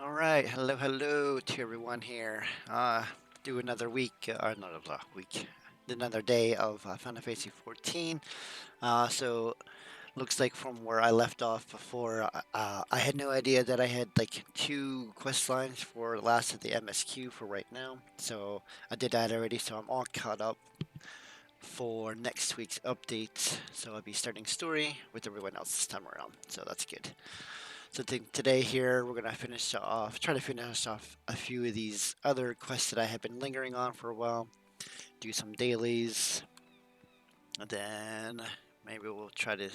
All right, hello to everyone here. Do another week, or another week, another day of Final Fantasy 14. So looks like from where I left off before, I had no idea that I had like two quest lines for last of the MSQ for right now. So I did that already, so I'm all caught up for next week's update. So I'll be starting story with everyone else this time around. So that's good. So today here we're gonna try to finish off a few of these other quests that I have been lingering on for a while. Do some dailies, and then maybe we'll try to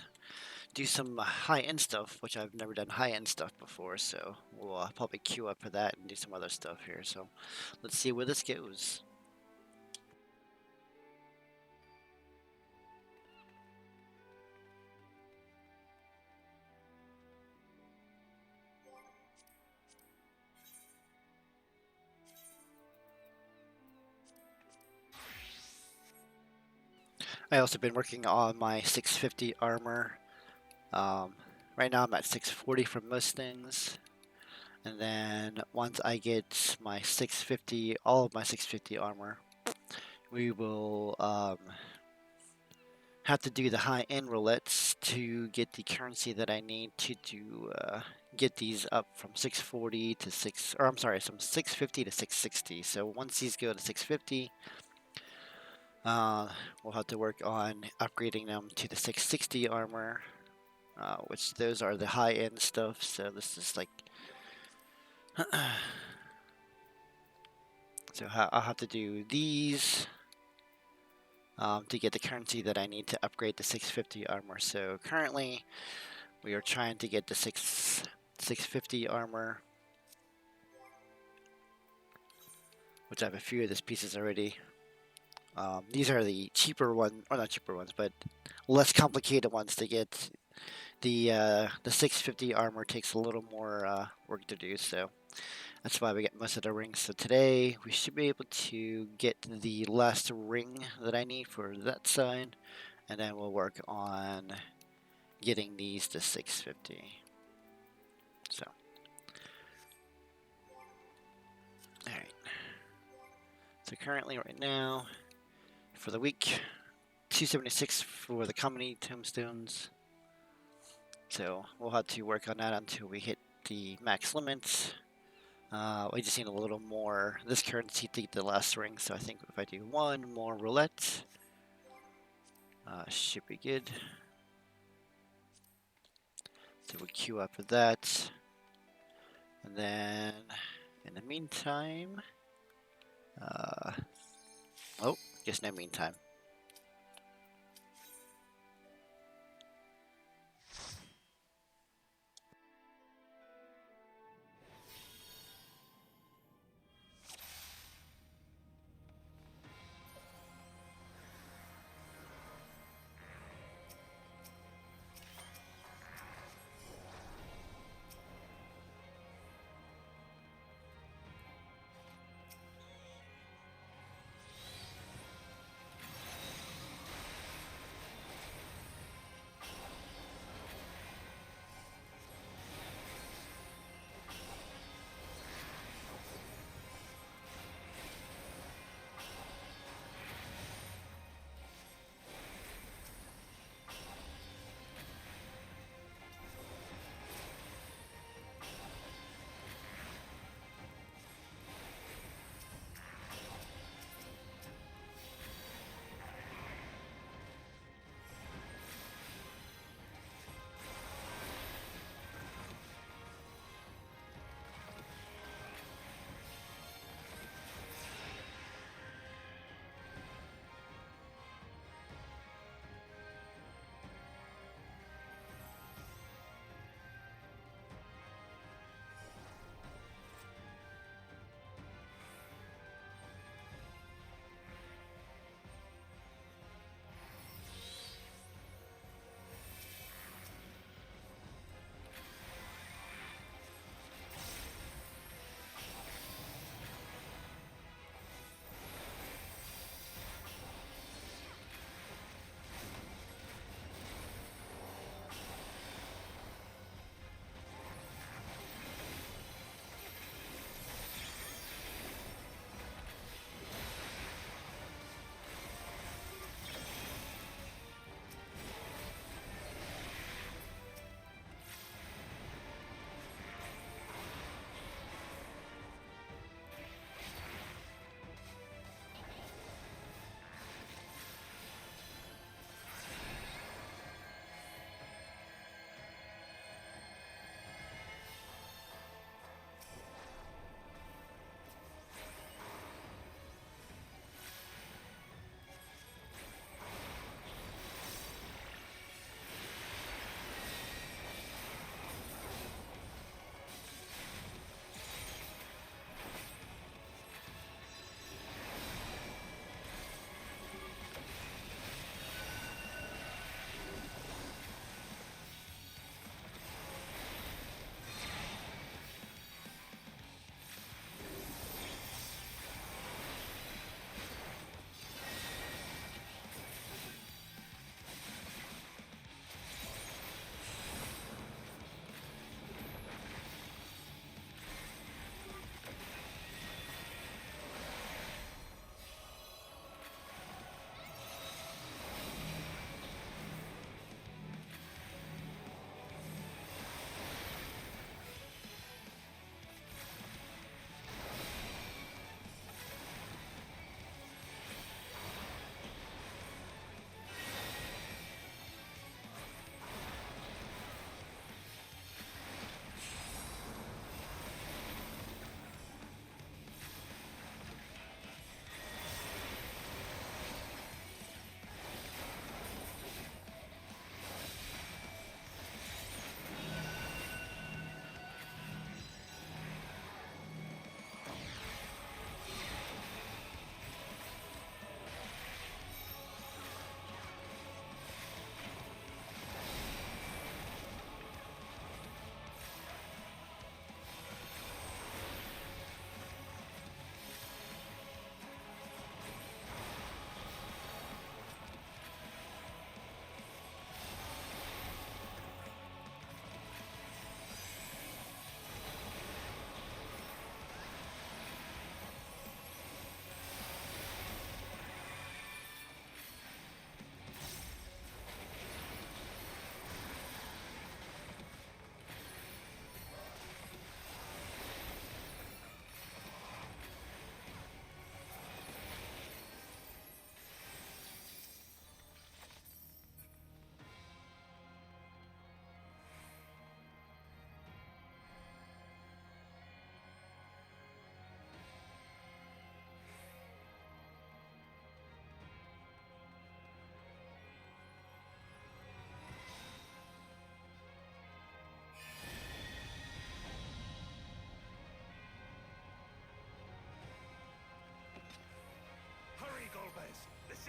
do some high end stuff, which I've never done high end stuff before. So we'll probably queue up for that and do some other stuff here. So let's see where this goes. I also been working on my 650 armor. Um, right now I'm at 640 for most things. And then once I get my 650, all of my 650 armor, we will have to do the high end roulettes to get the currency that I need to get these up from 640 to 6, or I'm sorry, from 650 to 660. So once these go to 650, we'll have to work on upgrading them to the 660 armor, which those are the high end stuff. So this is like so I'll have to do these to get the currency that I need to upgrade the 650 armor. So currently, we are trying to get the 650 armor, which I have a few of these pieces already. These are the cheaper one, or not cheaper ones, but less complicated ones to get. The 650 armor takes a little more work to do, so that's why we get most of the rings. So today we should be able to get the last ring that I need for that side, and then we'll work on getting these to 650. So, alright. So currently, right now, for the week, 276 for the comedy tombstones. So we'll have to work on that until we hit the max limits. We just need a little more this currency to get the last ring. So I think if I do one more roulette, should be good. So we'll queue up for that. And then in the meantime, uh, oh, guess no meantime.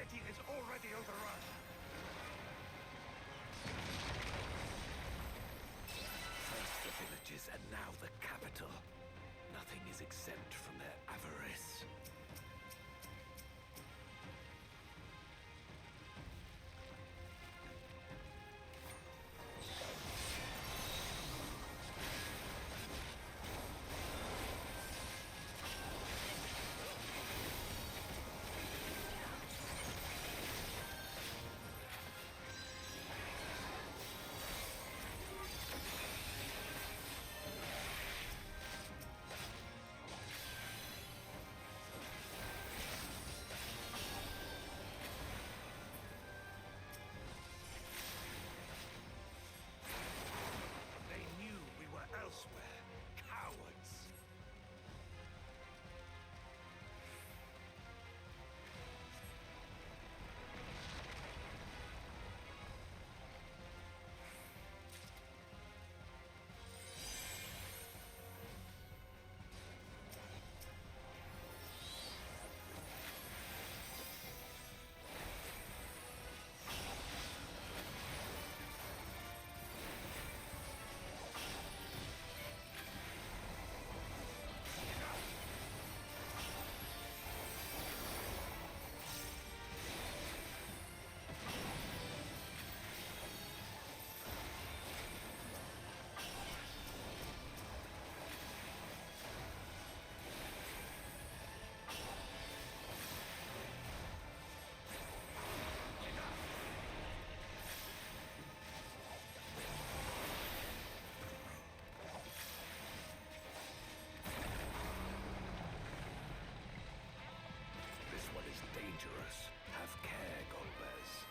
city is already overrun. First the villages and now the capital. Nothing is exempt from their avarice. Elsewhere. Cowards! Dangerous. Have care, Golbez.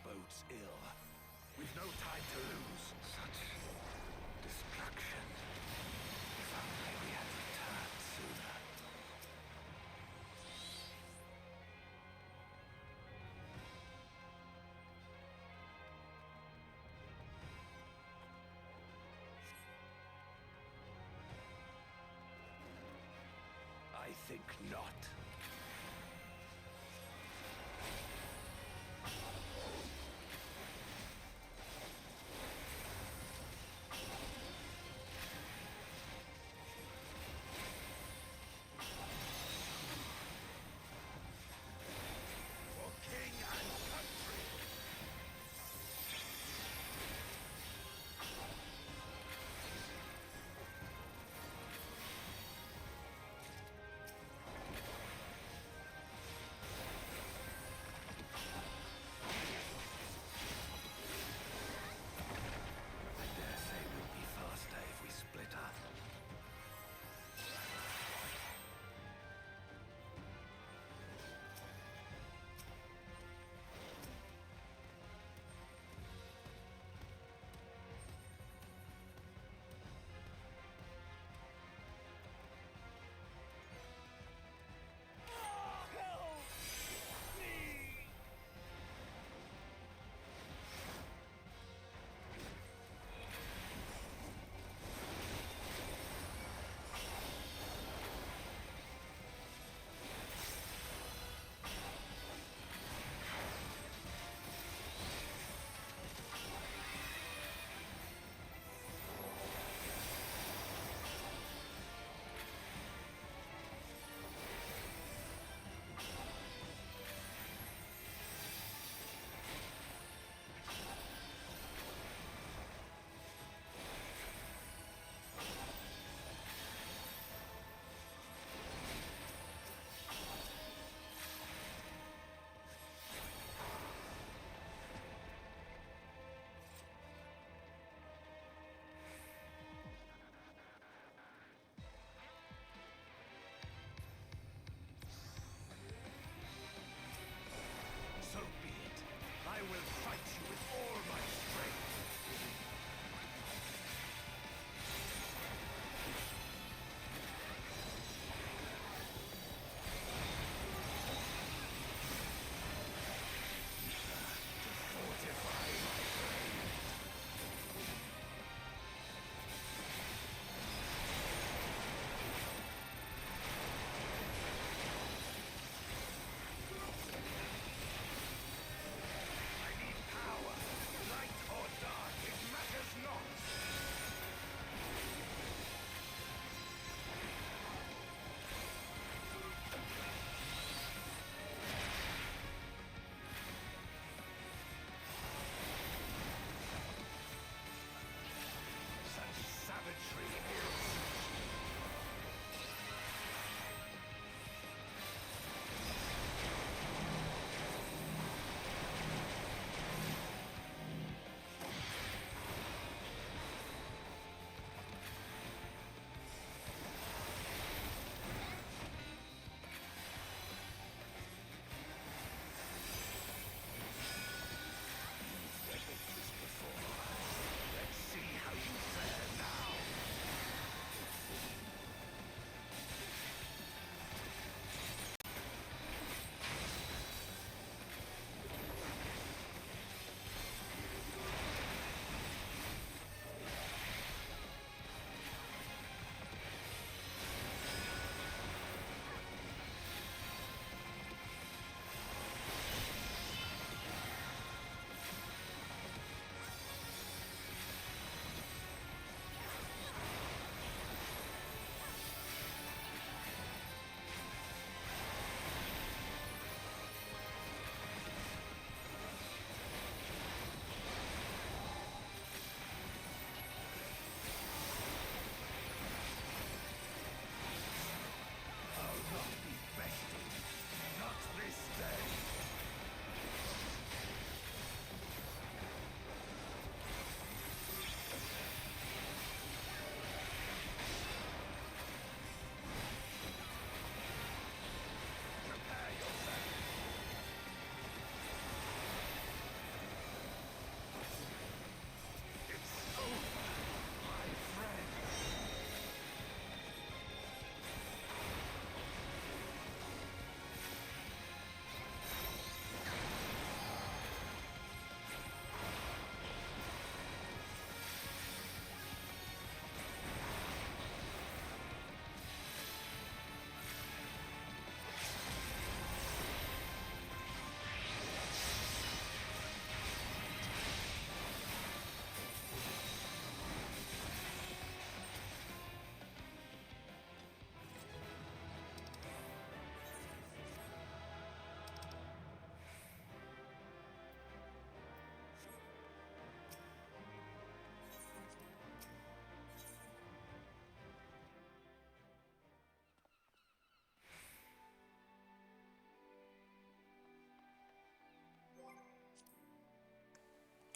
bodes ill. We've no time to lose. Such destruction. If only we had returned sooner. I think not.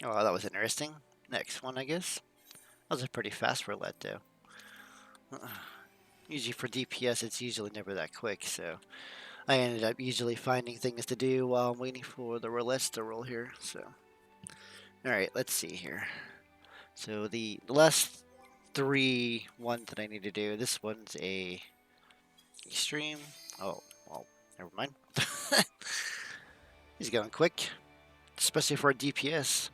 Oh, that was interesting. Next one, I guess. That was a pretty fast roulette, though. Usually for DPS, it's usually never that quick, so I ended up usually finding things to do while I'm waiting for the roulettes to roll here. So, all right, let's see here. So the last three ones that I need to do. This one's a extreme. Oh, well, never mind. He's going quick, especially for a DPS.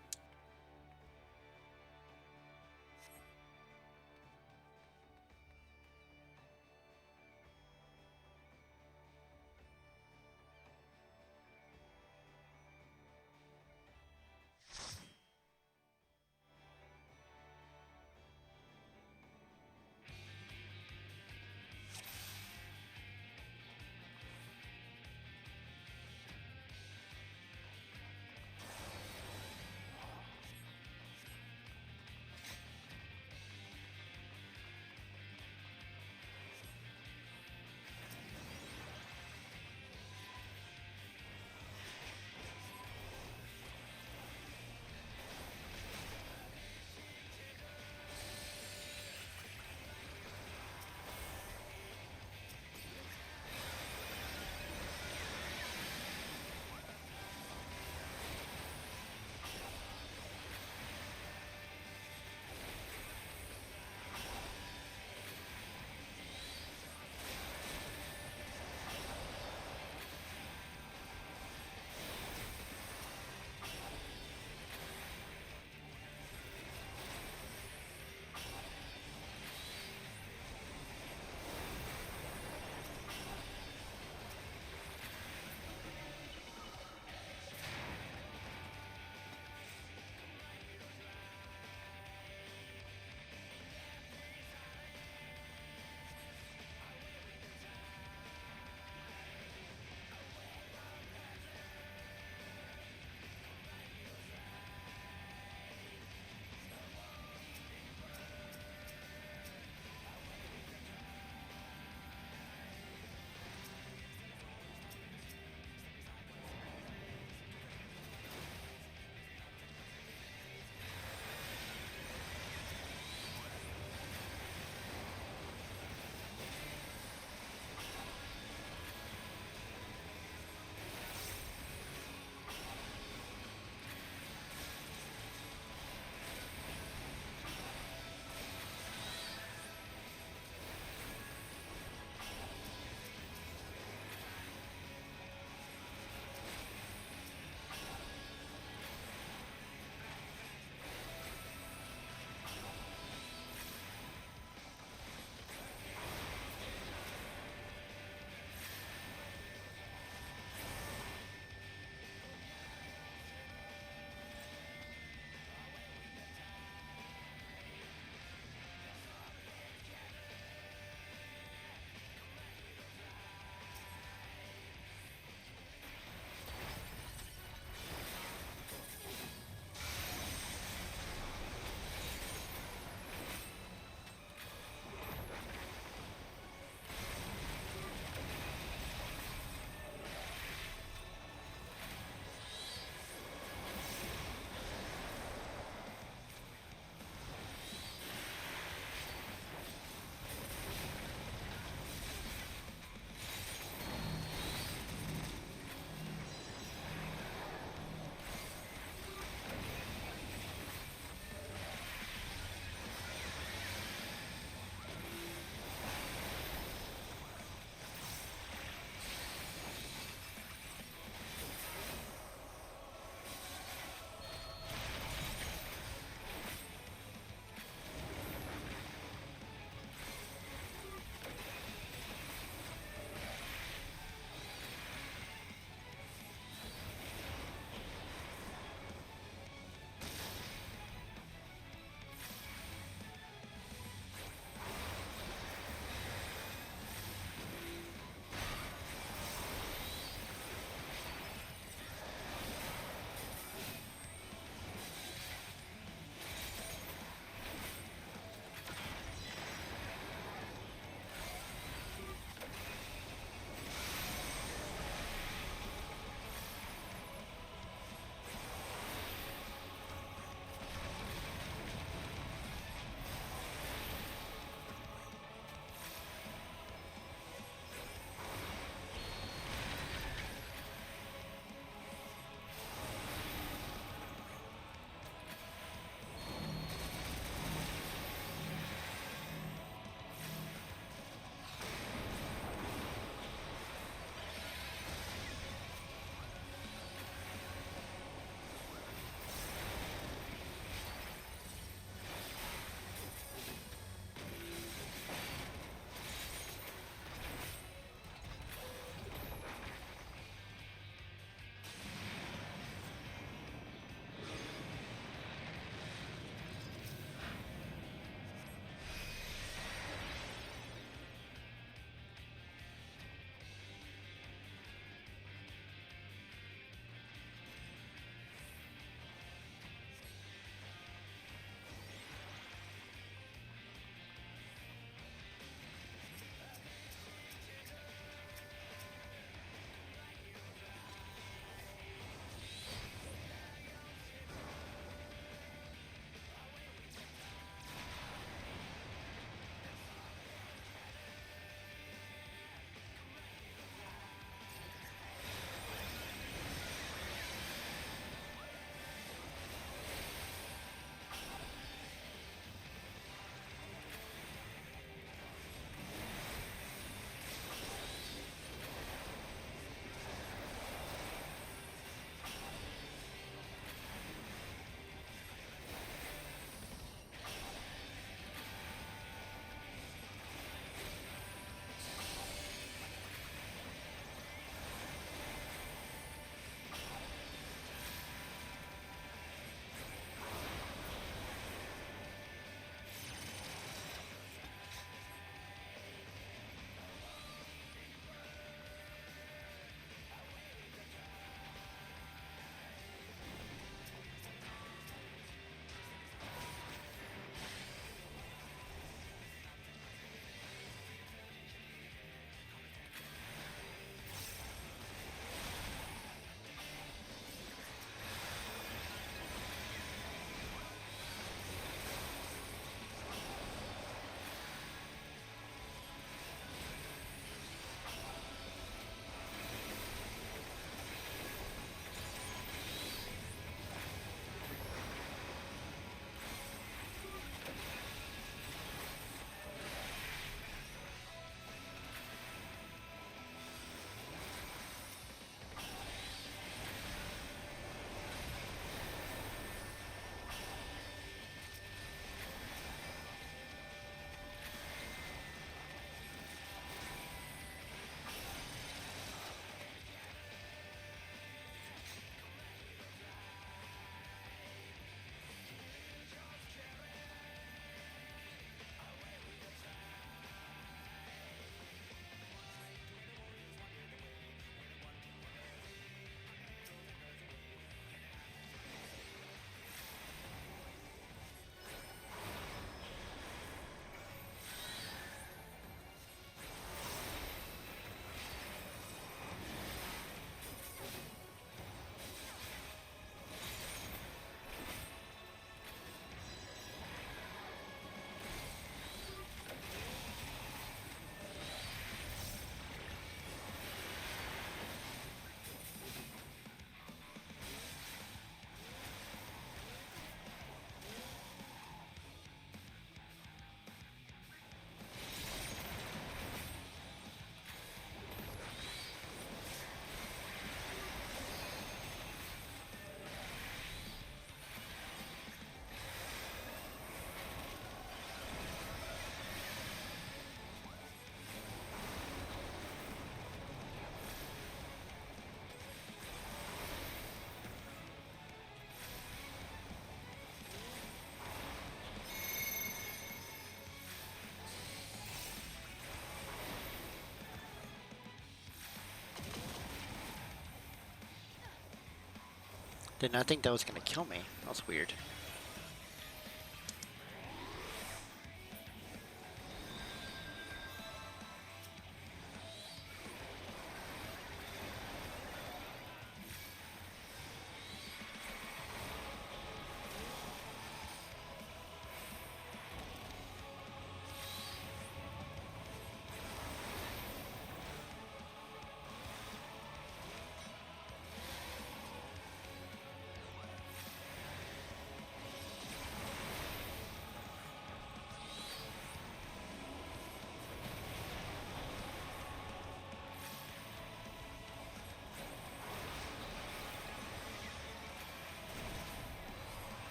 Did not think that was gonna kill me. That was weird.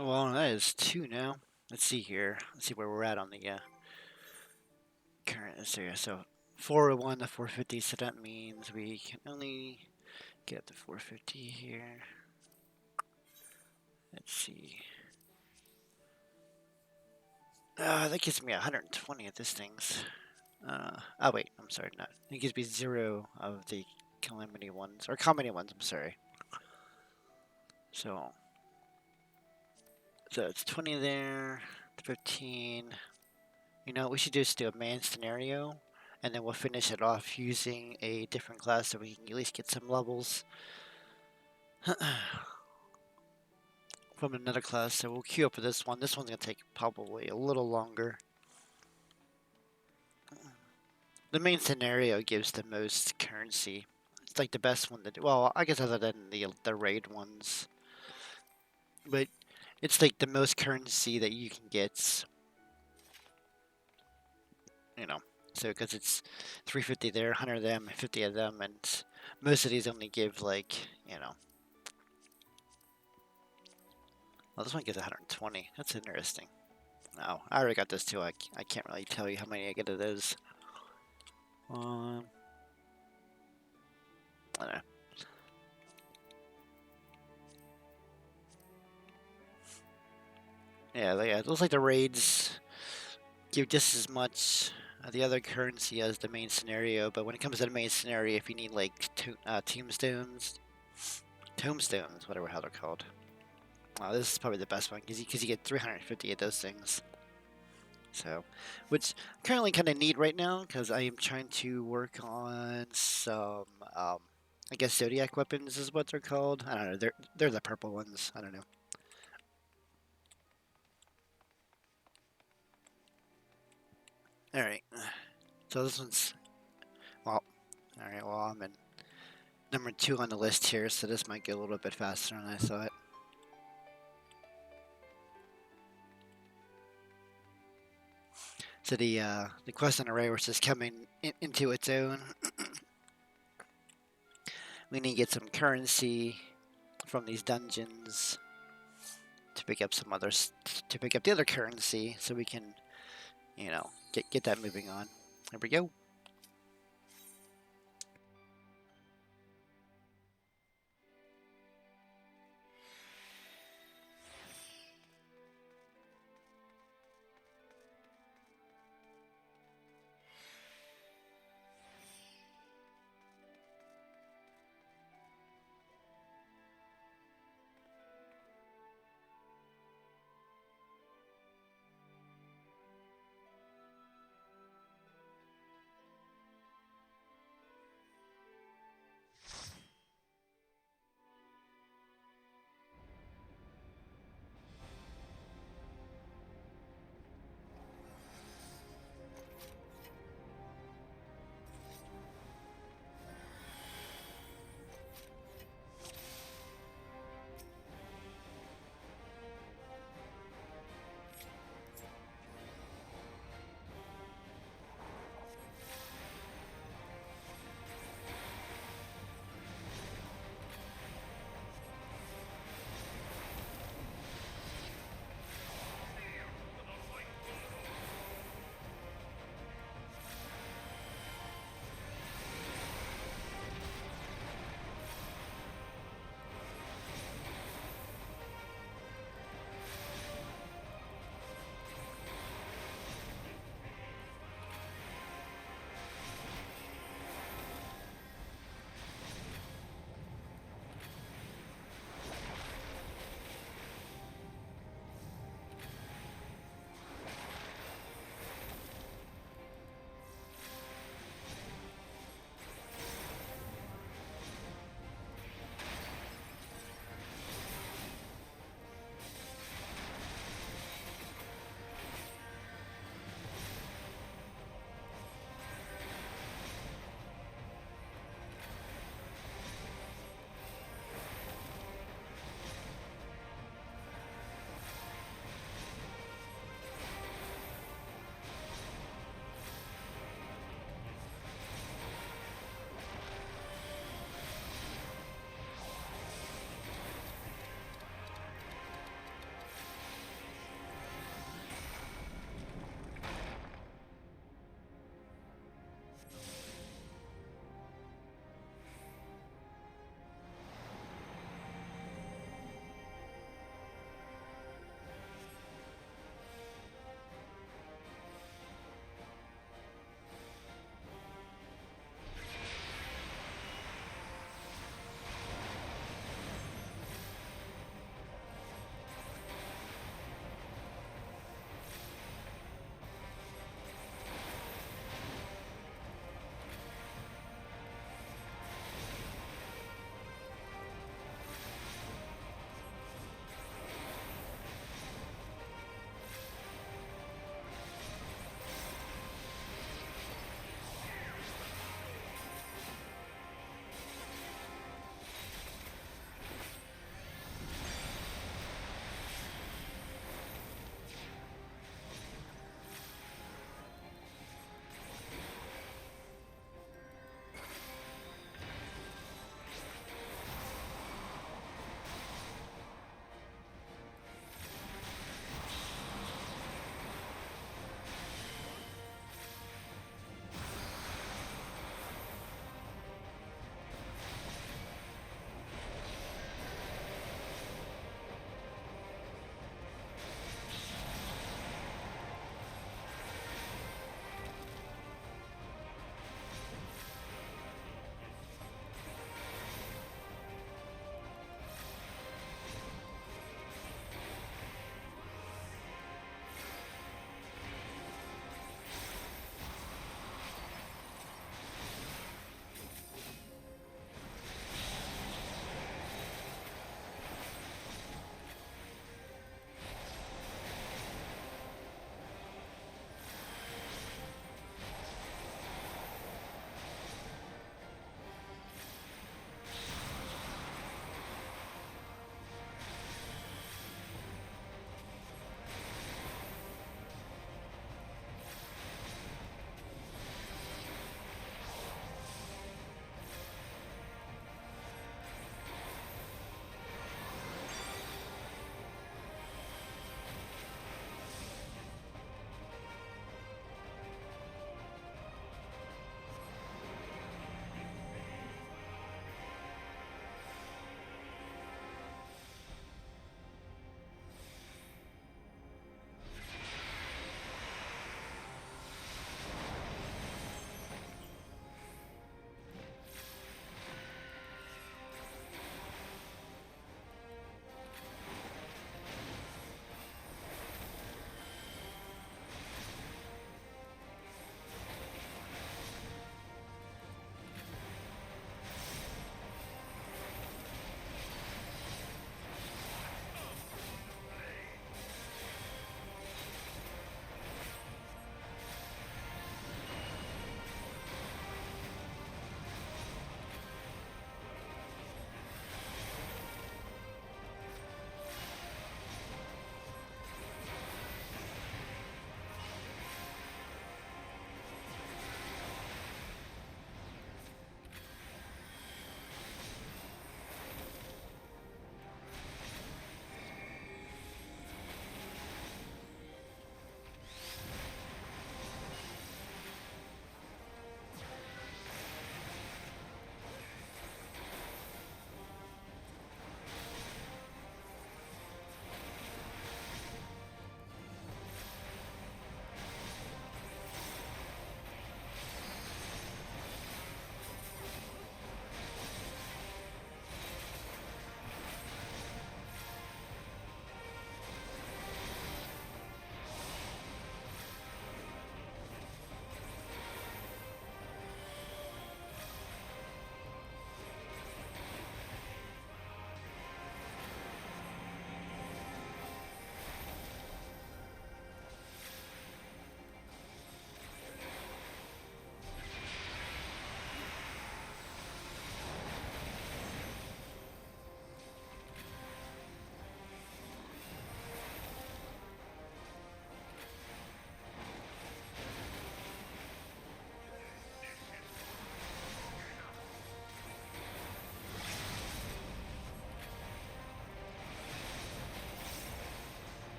Oh, well, that is 2 now. Let's see here. Let's see where we're at on the current area. So 401 to 450, so that means we can only get to 450 here. Let's see. That gives me 120 of this thing's. Oh wait, I'm sorry, not. It gives me 0 of the calamity ones, or comedy ones, I'm sorry. So it's 20 there, 15. You know, we should just do a main scenario, and then we'll finish it off using a different class so we can at least get some levels from another class. So we'll queue up for this one. This one's gonna take probably a little longer. The main scenario gives the most currency. It's like the best one to do. Well, I guess other than the raid ones, but it's like the most currency that you can get. You know, so because it's 350 there, 100 of them, 50 of them, and most of these only give like well, this one gives 120. That's interesting. Oh, I already got this too. I can't really tell you how many I get of those. I don't know. Yeah, it looks like the raids give just as much the other currency as the main scenario, but when it comes to the main scenario, if you need like tombstones, whatever how they're called. This is probably the best one because you get 350 of those things. So, which I currently kind of need right now because I am trying to work on some, I guess zodiac weapons is what they're called. I don't know. They're the purple ones. I don't know. All right. So this one's well. All right. Well, I'm in number 2 on the list here, so this might go a little bit faster than I thought. So the quest on array is coming into its own. We need to get some currency from these dungeons to pick up some others, to pick up the other currency, so we can, you know, get that moving on. There we go.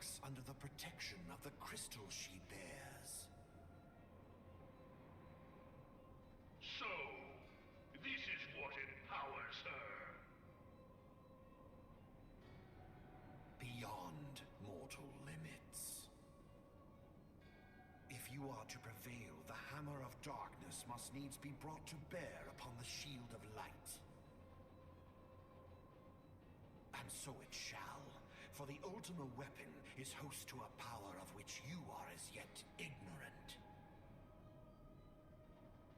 works under the protection of the crystal she bears. So, this is what empowers her. Beyond mortal limits. If you are to prevail, the Hammer of Darkness must needs be brought to bear upon the Shield of Light. And so it shall, for the Ultima weapon is host to a power of which you are as yet ignorant.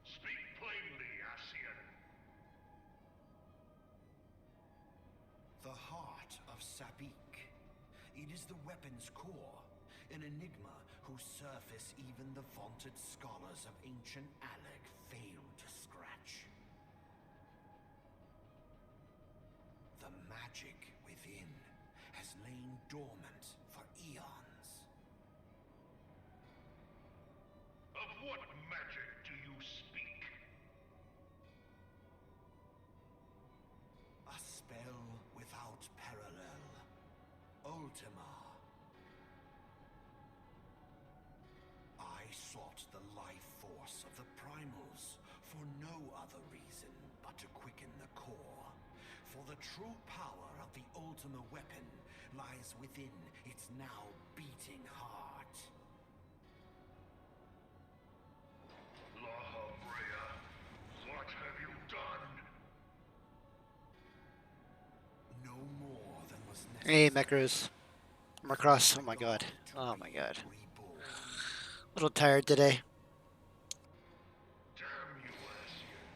Speak plainly, Ascian. The heart of Sabik. It is the weapon's core, an enigma whose surface even the vaunted scholars of ancient Alec failed to scratch. The magic within has lain dormant for eons. Of what magic do you speak? A spell without parallel. Ultima. I sought the life force of the primals for no other reason but to quicken the core. For the true power of the Ultima weapon lies within its now beating heart. Laha Breya, what have you done? No more than was Hey, necessary. Mecros. Macross. Oh my god. To Oh be my god. reborn. A little tired today. Damn you, Ascian.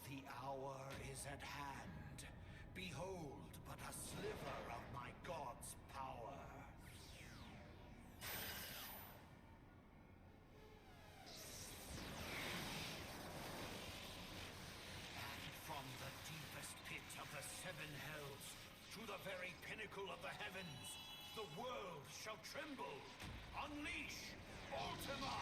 The hour is at hand. Behold but a sliver of my god's power. And from the deepest pit of the seven hells to the very pinnacle of the heavens, the world shall tremble. Unleash Ultima!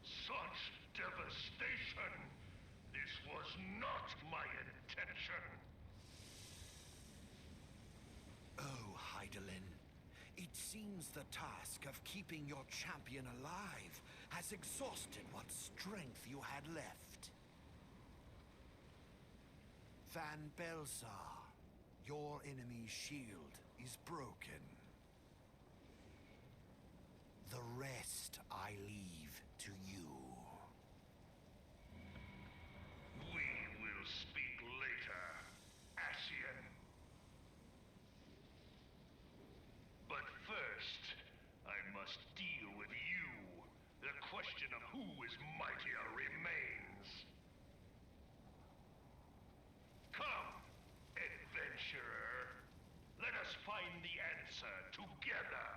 Such devastation! This was not my intention! Oh, Hydaelyn. It seems the task of keeping your champion alive has exhausted what strength you had left. Van Belsar, your enemy's shield is broken. The rest I leave to you. We will speak later, Ascian. But first, I must deal with you. The question of who is mightier remains. Come, adventurer. Let us find the answer together.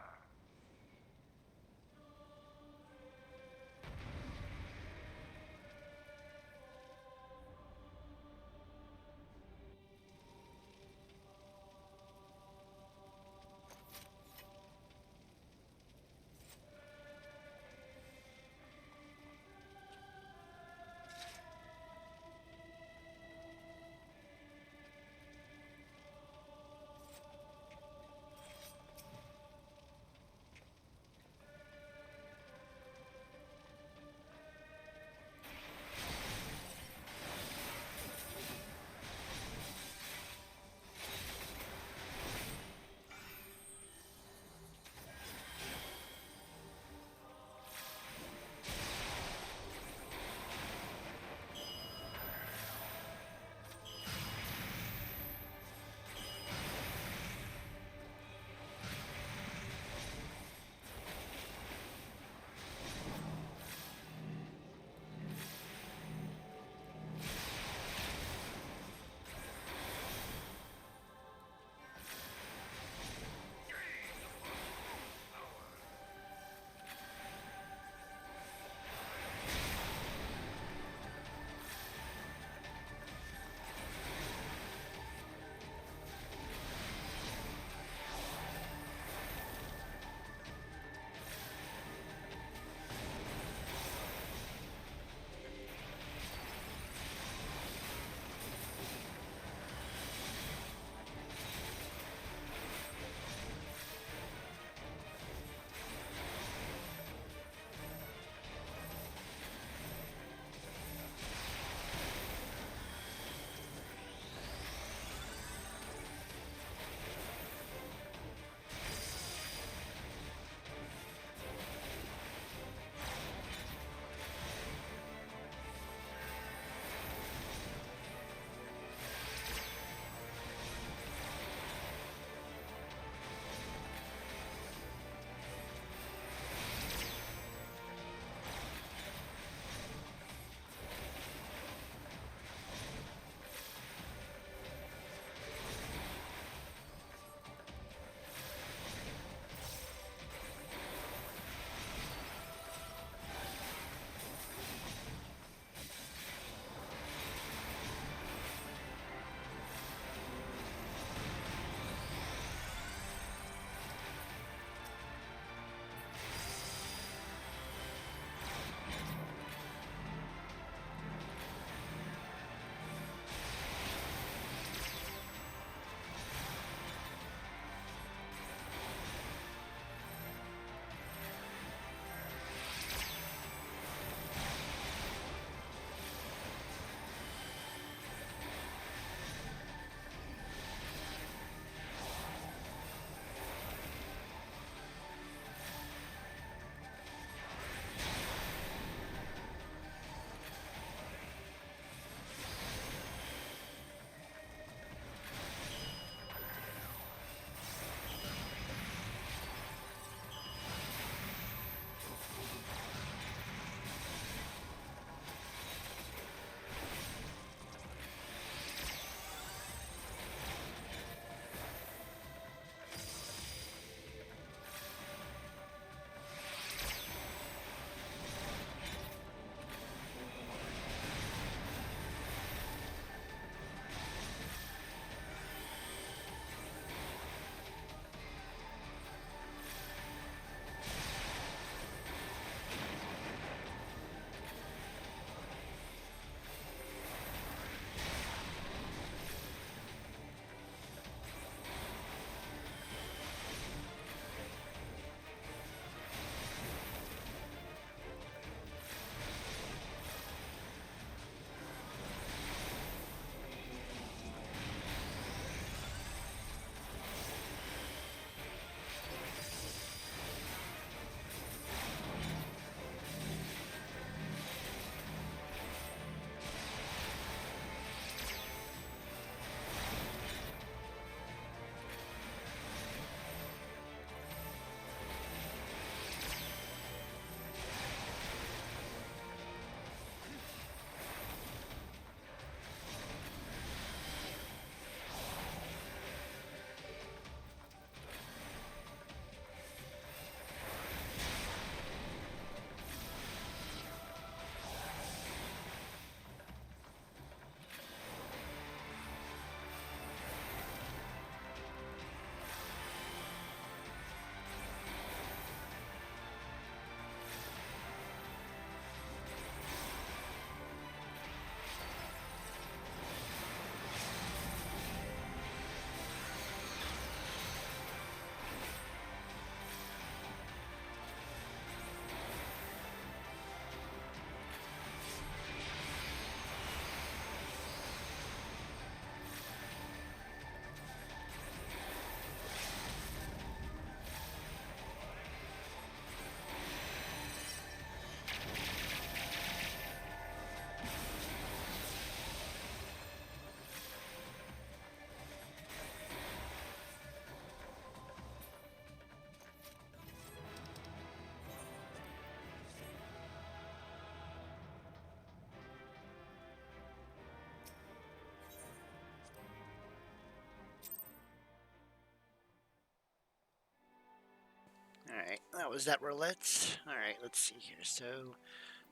was that roulette. All right, let's see here. So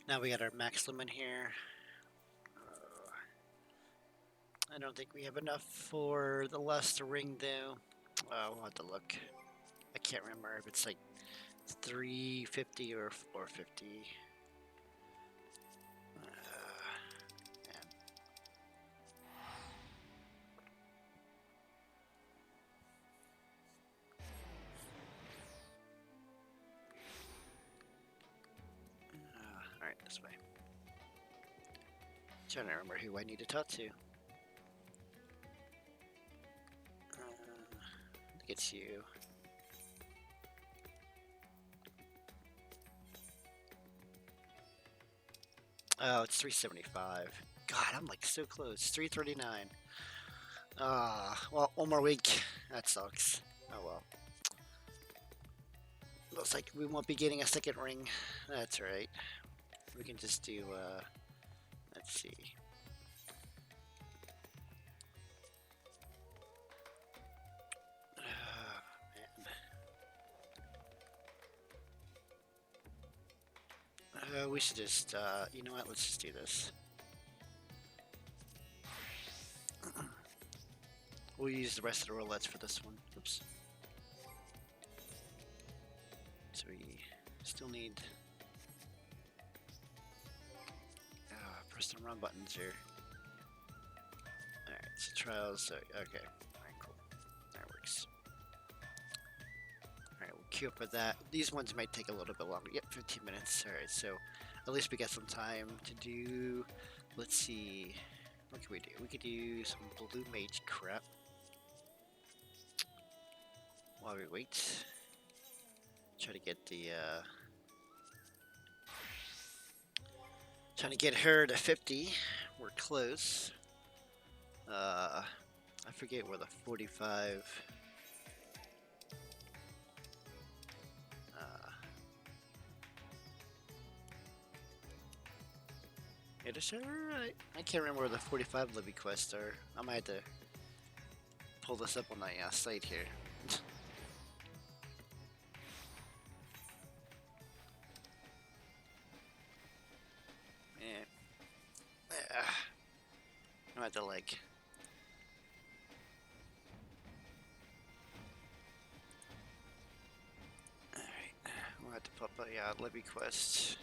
now we got our max limit here. I don't think we have enough for the last ring though. We'll have to look. I can't remember if it's like 350 or 450. Man. All right, this way. Trying to remember who I need to talk to. I think it's you. Oh, it's 375. God, I'm like so close. 339. Well, one more week. That sucks. Oh well. Looks like we won't be getting a second ring. That's right. We can just do, let's see. We should just, you know what, let's just do this. We'll use the rest of the roulettes for this one. Oops. So we still need... press the wrong buttons here. Alright, so trials, so, okay. Alright, cool. That works. Alright, we'll queue up with that. These ones might take a little bit longer. Yep, 15 minutes. Alright, so at least we got some time to do... Let's see... What can we do? We could do some blue mage crap. While we wait. Try to get the, trying to get her to 50. We're close. I forget where the 45... It is alright. I can't remember where the 45 Libby quests are. I might have to pull this up on my site here. I had to like... Alright, we'll have to pop a Libby quest.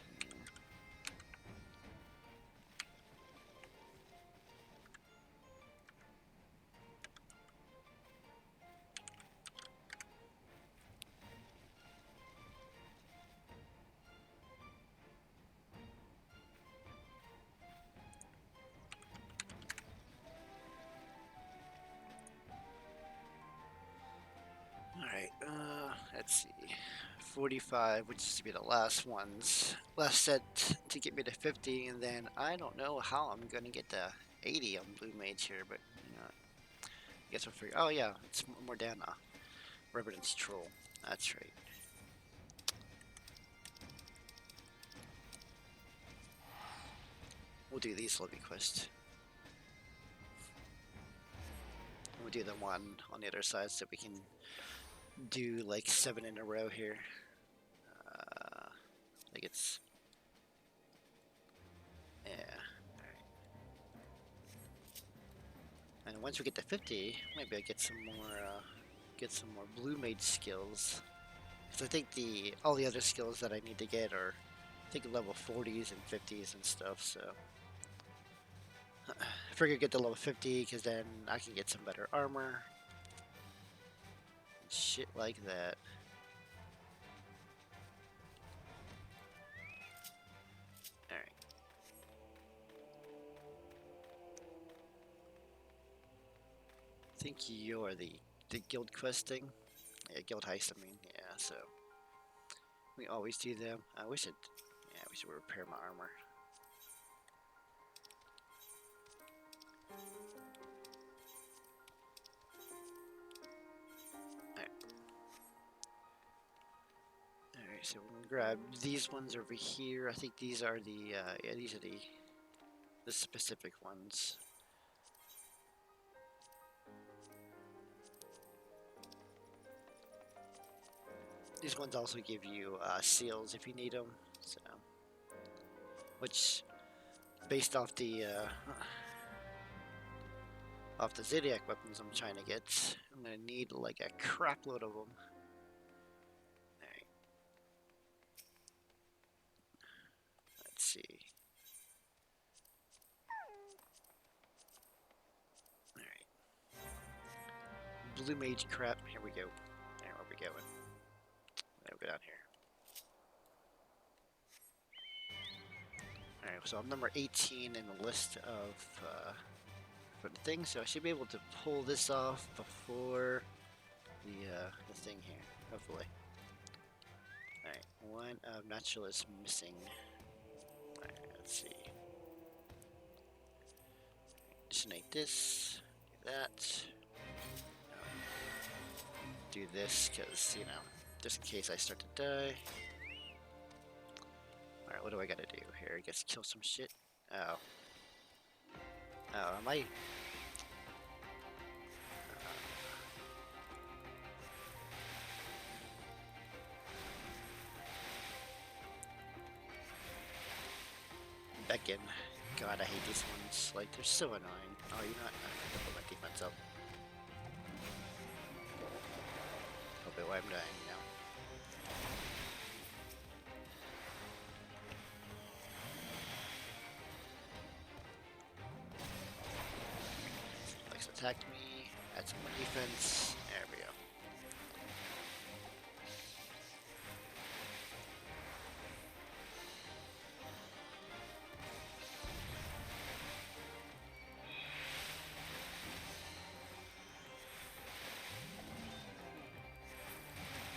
Alright, let's see. 45, which is to be the last ones. Last set to get me to 50, and then I don't know how I'm gonna get to 80 on Blue Mage here, but you know, I guess we'll figure. Oh yeah, it's Mordana, Revenant's Troll. That's right. We'll do these Libby quests. We'll do the one on the other side so we can do like 7 in a row here. I think it's... Yeah. Alright. And once we get to 50, maybe I get some more Blue Mage skills. Because I think all the other skills that I need to get are, I think, level 40s and 50s and stuff, so... I figure get to level 50, because then I can get some better armor. Shit like that. Alright. I think you're the guild questing. Yeah, guild heist, I mean. Yeah, so. We always do them. I wish it... Yeah, we should repair my armor. Alright, so we're gonna grab these ones over here. I think these are the, yeah, these are the specific ones. these ones also give you seals if you need them. So, which based off the Zodiac weapons I'm trying to get, I'm gonna need like a crap load of them. Alright. Let's see. Alright. Blue mage crap. Here we go. There, where we going? There we go down here. Alright, so I'm number 18 in the list of for the thing, so I should be able to pull this off before the thing here, hopefully. Alright, one of natural is missing. Alright, let's see. Disnate this, do that. Do this, because, you know, just in case I start to die. Alright, what do I gotta do here? I guess kill some shit. Oh. Oh, am I... Beckon. God, I hate these ones. Like, they're so annoying. Oh, you know what? I have to put my defense up. Oh, wait, why I'm dying now. Lex attacked me. Add some more defense. There we go.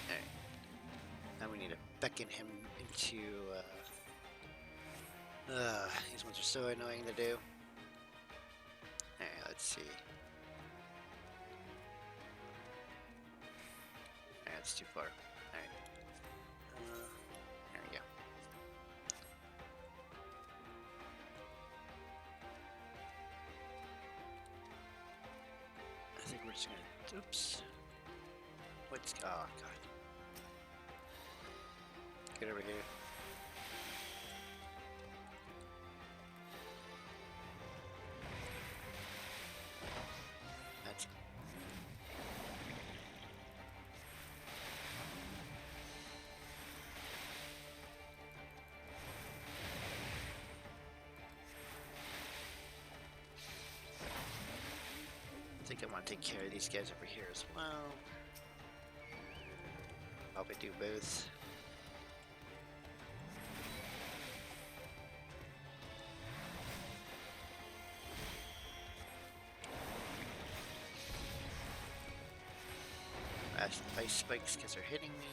Alright. Now we need to beckon him into, these ones are so annoying to do. Alright, let's see. Alright, that's too far. Alright. There we go. I think we're just gonna, oops. What's, oh god. Get over here. That's... I think I want to take care of these guys over here as well. Probably do both. Ice spikes because they're hitting me.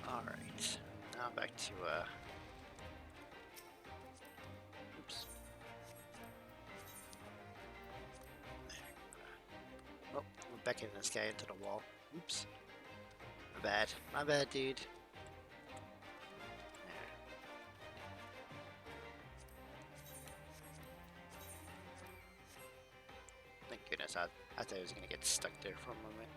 Alright, now back to, oops. Oh, we're beckoning this guy into the wall. Oops. My bad, dude. There. Thank goodness, I thought I was gonna get stuck there for a moment.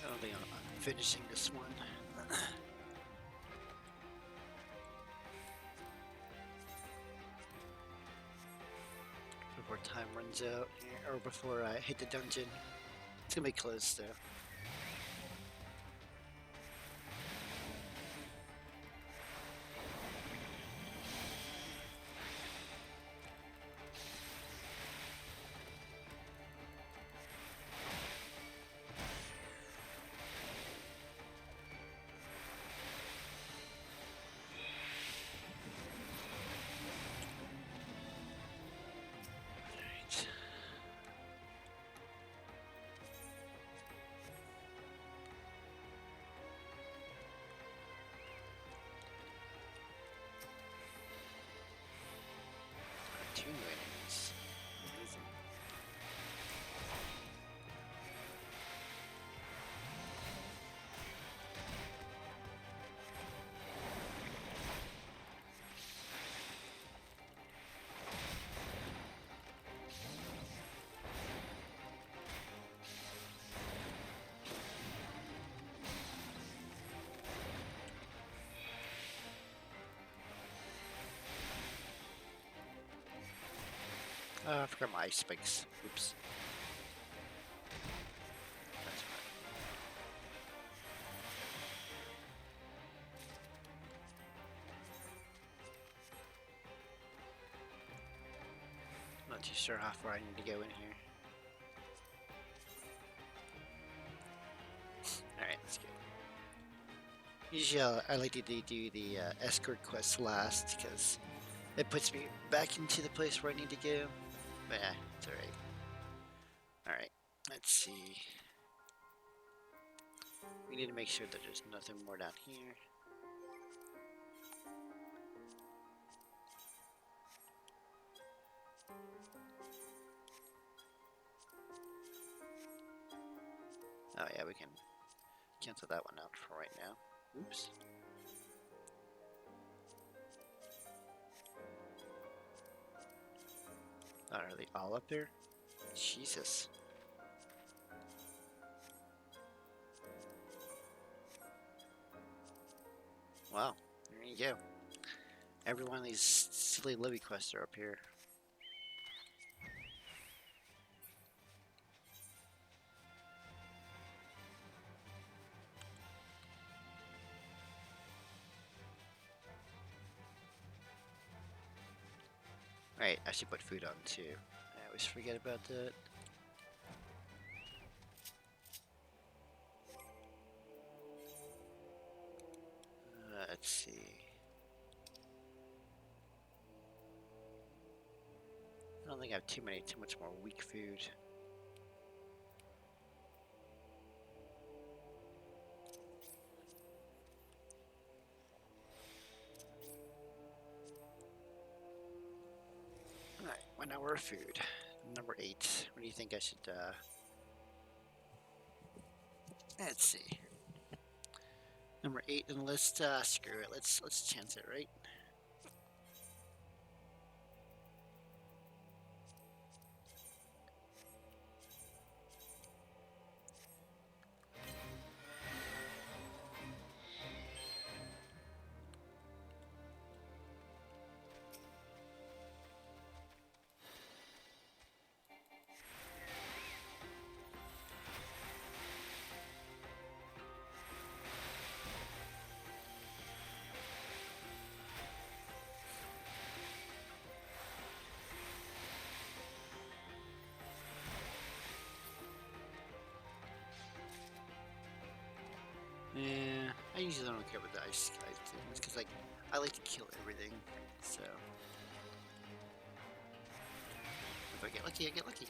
I don't think I'm finishing this one. Before time runs out here, or before I hit the dungeon. It's gonna be close though. 2 new enemies. Amazing. I forgot my ice spikes. Oops. That's right. Not too sure how far I need to go in here. Alright, let's go. Usually I like to do the escort quest last because it puts me back into the place where I need to go. But yeah, it's alright. Alright, let's see. We need to make sure that there's nothing more down here. Oh yeah, we can cancel that one out for right now. Oops. Oh, are they all up there? Jesus. Wow, there you go. Every one of these silly Libby quests are up here. Right, I should put food on too. I always forget about that. Let's see. I don't think I have too much more weak food. Alright, 1 hour of food. Number 8. What do you think I should, let's see. Number 8 in the list, screw it. Let's chance it, right? Yeah, I usually don't care about the ice things because, like, I like to kill everything. So if I get lucky, I get lucky.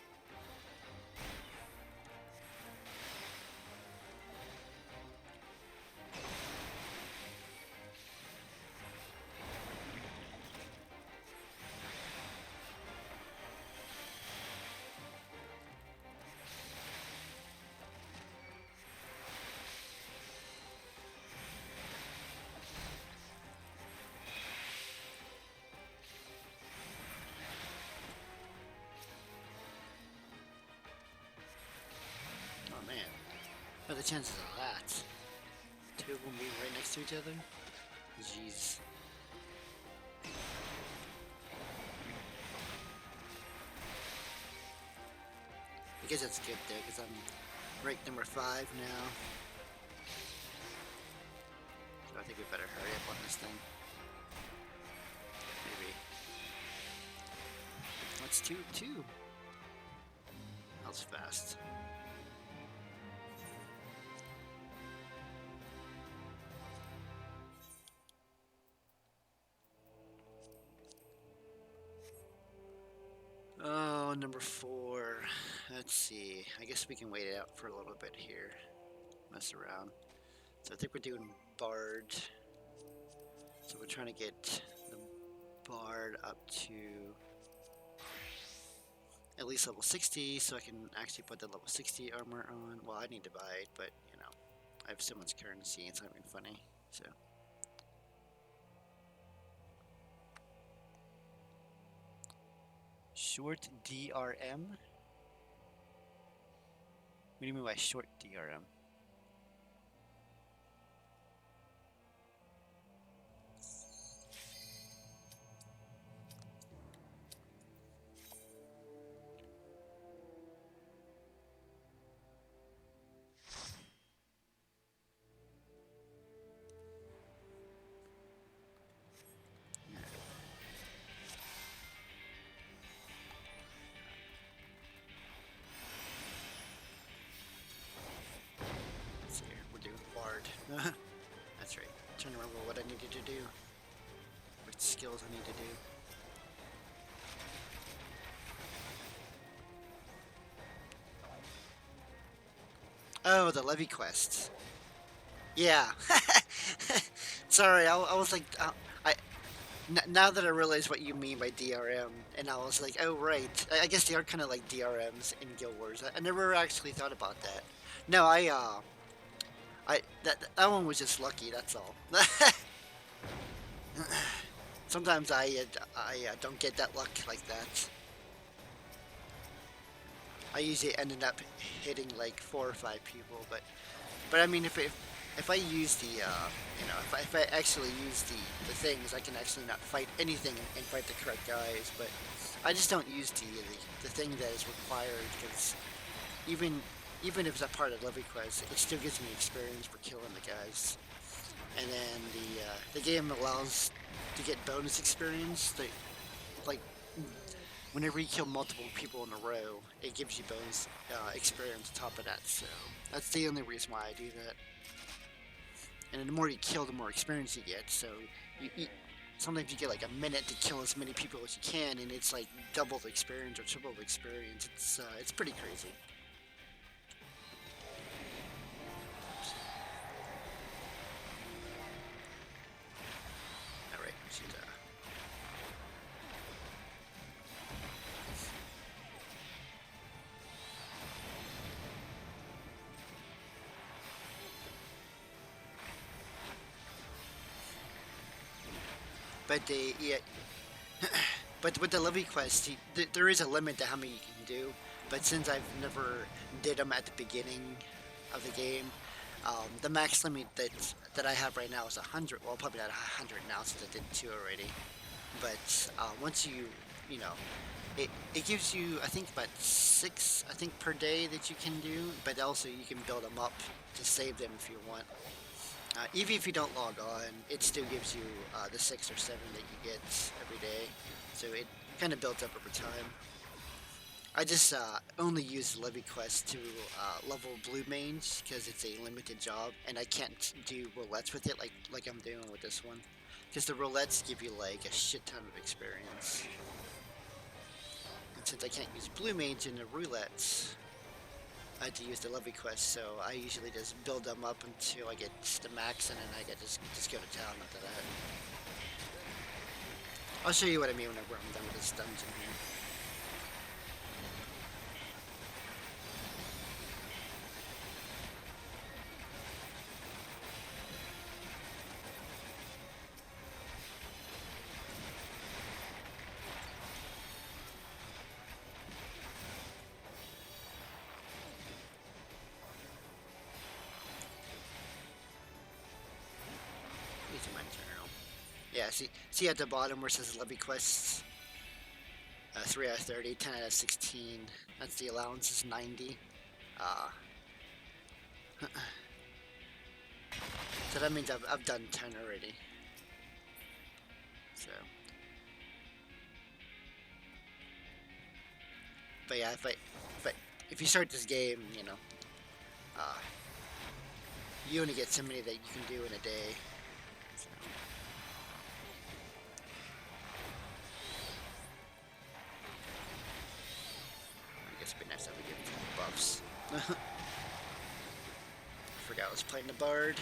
Oh man, what are the chances of that? 2 of them being right next to each other? Jeez. I guess that's good though, because I'm ranked number 5 now. So I think we better hurry up on this thing. Maybe. Let's do 2. That was fast. Oh, number 4. Let's see. I guess we can wait it out for a little bit here. Mess around. So I think we're doing Bard. So we're trying to get the Bard up to at least level 60 so I can actually put the level 60 armor on. Well, I need to buy it, but you know, I have so much currency, it's not even funny. So. Short DRM? What do you mean by short DRM? Let's see here. We're doing Bard. That's right. I'm trying to remember what I needed to do. What skills I need to do. Oh, the Levy quests. Yeah. Sorry, I was like, now that I realize what you mean by DRM, and I was like, oh right, I guess they are kind of like DRMs in Guild Wars. I never actually thought about that. No, that one was just lucky. That's all. Sometimes I don't get that luck like that. I usually ended up hitting like 4 or 5 people, but I mean if I use the you know if I actually use the things, I can actually not fight anything and fight the correct guys. But I just don't use the thing that is required because even if it's a part of Levy Quest, it still gives me experience for killing the guys. And then the game allows to get bonus experience. Like whenever you kill multiple people in a row, it gives you bonus experience on top of that. So that's the only reason why I do that. And the more you kill, the more experience you get. So sometimes you get like a minute to kill as many people as you can, and it's like double the experience or triple the experience. It's pretty crazy. All right, she's But but with the Levy quest, there is a limit to how many you can do. But since I've never did them at the beginning of the game, the max limit that I have right now is 100. Well, probably not 100 now since I did 2 already. But once you know, it gives you I think about 6 per day that you can do. But also you can build them up to save them if you want. Even if you don't log on, it still gives you the 6 or 7 that you get every day. So it kind of builds up over time. I just only use Levy Quest to level blue mains because it's a limited job, and I can't do roulettes with it like I'm doing with this one. Because the roulettes give you like a shit ton of experience. And since I can't use blue mains in the roulettes, I had to use the Levy Quest, so I usually just build them up until I get the max, and then I get just go to town after that. I'll show you what I mean whenever I'm done with this dungeon here. Yeah, see at the bottom where it says Levy Quests, 3 out of 30, 10 out of 16. That's the allowance is 90. So that means I've done 10 already. So, but yeah, if you start this game, you know, you only get so many that you can do in a day. So. I guess it'd be nice if we give him buffs. I forgot I was playing the Bard.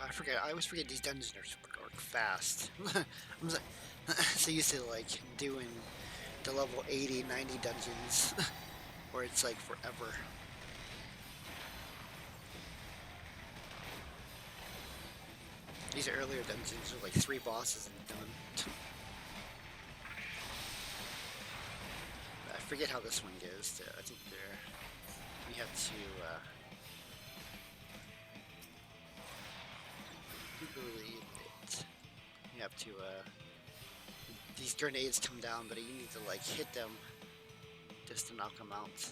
I forget. I always forget these dungeons are fast. I'm so, so used to like doing the level 80, 90 dungeons, where it's like forever. These earlier dungeons are like 3 bosses and done. I forget how this one goes. I think we have to. I believe it. You have to. These grenades come down, but you need to like hit them just to knock them out.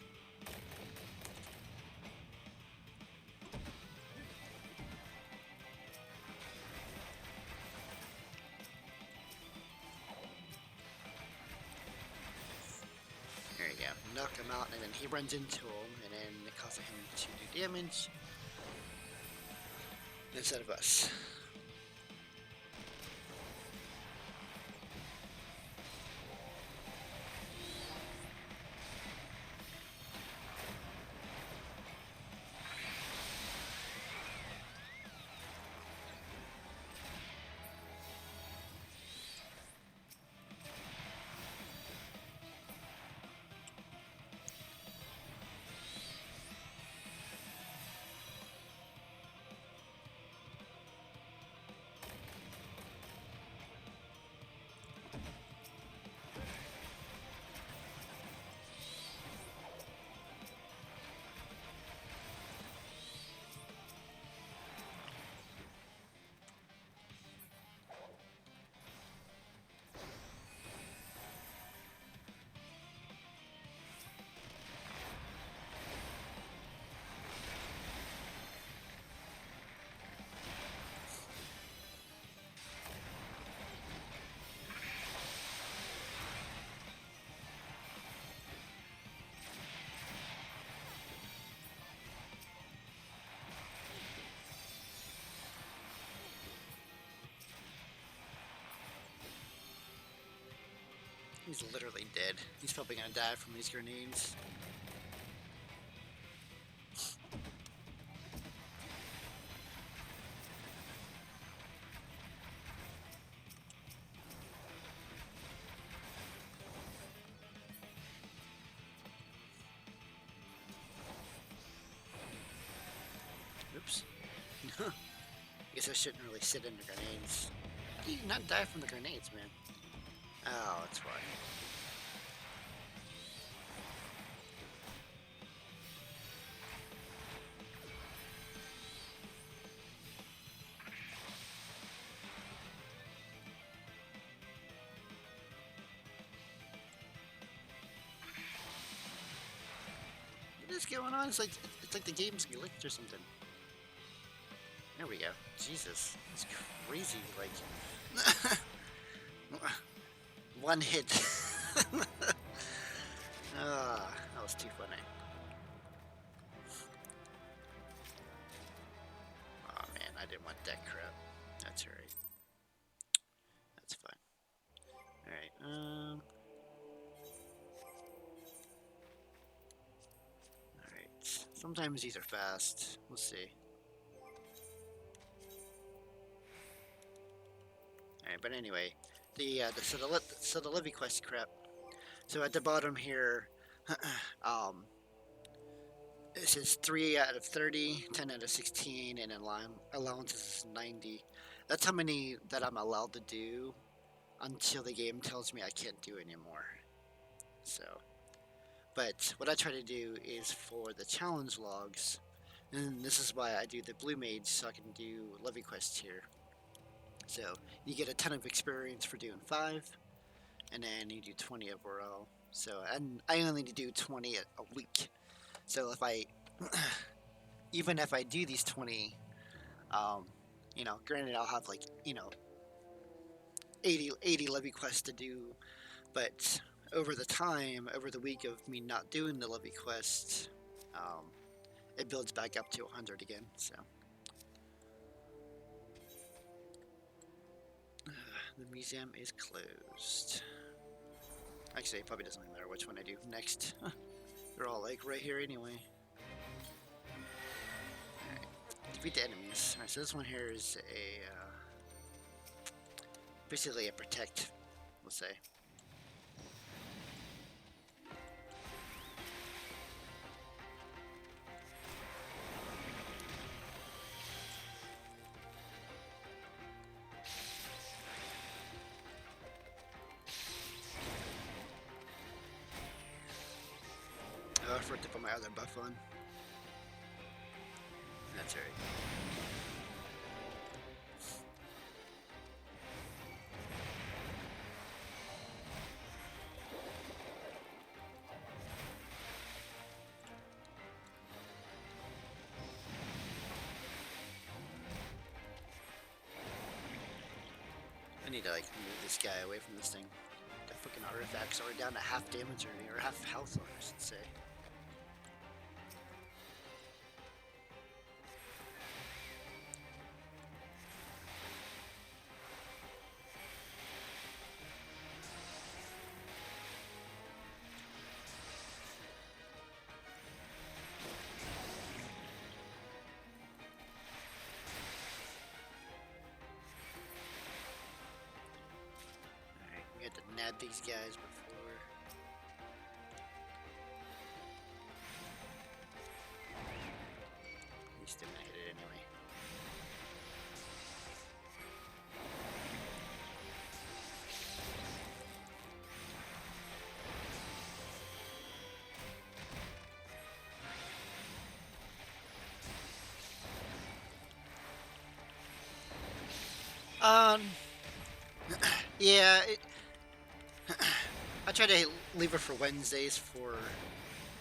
There you go. Knock him out, and then he runs into him, and then it causes him to do damage instead of us. He's literally dead. He's probably gonna die from these grenades. Oops. Guess I shouldn't really sit in the grenades. How do you not die from the grenades, man? Oh, that's why. What is going on? It's like the game's glitched or something. There we go. Jesus, it's crazy. Like one hit. Ah, that was too funny. Oh man, I didn't want that crap. That's alright. That's fine. Alright, alright. Sometimes these are fast. We'll see. Alright, but anyway, so the Levy quest crap. So at the bottom here, it says 3 out of 30, 10 out of 16, and then allowances is 90. That's how many that I'm allowed to do until the game tells me I can't do anymore. So, but what I try to do is for the challenge logs, and this is why I do the Blue Mage, so I can do Levy quests here. So you get a ton of experience for doing 5, and then you do 20 overall. So, and I only need to do 20 a week. So if I, even if I do these 20, you know, granted I'll have like, you know, 80 Levy quests to do, but over the week of me not doing the Levy quest, it builds back up to 100 again, so. The museum is closed. Actually, it probably doesn't really matter which one I do next. They're all like right here anyway. Alright, defeat the enemies. Alright, so this one here is a basically a protect, we'll say. I forgot to put my other buff on. That's right. I need to like move this guy away from this thing. The fucking artifacts are down to half damage already, or half health, I should say. Alright, we had to nab these guys before. He's still gonna hit it anyway. Yeah, I try to leave it for Wednesdays for,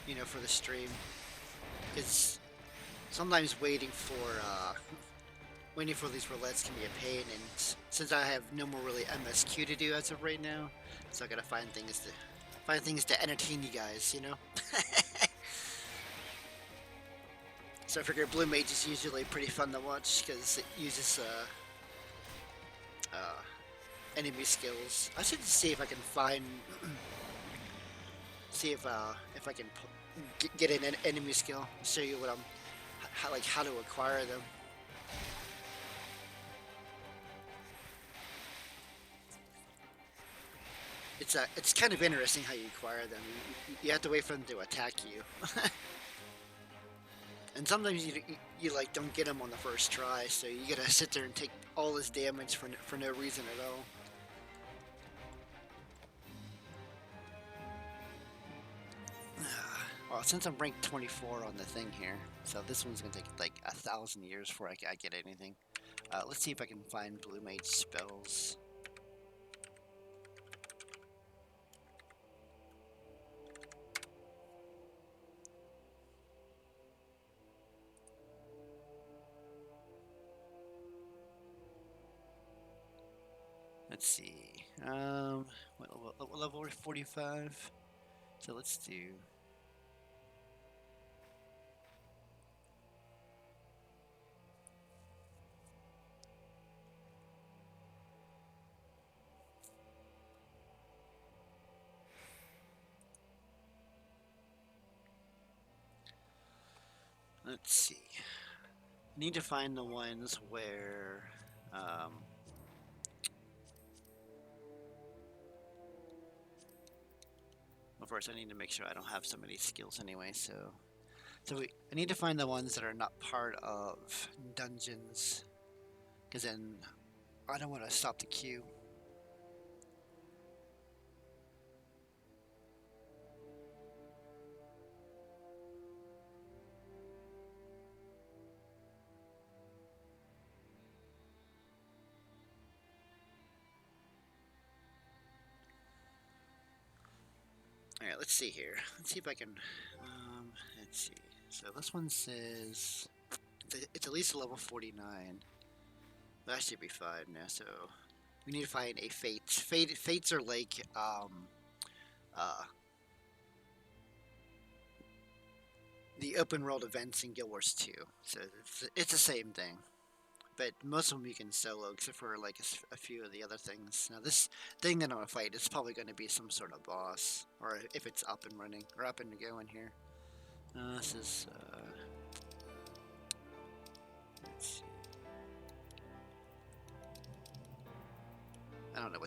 you know, for the stream. It's sometimes waiting for these roulettes can be a pain, and since I have no more really MSQ to do as of right now, so I gotta find things to entertain you guys, you know. So I figure Blue Mage is usually pretty fun to watch because it uses enemy skills. I should see if I can find, see if I can get an enemy skill. Show you what how to acquire them. It's kind of interesting how you acquire them. You have to wait for them to attack you. And sometimes you like don't get them on the first try, so you gotta sit there and take all this damage for no reason at all. Well, since I'm ranked 24 on the thing here, so this one's gonna take like 1,000 years before I get anything. Let's see if I can find Blue Mage spells. Let's see. What level are 45? So let's do. Let's see. I need to find the ones where. Well, first I need to make sure I don't have so many skills anyway. I need to find the ones that are not part of dungeons, because then I don't want to stop the queue. Alright, let's see here. Let's see if I can. Let's see. So this one says it's at least level 49. That should be fine now. So we need to find a fate. Fates are like the open world events in Guild Wars 2. So it's the same thing. But most of them you can solo, except for like a few of the other things. Now this thing that I'm gonna fight is probably going to be some sort of boss, or if it's up and running or up and going here. This is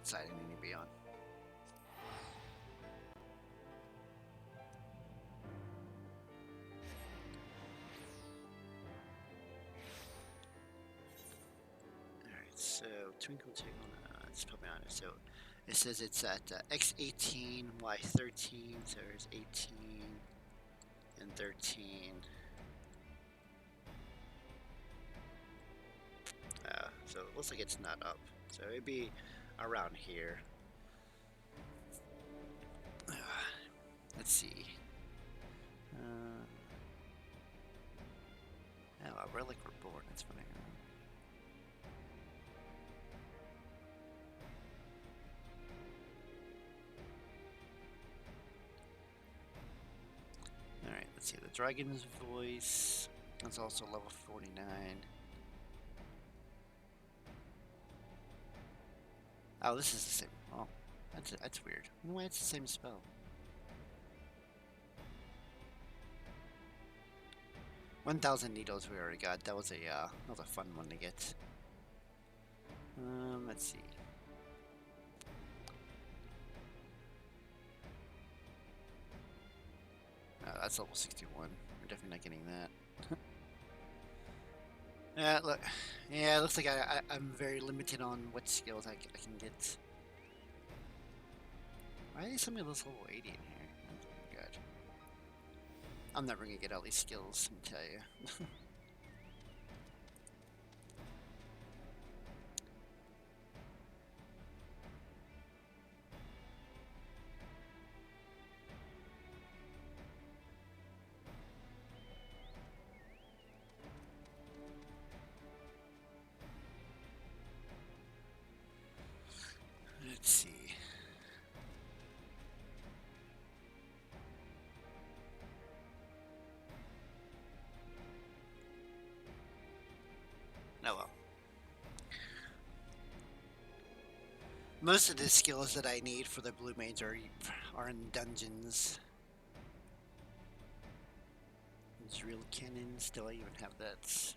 what side I need to be on. Alright, so Twinkle Twinkle, it's probably on it. So it says it's at X18, Y13, so there's 18 and 13. So it looks like it's not up. So it'd be around here. Let's see. Oh, a Relic Reborn. That's funny. Alright, let's see. The Dragon's Voice. That's also level 49. Oh, this is the same. Oh, that's weird. I wonder why it's the same spell. $1,000 needles we already got. That was a fun one to get. Let's see. Oh, that's level 61. We're definitely not getting that. Yeah, it looks like I'm very limited on what skills I can get. Why are some of those level 80 in here? Oh my god. I'm never gonna get all these skills, let me tell you. Let's see. Oh well. Most of the skills that I need for the Blue Mage are in dungeons. Drill cannons, do I even have that?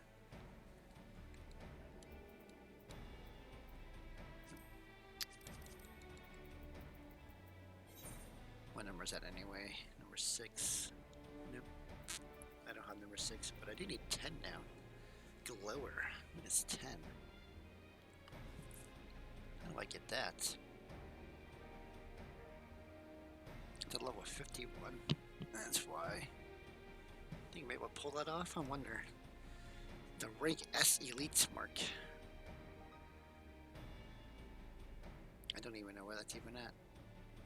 What number is that anyway? Number 6. Nope. I don't have number 6, but I do need 10 now. Glower. What is 10? How do I get that? It's at level 51. That's why. I think maybe we'll pull that off. I wonder. The rank S Elite mark. I don't even know where that's even at.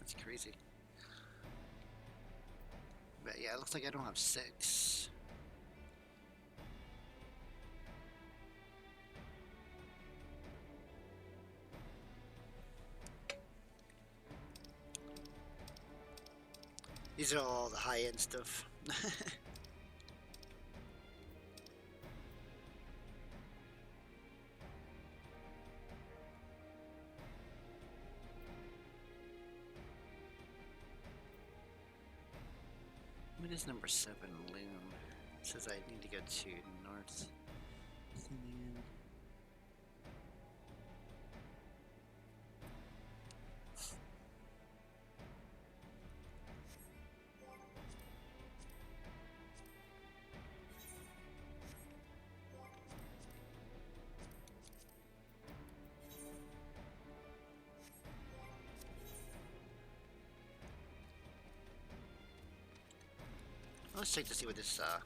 That's crazy. But yeah, it looks like I don't have 6. These are all the high-end stuff. What is number 7, Loom? It says I need to go to North. Let's check to see what this, I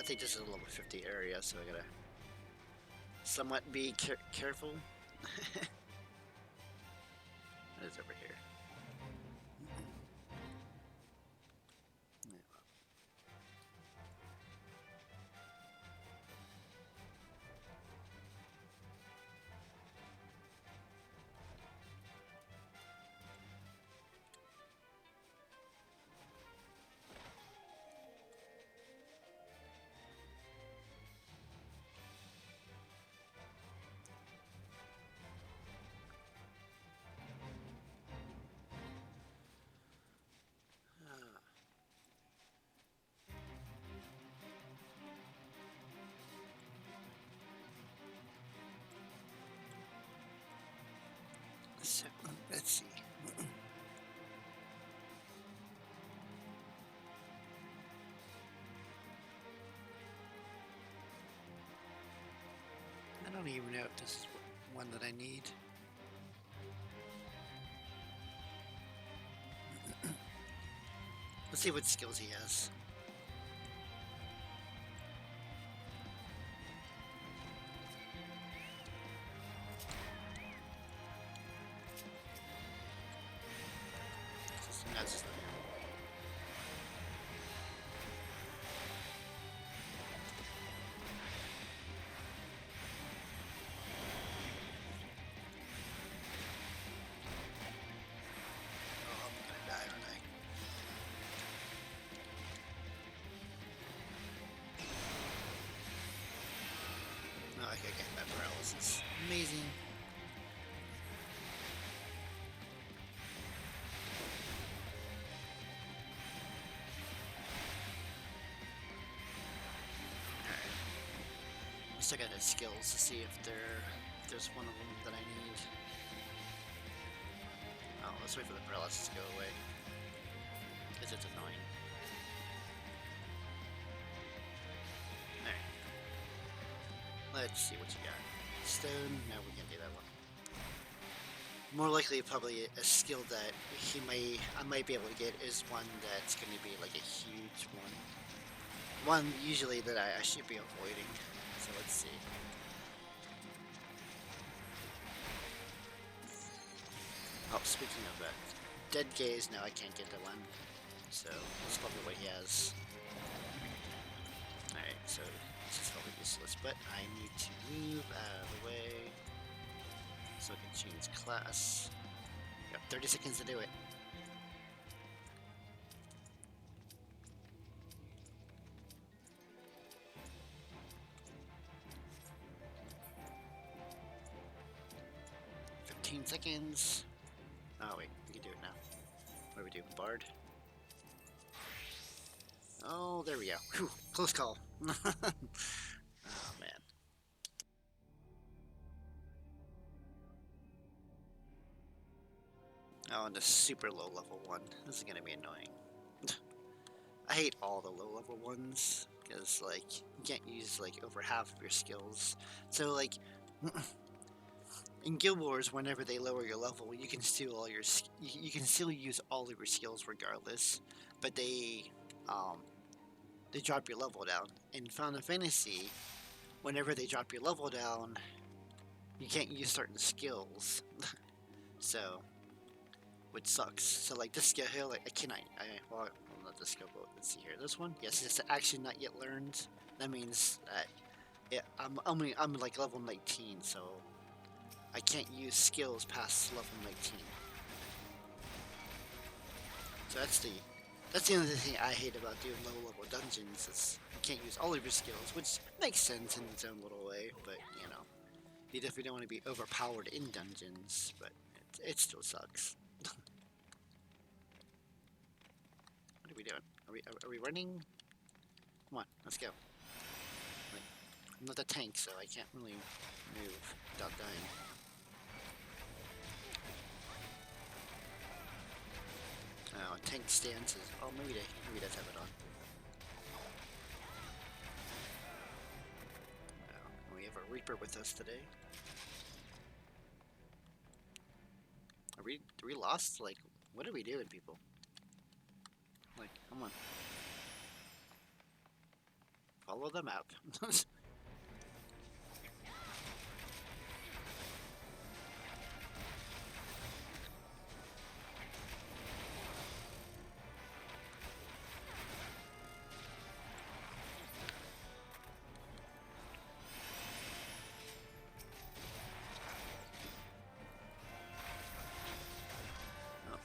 think this is a level 50 area, so I gotta somewhat be careful. What is over here? don't even know if this is one that I need. Let's see what skills he has. No, it's just not here. Oh, I'm gonna die, aren't I? No, I can't get that paralysis. Amazing. Alright. Let's look at his skills to see if there's one of them that I need. Oh, let's wait for the paralysis to go away. Because it's annoying. Alright. Let's see what you got. Stone? No, we can't do that one. More likely, probably a skill that I might be able to get is one that's going to be like a huge one. One usually that I should be avoiding. So let's see. Oh, speaking of that, Dead Gaze. No, I can't get that one. So that's probably what he has. Alright, so this is probably useless, but I need to move out of the way so I can change class. Got 30 seconds to do it. Seconds. Oh wait, we can do it now. What do we do? Bard? Oh, there we go. Whew, close call. Oh man. Oh, and the super low level one. This is gonna be annoying. I hate all the low level ones because like you can't use like over half of your skills. So like in Guild Wars, whenever they lower your level, you can steal all your you can still use all of your skills regardless, but they drop your level down. In Final Fantasy, whenever they drop your level down, you can't use certain skills, so which sucks. So like this skill here, like I cannot. Well, not this skill, but let's see here. This one, yes, it's actually not yet learned. That means that I'm like level 19, so I can't use skills past level 19. So that's the only thing I hate about doing low level dungeons is you can't use all of your skills, which makes sense in its own little way, but you know, you definitely don't want to be overpowered in dungeons, but it still sucks. What are we doing? Are we running? Come on, let's go. Like, I'm not a tank, so I can't really move without dying. Oh, tank stances. Oh, maybe does have it on. Oh, we have a Reaper with us today. Are we lost? Like, what are we doing, people? Like, come on. Follow the map.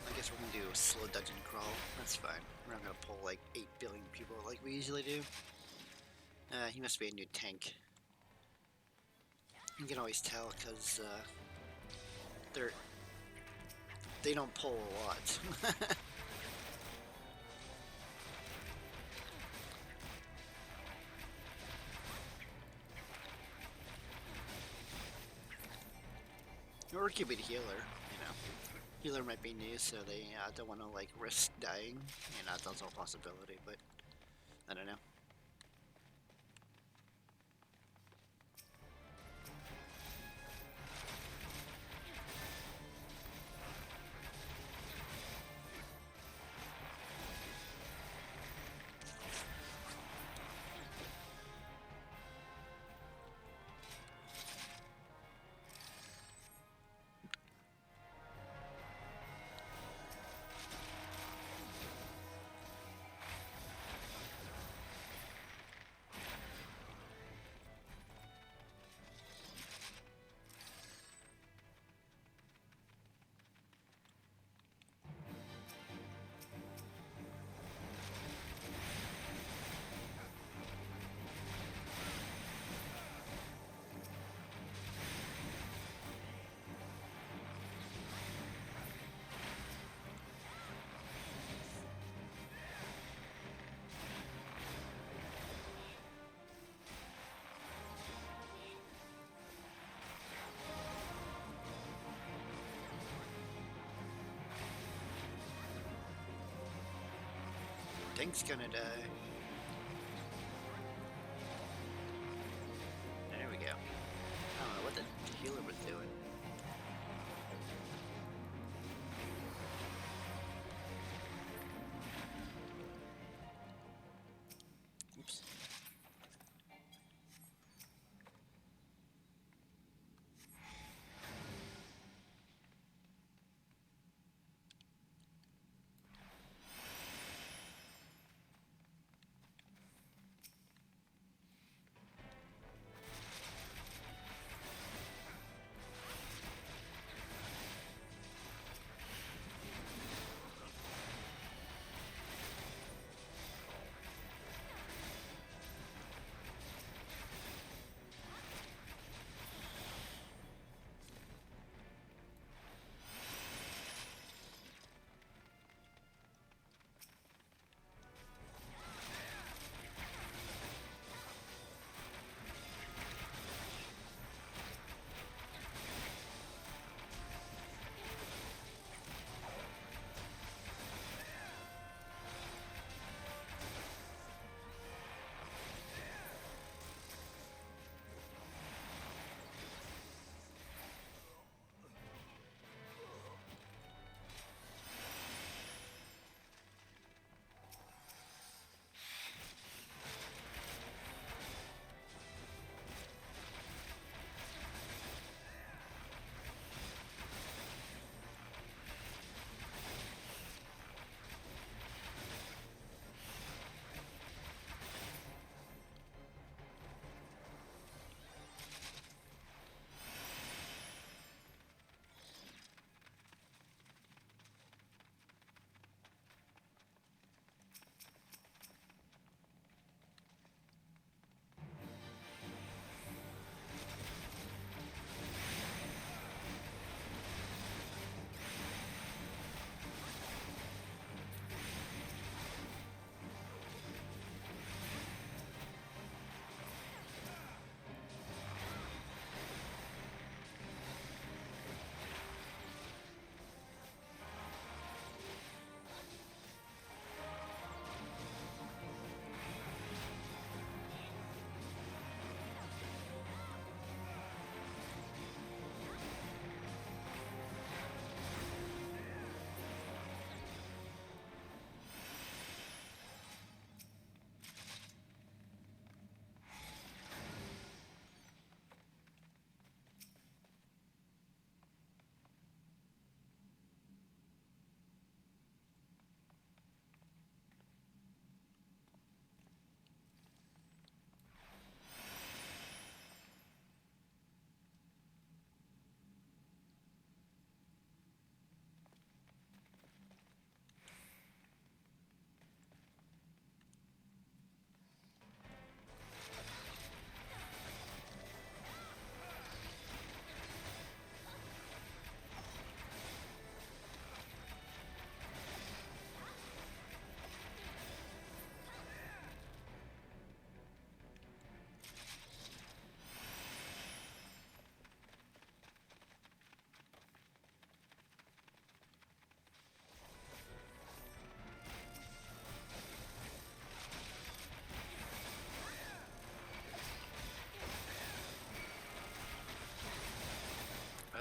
I guess we're gonna do a slow dungeon crawl. That's fine. We're not gonna pull like 8 billion people like we usually do. He must be a new tank. You can always tell because they don't pull a lot. Or it could be the healer, you know. Healer might be new, so they don't want to like risk dying. You know, that's all a possibility, but I don't know. tank's gonna die. There we go. I don't know what the healer was doing. Oops.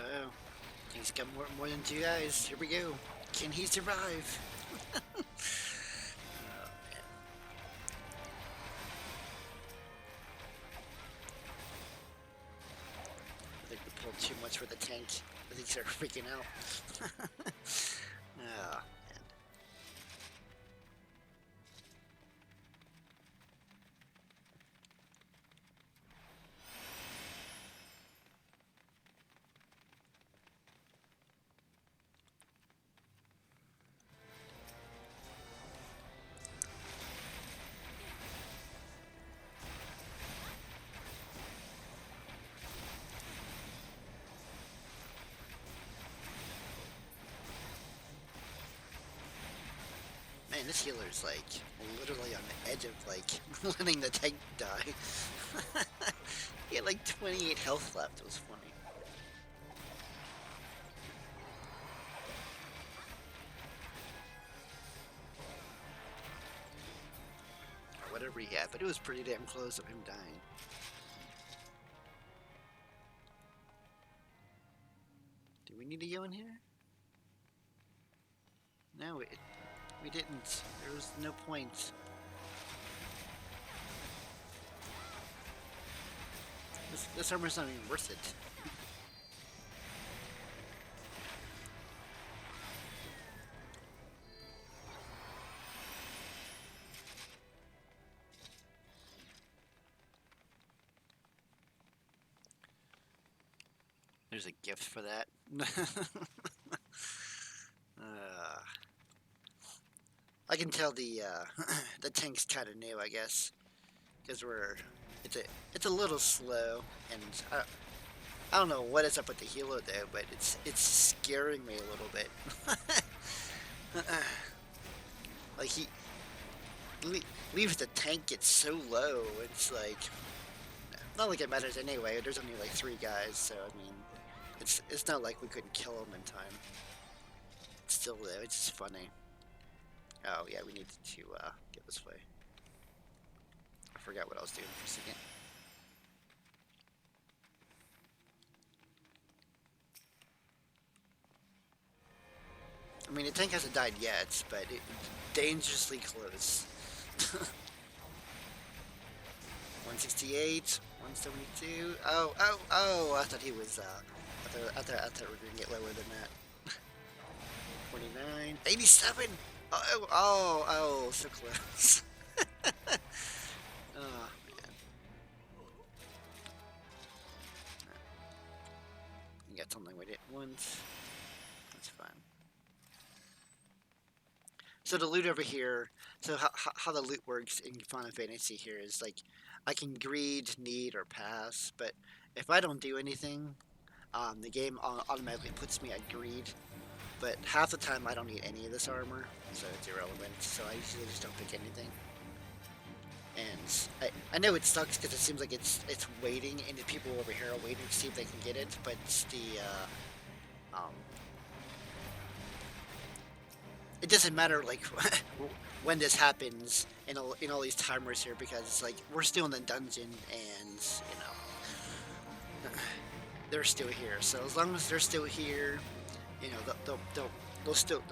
Oh, he's got more than two guys. Here we go. Can he survive? Oh, man. I think we pulled too much for the tank. I think they're freaking out. Oh, man. Man, this healer's like literally on the edge of like letting the tank die. He had like 28 health left. It was funny. whatever he had, but it was pretty damn close of him dying. Do we need to go in here? No, we didn't. There was no point. This armor's not even worth it. There's a gift for that. I can tell the the tank's kind of new, I guess, because it's a little slow, and I don't know what is up with the helo though, but it's scaring me a little bit. Like he leaves the tank get so low. It's like not like it matters anyway. There's only like 3 guys, so I mean, it's not like we couldn't kill him in time. It's still though, it's just funny. Oh yeah, we need to get this way. I forgot what I was doing for a second. I mean, the tank hasn't died yet, but it's dangerously close. 168, 172. Oh! I thought he was. I thought we were gonna get lower than that. 29, 87. Oh! So close. Oh man. You got something with it once. That's fine. So the loot over here, so how the loot works in Final Fantasy here is like, I can greed, need, or pass, but if I don't do anything, the game automatically puts me at greed, but half the time I don't need any of this armor, so it's irrelevant, so I usually just don't pick anything. And I know it sucks because it seems like it's waiting, and the people over here are waiting to see if they can get it, but it doesn't matter like when this happens in all these timers here, because it's like we're still in the dungeon, and you know they're still here. So as long as they're still here, you know they'll still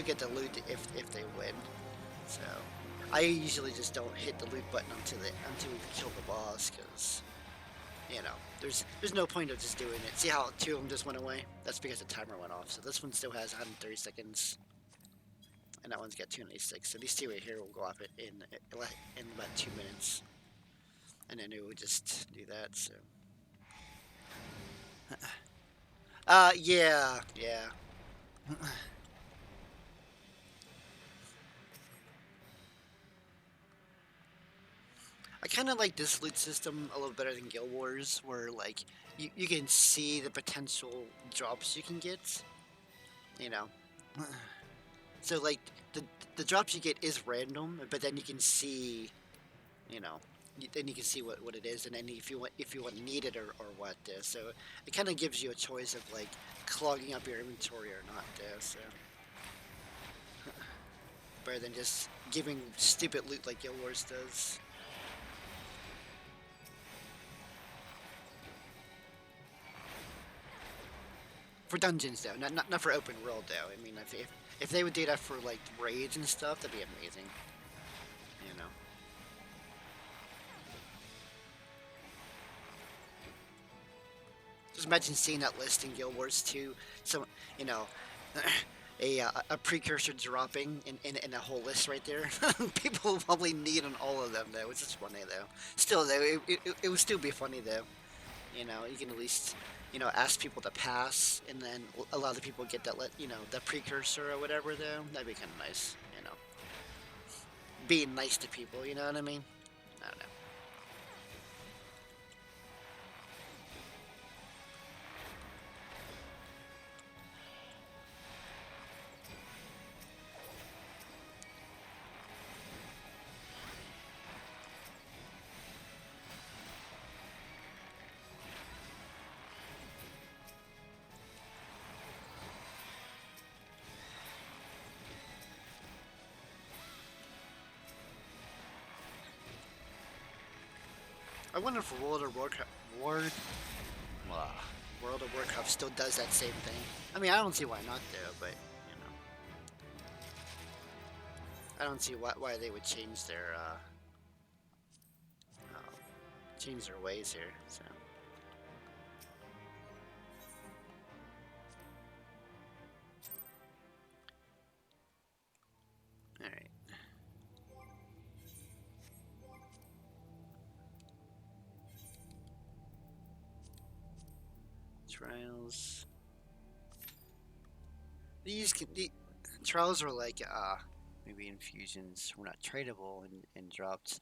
get the loot if they win. So I usually just don't hit the loot button until we kill the boss, because you know there's no point of just doing it. See how 2 of them just went away? That's because the timer went off. So this one still has 130 seconds. And that one's got 296. So these 2 right here will go off in about 2 minutes. And then it will just do that, so. Yeah. I kind of like this loot system a little better than Guild Wars, where like you can see the potential drops you can get, you know. So like the drops you get is random, but then you can see, you know, then you can see what it is, and then if you want to need it or what. So it kind of gives you a choice of like clogging up your inventory or not. So better than just giving stupid loot like Guild Wars does. For dungeons though, not for open world though. I mean, if they would do that for like raids and stuff, that'd be amazing. You know. Just imagine seeing that list in Guild Wars 2. So you know, a precursor dropping in a whole list right there. People will probably need on all of them though, which is funny though. Still though, it would still be funny though. You know, you can at least, you know, ask people to pass, and then allow the people to get that, that precursor or whatever, though. That'd be kind of nice, you know. Being nice to people, you know what I mean? I don't know. I wonder if World of Warcraft still does that same thing. I mean, I don't see why not though, but you know, I don't see why they would change their ways here. So. All right. Trials. The trials are like maybe infusions were not tradable and dropped.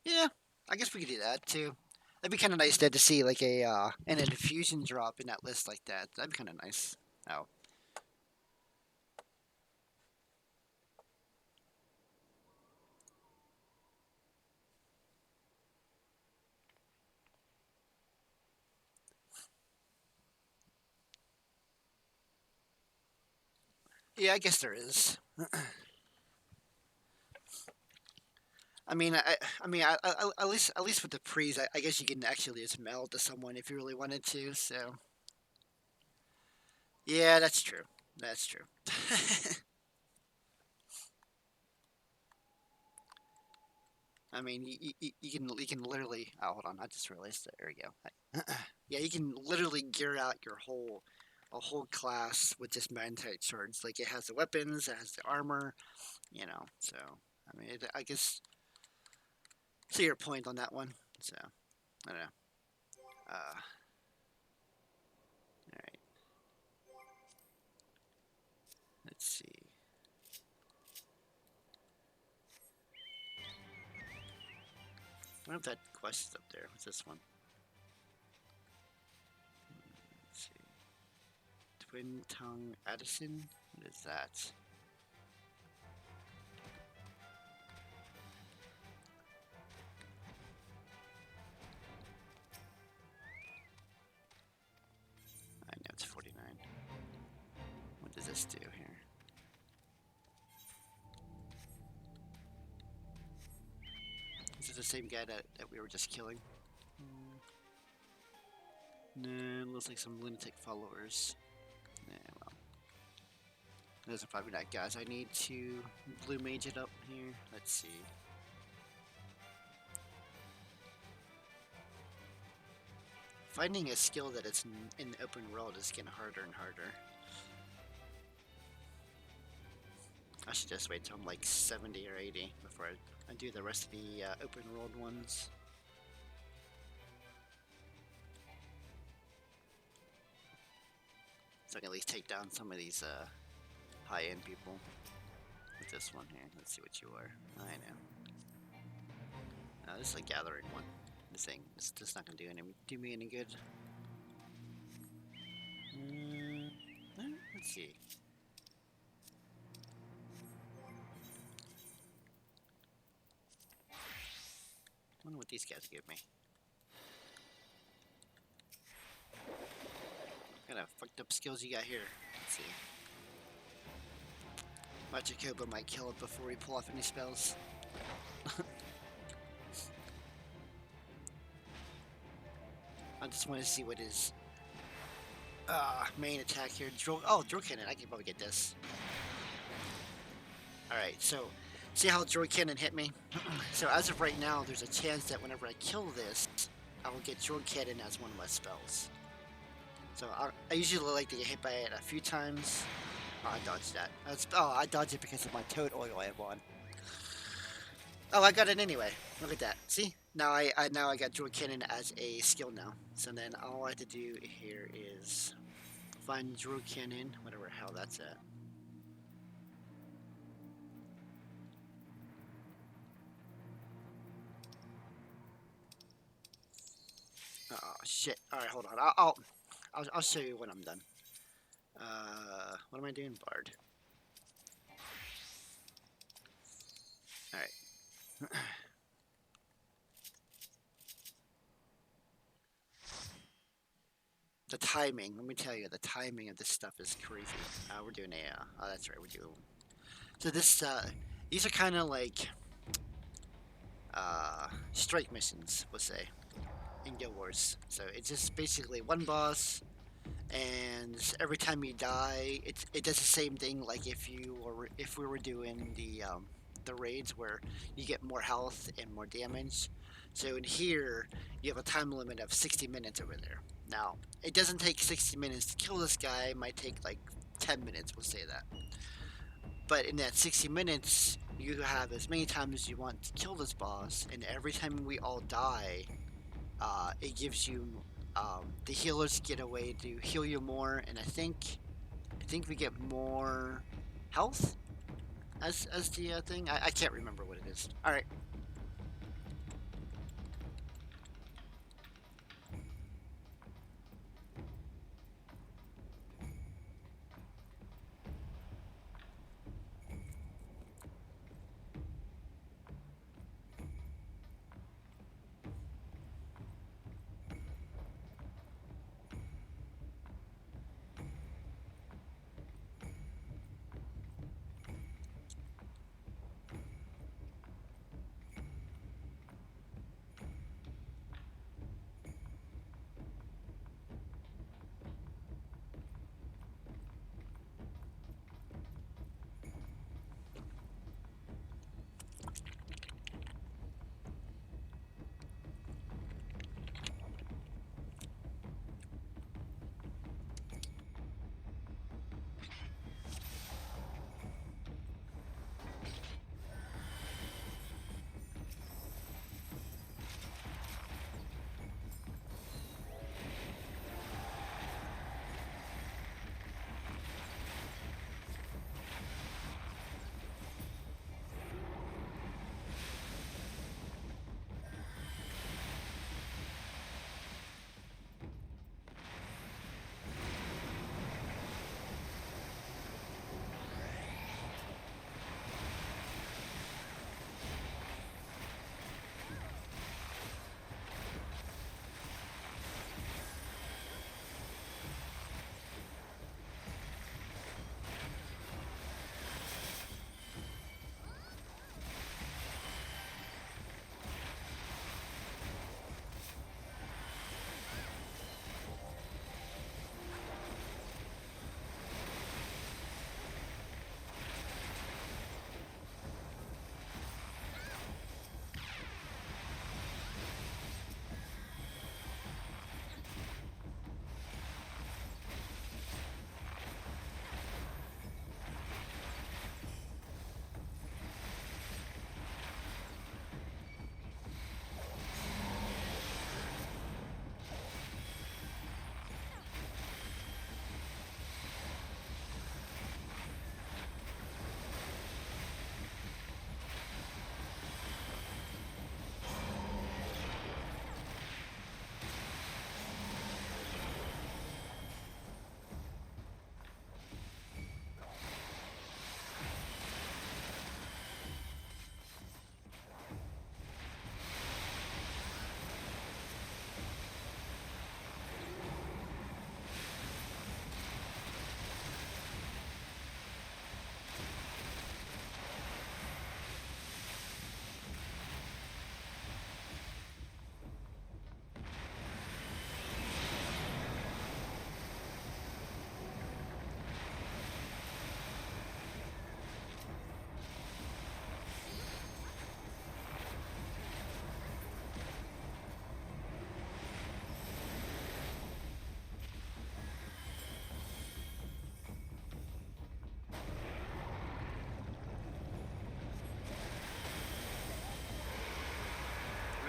Yeah, I guess we could do that too. That'd be kind of nice to see like a an infusion drop in that list like that. That'd be kind of nice. Oh. Yeah, I guess there is. I mean, at least with the pre's, I guess you can actually just mail it to someone if you really wanted to. So, yeah, that's true. That's true. I mean, you can literally. Oh, hold on. I just realized that. There we go. Yeah, you can literally gear out your a whole class with just Mantite swords. Like it has the weapons, it has the armor. You know. So, I mean, I guess see your point on that one. So, I don't know. All right. Let's see. I wonder if that quest is up there. What's this one? Let's see. Twin Tongue Addison? What is that? I know it's 49. What does this do here? Is it the same guy that we were just killing? No, it looks like some lunatic followers. Yeah, well. Those are probably not guys. I need to blue mage it up here. Let's see. Finding a skill that is in the open world is getting harder and harder. I should just wait till I'm like 70 or 80 before I do the rest of the open world ones. So I can at least take down some of these high-end people. With this one here, let's see what you are. I know. No, this is a gathering one. This thing, it's not gonna do me any good. Let's see. I wonder what these guys give me. What kind of fucked up skills you got here? Let's see. Machikoba might kill it before we pull off any spells. I just want to see what his main attack here. Drill Cannon. I can probably get this. Alright, so see how Drill Cannon hit me? So as of right now, there's a chance that whenever I kill this, I will get Drill Cannon as one of my spells. So I usually like to get hit by it a few times. Oh, I dodged that. I dodged it because of my Toad Oil I have on. Oh, I got it anyway. Look at that. See? Now I got Drill Cannon as a skill now. So then all I have to do here is find Drill Cannon, whatever hell that's at. Oh shit! All right, hold on. I'll show you when I'm done. What am I doing, Bard? All right. The timing, let me tell you, the timing of this stuff is crazy. We're doing a, oh, that's right, we're doing. So this, these are kind of like, strike missions, we'll say, in Guild Wars. So it's just basically one boss, and every time you die, it does the same thing. Like if we were doing the raids where you get more health and more damage. So in here, you have a time limit of 60 minutes over there. Now, it doesn't take 60 minutes to kill this guy. It might take like 10 minutes, we'll say that. But in that 60 minutes, you have as many times as you want to kill this boss, and every time we all die, it gives you the healers get a way to heal you more, and I think we get more health as the thing. I can't remember what it is. All right.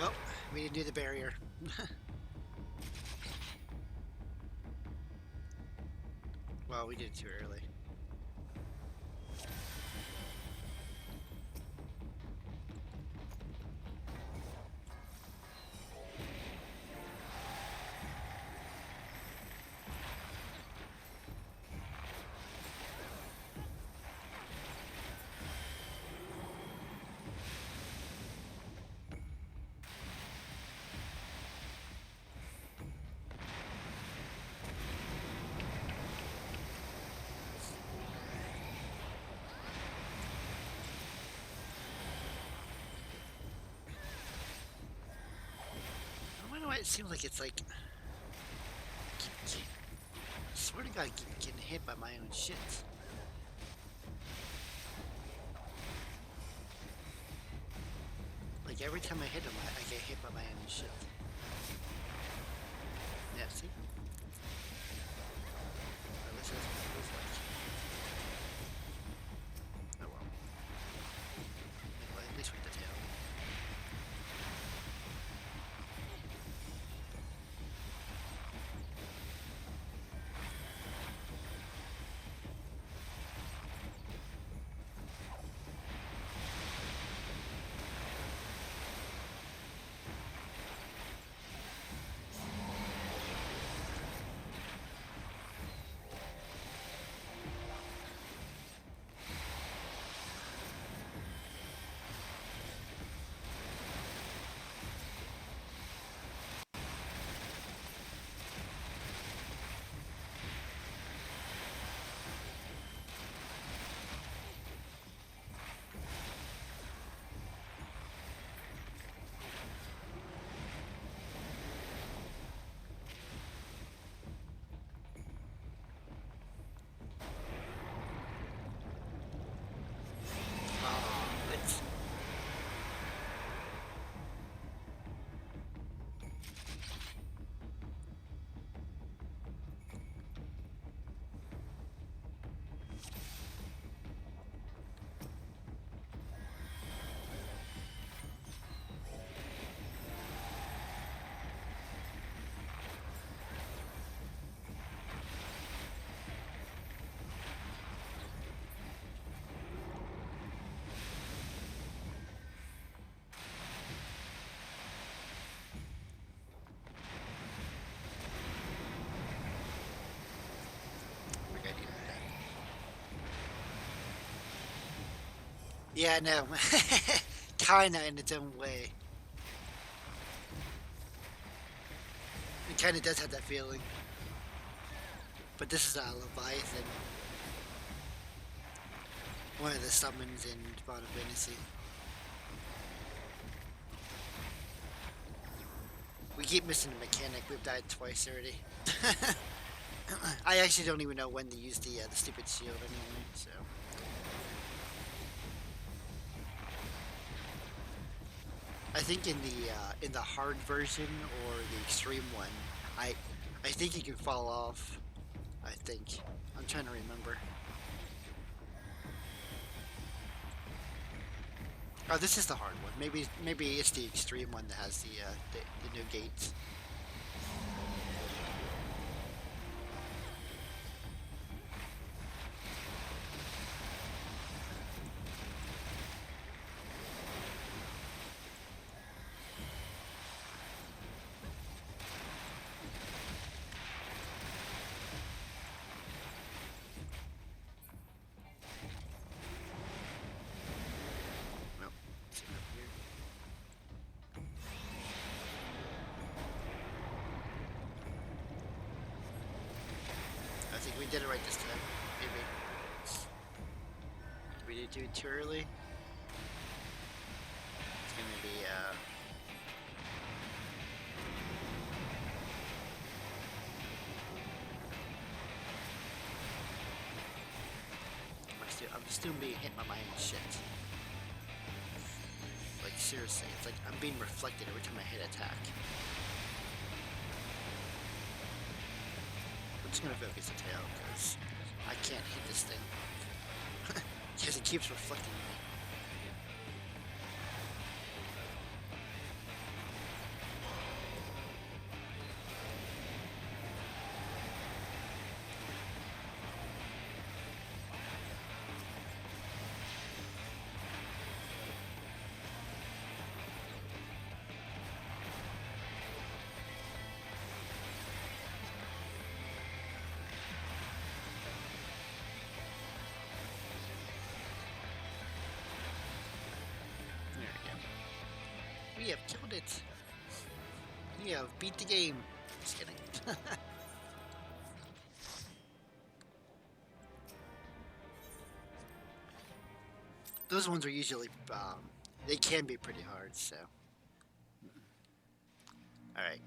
Nope, we didn't do the barrier. Well, we did it too early. It seems like it's like I swear to God, I keep getting hit by my own shit. Like every time I hit him, I get hit by my own shit. Yeah, see? At least that's what it feels like. Oh well. Well, at least with the tail. It's like I need that. Yeah, no. Kinda in its own way. It kinda does have that feeling. But this is a Leviathan. One of the summons in Final Fantasy. We keep missing the mechanic. We've died twice already. I actually don't even know when to use the stupid shield anyway. So I think in the hard version or the extreme one, I I think you can fall off. I think I'm trying to remember. Oh, this is the hard one. Maybe it's the extreme one that has the new gates. Nope. It's up here. I think we did it right this time. Maybe. Did we do it too early? It's gonna be I'm still being hit by my own shit. Like seriously, it's like I'm being reflected every time I hit attack. I'm just gonna focus the tail because I can't hit this thing because it keeps reflecting me. There we go. We have killed it. We have beat the game. Just kidding. Those ones are usually they can be pretty hard. So All right.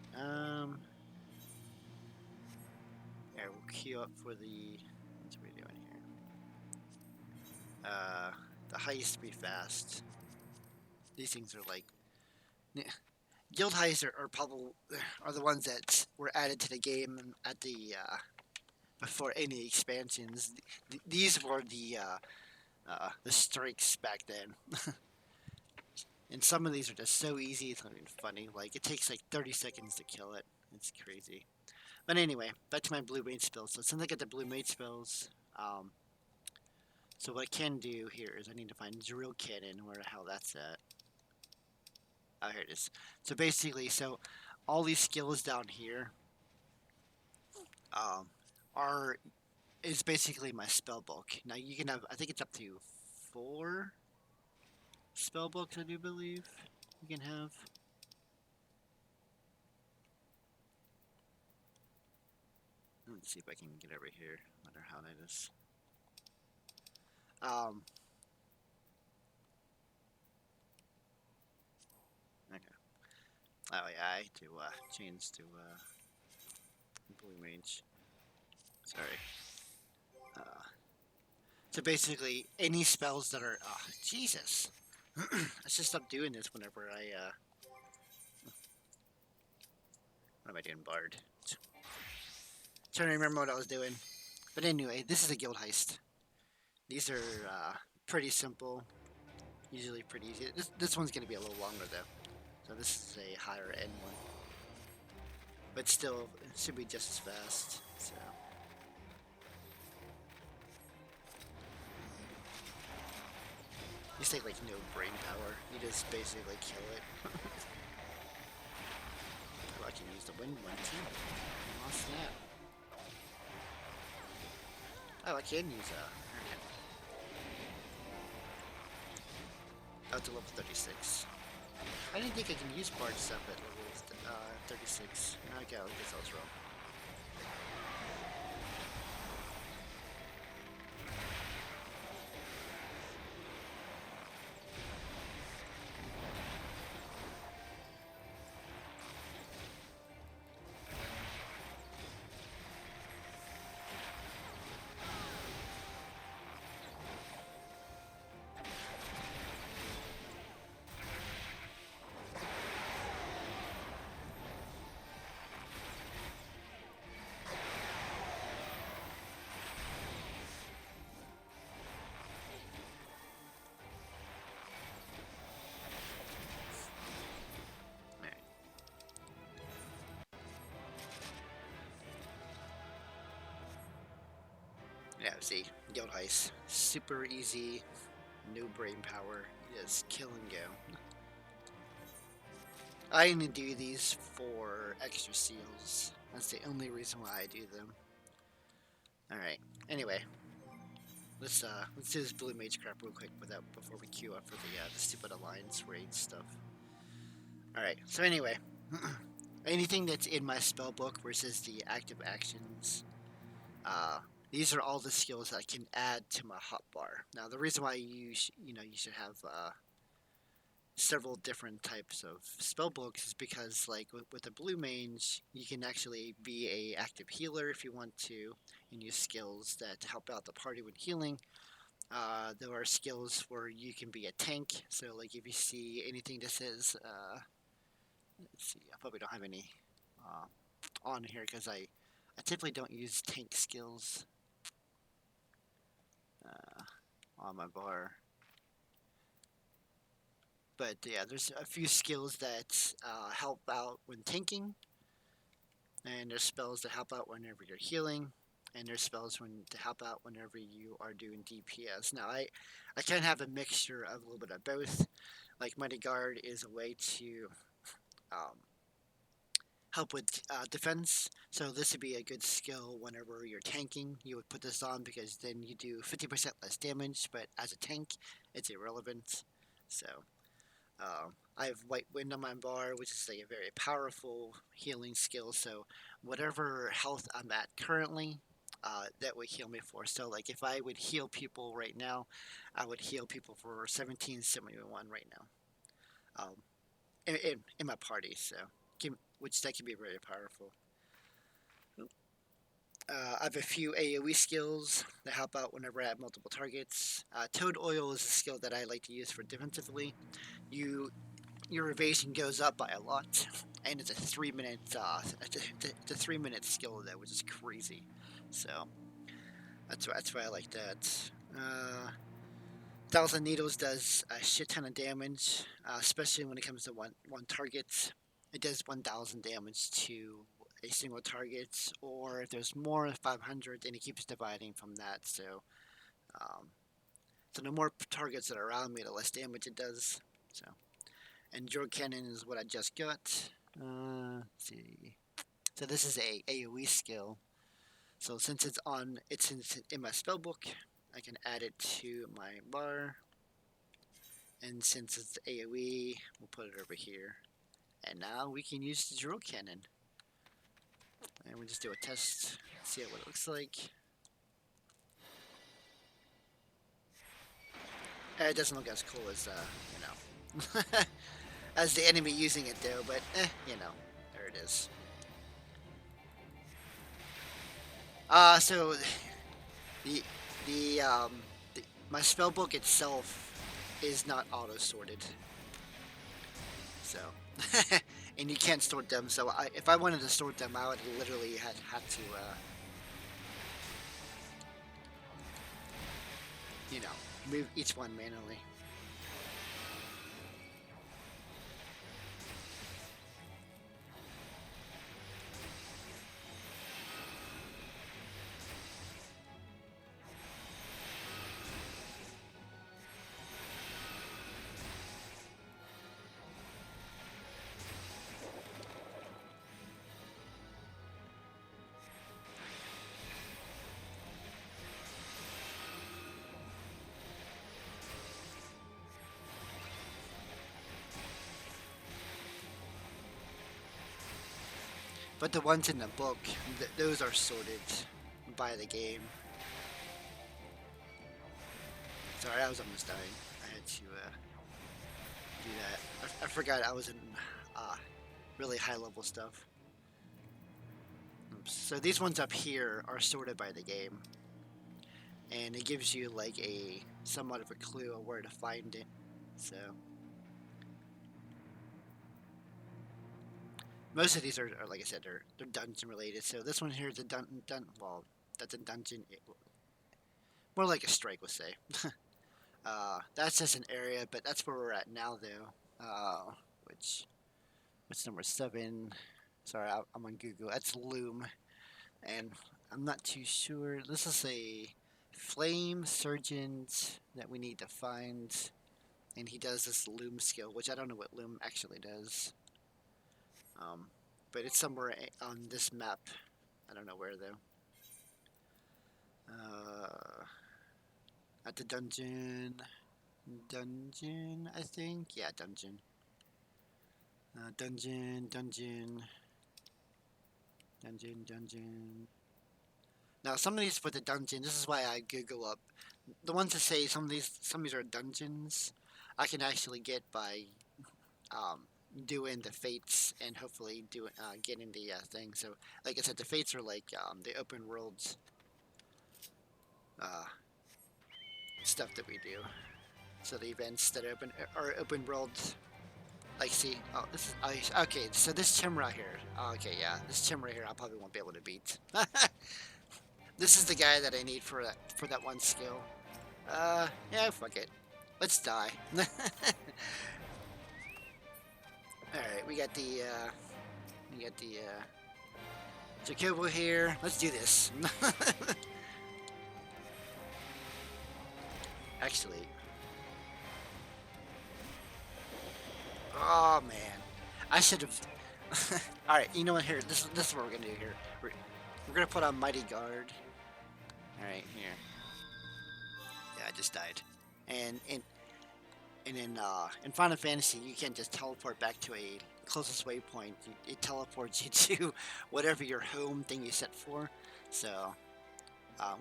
Here we'll queue up for the. What's we doing here? The heist be fast. These things are like guild heists are probably are the ones that were added to the game at the before any expansions. These were the strikes back then. And some of these are just so easy, it's not even funny. Like, it takes like 30 seconds to kill it. It's crazy. But anyway, back to my blue mage spells. So since I get the blue mage spells, so what I can do here is I need to find drill cannon, where the hell that's at. Oh, here it is. So basically, all these skills down here, um, are is basically my spell book. Now you can have, I think it's up to 4 spell books, I do believe you can have. Let's see if I can get over here. Wonder how that is. Okay. Oh yeah, I had to change to blue mage. Sorry. Uh, so basically, any spells that are Jesus. I should stop doing this whenever I what am I doing, Bard? Trying to remember what I was doing. But anyway, this is a guild heist. These are pretty simple. Usually pretty easy. This one's gonna be a little longer though. So this is a higher end one. But still, it should be just as fast. So. You take like no brain power. You just basically kill it. Oh, I can use the wind one too. Lost that. Oh, I can use out to level 36. I didn't think I can use bard stuff at level 36. Okay, I guess I was wrong. Yeah, see, Guild Heist. Super easy, no brain power, just kill and go. I only do these for extra seals. That's the only reason why I do them. Alright, anyway. Let's do this blue mage crap real quick before we queue up for the stupid alliance raid stuff. Alright, so anyway. Anything that's in my spell book versus the active actions, these are all the skills that I can add to my hotbar. Now, the reason why you should have several different types of spell books is because, like with the blue mage, you can actually be a active healer if you want to, and use skills that help out the party when healing. There are skills where you can be a tank. So, like if you see anything that says, let's see, I probably don't have any on here because I typically don't use tank skills on my bar. But yeah, there's a few skills that help out when tanking, and there's spells that help out whenever you're healing, and there's spells to help out whenever you are doing DPS. Now, I can have a mixture of a little bit of both. Like Mighty Guard is a way to help with defense. So this would be a good skill whenever you're tanking. You would put this on because then you do 50% less damage, but as a tank, it's irrelevant. So I have White Wind on my bar, which is a very powerful healing skill. So whatever health I'm at currently, that would heal me for. So like if I would heal people right now, I would heal people for 1771 right now. In my party. So which that can be very powerful. I have a few AoE skills that help out whenever I have multiple targets. Toad Oil is a skill that I like to use for defensively. You your evasion goes up by a lot, and it's a 3 minute it's a 3 minute skill though, which is crazy. So that's why I like that. Thousand Needles does a shit ton of damage, especially when it comes to one target. It does 1,000 damage to a single target, or if there's more, 500, and it keeps dividing from that. Um, so the more targets that are around me, the less damage it does. So, and Drone Cannon is what I just got. Let's see. So this is a AOE skill. So since it's in my spellbook, I can add it to my bar. And since it's AoE, we'll put it over here. And now we can use the drill cannon. And we'll just do a test, see what it looks like. It doesn't look as cool as, as the enemy using it though, but, there it is. So the, my spellbook itself is not auto-sorted. So, and you can't sort them, so if I wanted to sort them out, I literally had to, move each one manually. But the ones in the book, those are sorted by the game. Sorry, I was almost dying. I had to do that. I forgot I was in really high level stuff. Oops. So these ones up here are sorted by the game. And it gives you like a somewhat of a clue of where to find it. So most of these are like I said, they're dungeon related. So this one here is a well, that's a dungeon. More like a strike would say. That's just an area, but that's where we're at now, though. What's number 7? Sorry, I'm on Google. That's Loom, and I'm not too sure. This is a flame sergeant that we need to find, and he does this Loom skill, which I don't know what Loom actually does. But it's somewhere on this map. I don't know where though. At the dungeon, I think. Yeah, dungeon. Dungeon. Now, some of these for the dungeon, this is why I Google up the ones that say some of these are dungeons. I can actually get by doing the fates and hopefully getting the thing. So, like I said, the fates are like the open worlds stuff that we do. So the events that are open worlds. Like, see, oh, this is okay. So this Tim right here. Okay, yeah, this Tim right here, I probably won't be able to beat. This is the guy that I need for that one skill. Yeah, fuck it. Let's die. Alright, we got the Jacobo here. Let's do this. Actually. Oh man. I should have Alright, you know what, here, this is what we're gonna do here. We're gonna put on Mighty Guard. Alright, here. Yeah, I just died. And in Final Fantasy, you can't just teleport back to a closest waypoint. It teleports you to whatever your home thing you set for. So,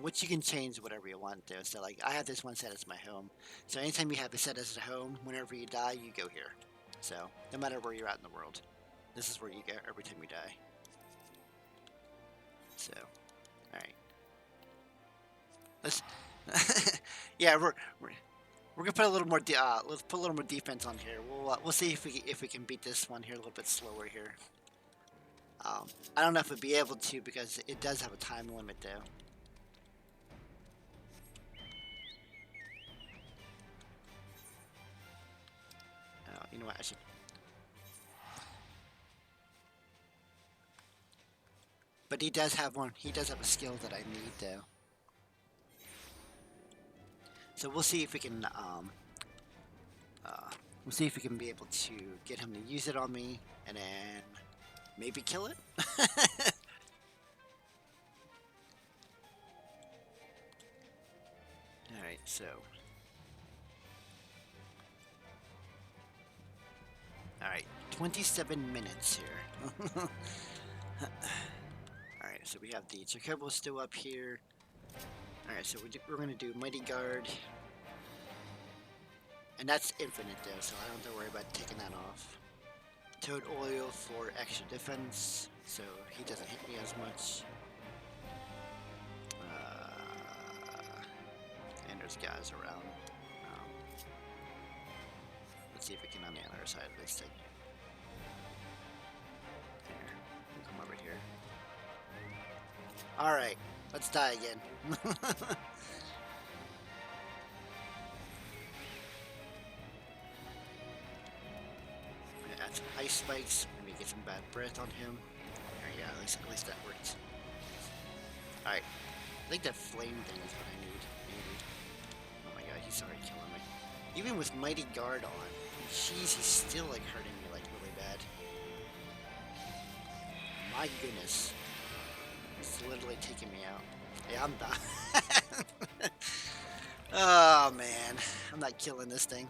which you can change whatever you want though. So, like, I have this one set as my home. So, anytime you have it set as a home, whenever you die, you go here. So, no matter where you're at in the world. This is where you get every time you die. So, all right. Let's. Yeah, we're gonna put a little more. Let's put a little more defense on here. We'll see if we can beat this one here a little bit slower here. I don't know if we'll be able to because it does have a time limit though. You know what? I should. But he does have one. He does have a skill that I need though. So we'll see if we can. We'll see if we can be able to get him to use it on me, and then maybe kill it. All right, so. All right, 27 minutes here. All right, so we have the Chocobo still up here. All right, so we're gonna do Mighty Guard. And that's infinite though, so I don't have to worry about taking that off. Toad Oil for extra defense, so he doesn't hit me as much. And there's guys around. Let's see if we can on the other side of this thing. Here, we'll come over here. Alright, let's die again. Add some ice spikes, maybe get some bad breath on him. There you go, at least that works. Alright, I think that flame thing is what I need, maybe. Oh my god, he's already killing me. Even with Mighty Guard on, jeez, he's still like hurting me like really bad. My goodness. It's literally taking me out. Yeah, I'm done. Oh man, I'm not killing this thing.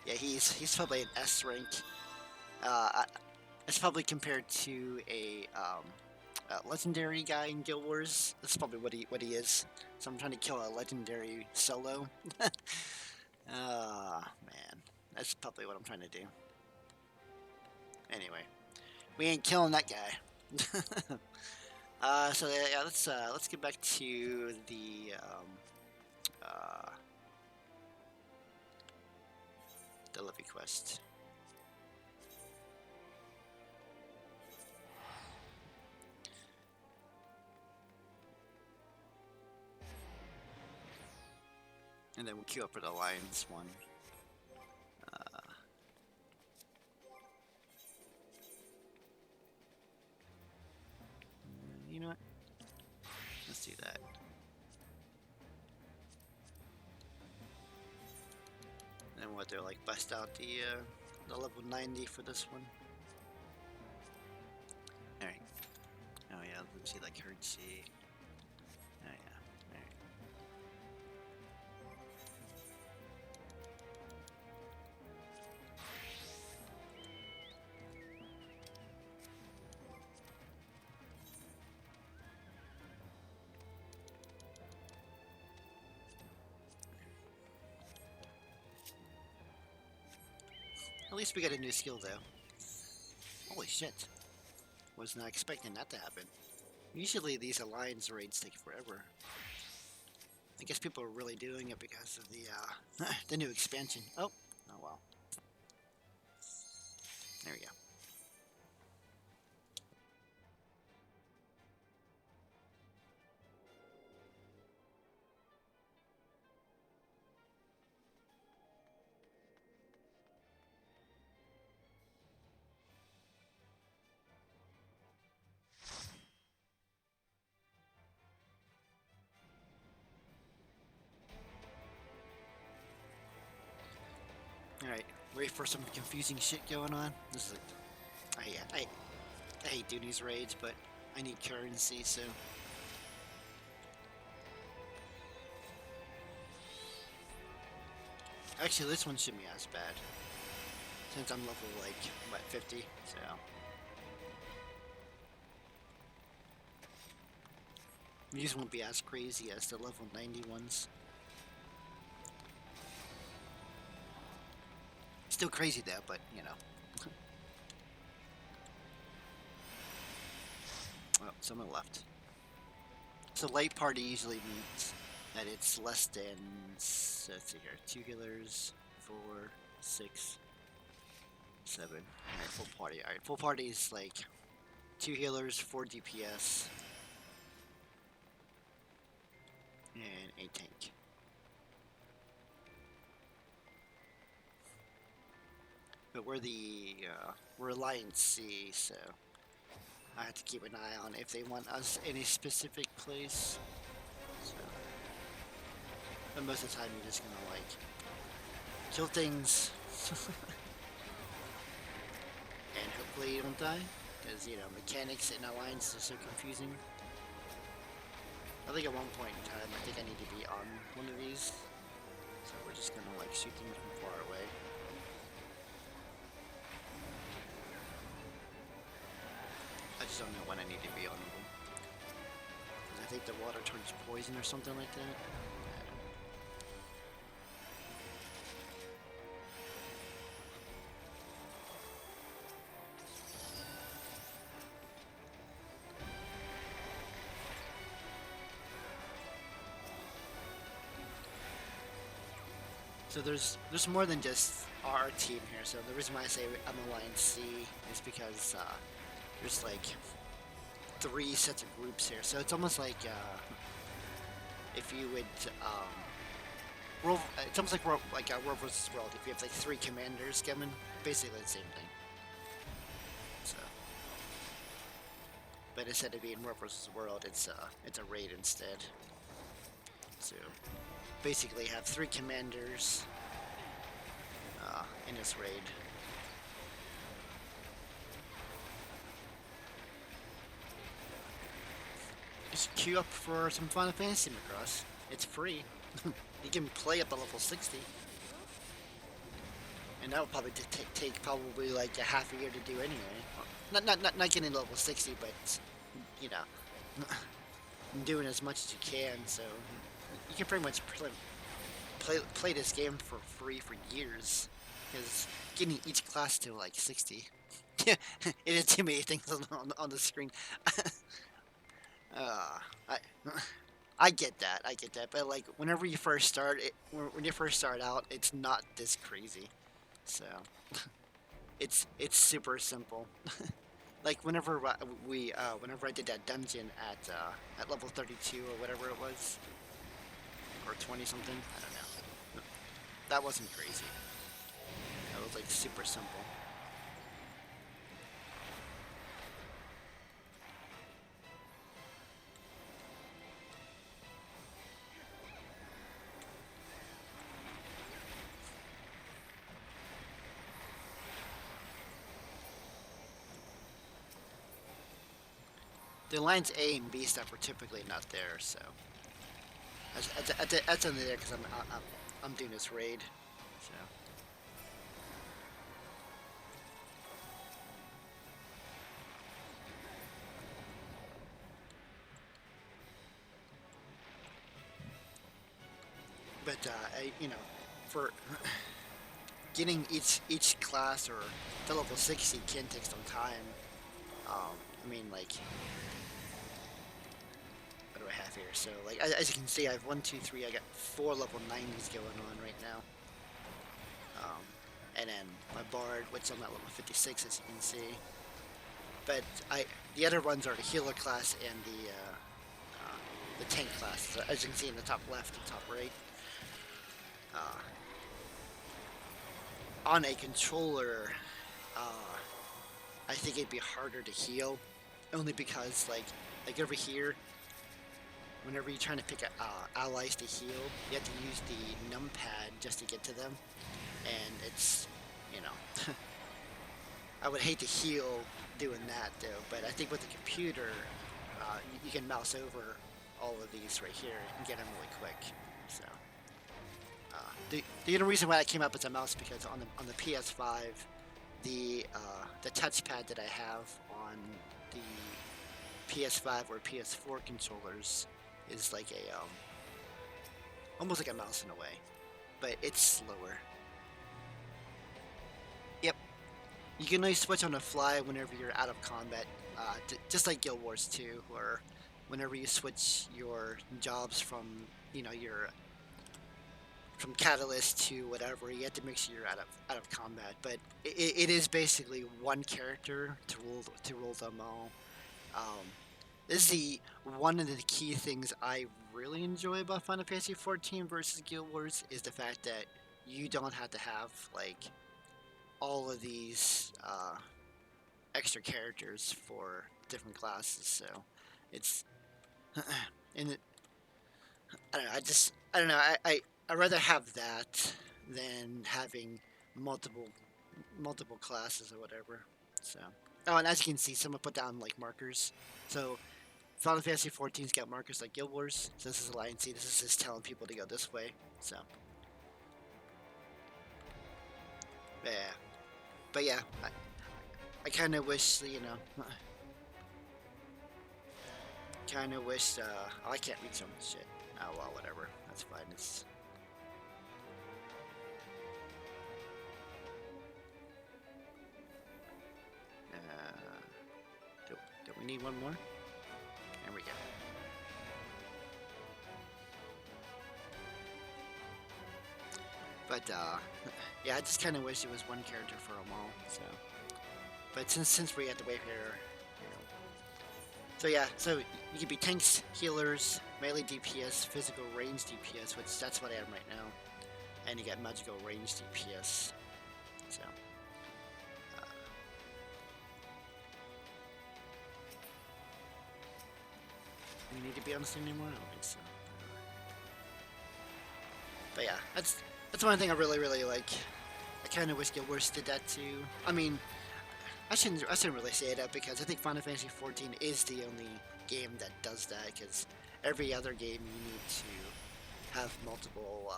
Yeah, he's probably an S rank. It's probably compared to a legendary guy in Guild Wars. That's probably what he is. So I'm trying to kill a legendary solo. Ah, man, that's probably what I'm trying to do. Anyway, we ain't killing that guy. So yeah, let's get back to the Livy quest. And then we'll queue up for the Alliance one. You know what? Let's do that. And what they're like, bust out the level 90 for this one. All right. Oh yeah, let's see like currency. Oh yeah. All right. At least we got a new skill though. Holy shit. Was not expecting that to happen. Usually these Alliance raids take forever. I guess people are really doing it because of the the new expansion. Oh well. There we go. Alright, ready for some confusing shit going on? This is like, I hate doing these raids, but I need currency, so. Actually, this one shouldn't be as bad. Since I'm level, like, what, 50, so. These won't be as crazy as the level 90 ones. Still crazy though, but you know. Oh, someone left. So light party usually means that it's less than, let's see here, 2 healers, 4, 6, 7. Alright, full party. Alright, full party is like 2 healers, 4 DPS, and a tank. But we're Alliance C, so I have to keep an eye on if they want us in a specific place. So, but most of the time, you're just gonna like kill things, and hopefully you don't die, because you know mechanics in Alliance are so confusing. I think at one point in time, I think I need to be on one of these, so we're just gonna like shoot things from far away. I just don't know when I need to be on them. I think the water turns poison or something like that. So there's more than just our team here. So the reason why I say I'm Alliance C is because there's like 3 sets of groups here. So it's almost like if you would it's almost like World versus World. If you have like 3 commanders coming, basically the same thing. So, but instead of being World versus World, it's a raid instead. So basically have 3 commanders in this raid. Just queue up for some Final Fantasy Macross. It's free. You can play up to level 60. And that would probably take probably like a half a year to do anyway. Not getting to level 60, but you know, doing as much as you can, so you can pretty much play this game for free for years. Because getting each class to like 60, it is too many things on the screen. I get that, but like whenever you first start, when you first start out, it's not this crazy. So it's super simple. Like whenever whenever I did that dungeon at level 32 or whatever it was, or 20 something, I don't know. That wasn't crazy. That was like super simple. The Alliance A and B stuff were typically not there, so that's only there because I'm doing this raid. So. But you know, for getting each class or to level 60 can take some time. I mean, like, what do I have here? So, like, as you can see, I have 1, 2, 3. I got 4 level 90s going on right now. And then my Bard, which I'm at level 56, as you can see. But the other ones are the healer class and the tank class. So as you can see in the top left and top right. On a controller, I think it'd be harder to heal, only because like over here, whenever you're trying to pick allies to heal, you have to use the numpad just to get to them, and it's, you know, I would hate to heal doing that though, but I think with the computer, you can mouse over all of these right here and get them really quick. So. The only reason why I came up with a mouse because on the PS5, the touchpad that I have on the PS5 or PS4 controllers is like a almost like a mouse in a way, but it's slower. you can only switch on the fly whenever you're out of combat, just like Guild Wars 2, or whenever you switch your jobs from your from catalyst to whatever, you have to make sure you're out of combat. But it is basically one character to rule them all. Um, this is the one of the key things I really enjoy about Final Fantasy 14 versus Guild Wars is the fact that you don't have to have like all of these extra characters for different classes. So it's and I don't know. I don't know. I rather have that than having multiple multiple classes or whatever. So and as you can see, someone put down like markers. So Final Fantasy 14's got markers like Guild Wars. So this is Alliance. This is just telling people to go this way. So yeah, but yeah, I kind of wish kind of wish. Oh, I can't read some shit. Oh well, whatever. That's fine. It's do we need one more? There we go. But yeah, I just kind of wish it was one character for them all. So, but since we have to wait here, you know. So yeah, so you can be tanks, healers, melee DPS, physical range DPS, which that's what I am right now, and you get magical range DPS. So. We need to be on the same anymore? I don't think so. But yeah, that's one thing I really like. I kind of wish Guild Wars did that too. I mean, I shouldn't really say that because I think Final Fantasy 14 is the only game that does that. Because every other game you need to have multiple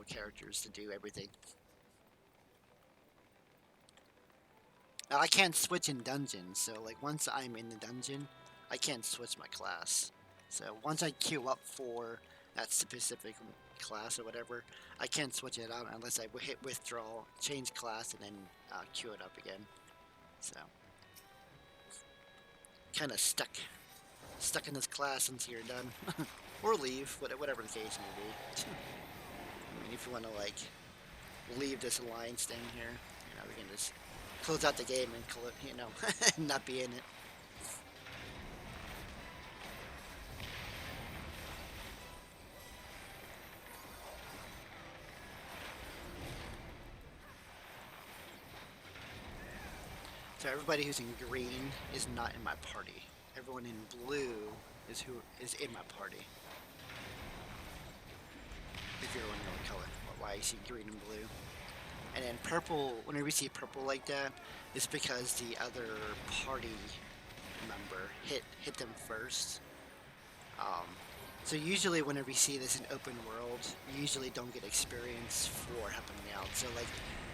characters to do everything. Now, I can't switch in dungeons, so like once I'm in the dungeon, I can't switch my class. So once I queue up for that specific class or whatever, I can't switch it out unless I hit withdraw, change class, and then queue it up again. So kind of stuck in this class until you're done, or leave, whatever the case may be. I mean, if you want to like leave this alliance thing here, we can just close out the game and not be in it. So everybody who's in green is not in my party. Everyone in blue is in my party. If you're wondering what color, why you see green and blue. And then purple, whenever you see purple like that, it's because the other party member hit them first. So usually whenever you see this in open world, you usually don't get experience for helping me out. So like,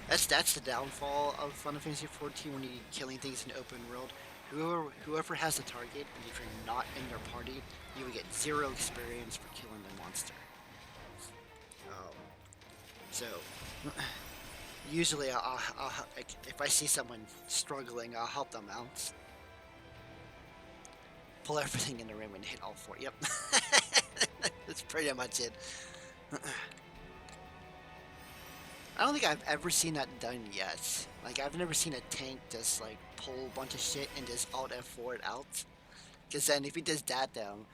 that's the downfall of Final Fantasy 14 when you're killing things in open world. Whoever has the target, and if you're not in their party, you will get 0 experience for killing the monster. So usually I'll if I see someone struggling, I'll help them out. Pull everything in the room and hit all 4. Yep. That's pretty much it. I don't think I've ever seen that done yet. Like, I've never seen a tank just, like, pull a bunch of shit and just Alt F4 it out. Because then if he does that down,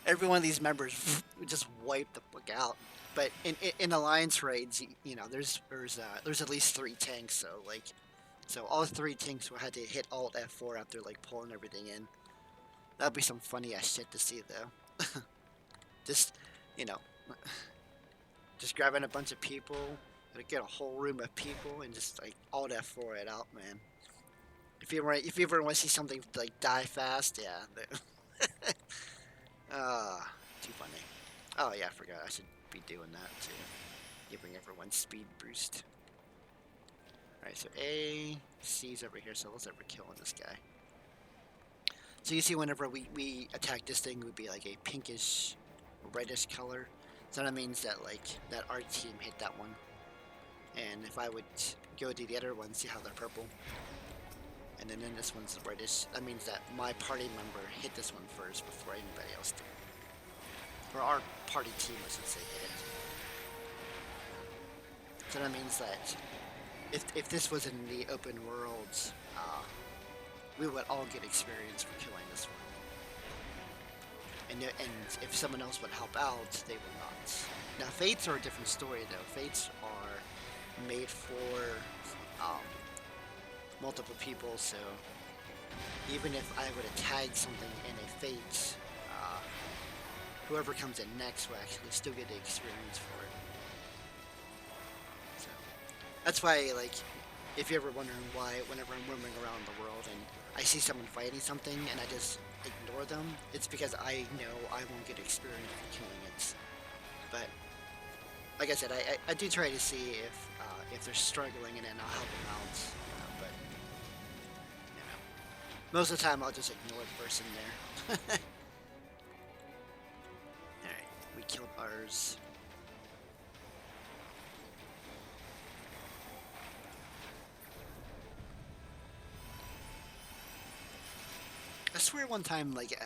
every one of these members would just wipe the fuck out. But in Alliance raids, there's at least 3 tanks, so all 3 tanks will have to hit Alt F4 after, like, pulling everything in. That'd be some funny ass shit to see, though. Just grabbing a bunch of people, get a whole room of people, and just like Alt F4 it out, man. If you ever want to see something like die fast, yeah. Too funny. Oh yeah, I forgot. I should be doing that too, giving everyone speed boost. All right, so A, C's over here, so let's ever kill this guy. So you see, whenever we attack this thing, it would be like a pinkish, reddish color. So that means that that our team hit that one. And if I would go to the other one, see how they're purple. And then in this one's reddish. That means that my party member hit this one first before anybody else did. Or our party team, I should say, hit it. So that means that if this was in the open worlds, we would all get experience for killing this one. And if someone else would help out, they would not. Now, Fates are a different story, though. Fates are made for multiple people, so even if I were to tag something in a Fate, whoever comes in next will actually still get the experience for it. So that's why, like, if you're ever wondering why, whenever I'm roaming around the world and I see someone fighting something and I just ignore them, it's because I know I won't get experience for killing it. But like I said, I do try to see if they're struggling, and then I'll help them out. But you know, most of the time I'll just ignore the person there. All right, we killed ours. I swear one time, like,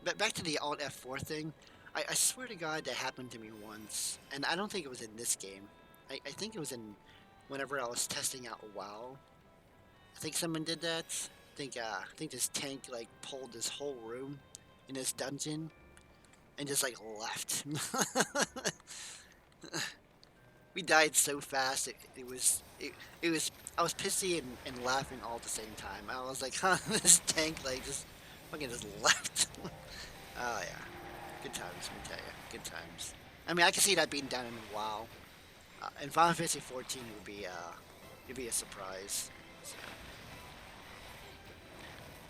but back to the Alt F4 thing, I swear to God that happened to me once, and I don't think it was in this game. I think it was in whenever I was testing out WoW. I think someone did that. I think this tank like pulled this whole room in this dungeon and just like left. We died so fast. It was I was pissy and laughing all at the same time. I was like, huh, this tank like just fucking just left. Oh yeah, good times. Let me tell you, good times. I mean, I can see that being done in WoW. In Final Fantasy 14 would be a surprise. So.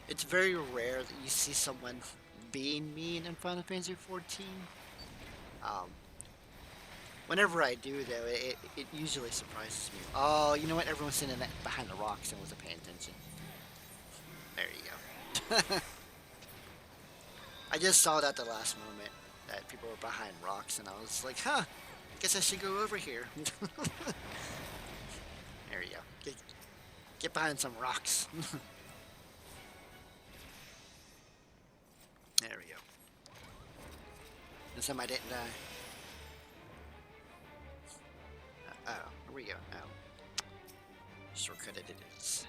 It's very rare that you see someone being mean in Final Fantasy 14. Whenever I do, though, it usually surprises me. Oh, you know what? Everyone's sitting behind the rocks and wasn't paying attention. There you go. I just saw that the last moment, that people were behind rocks, and I was like, huh, guess I should go over here. There you go. Get behind some rocks. There we go. This time I didn't die. Oh, here we go. Oh. Shortcutted it is.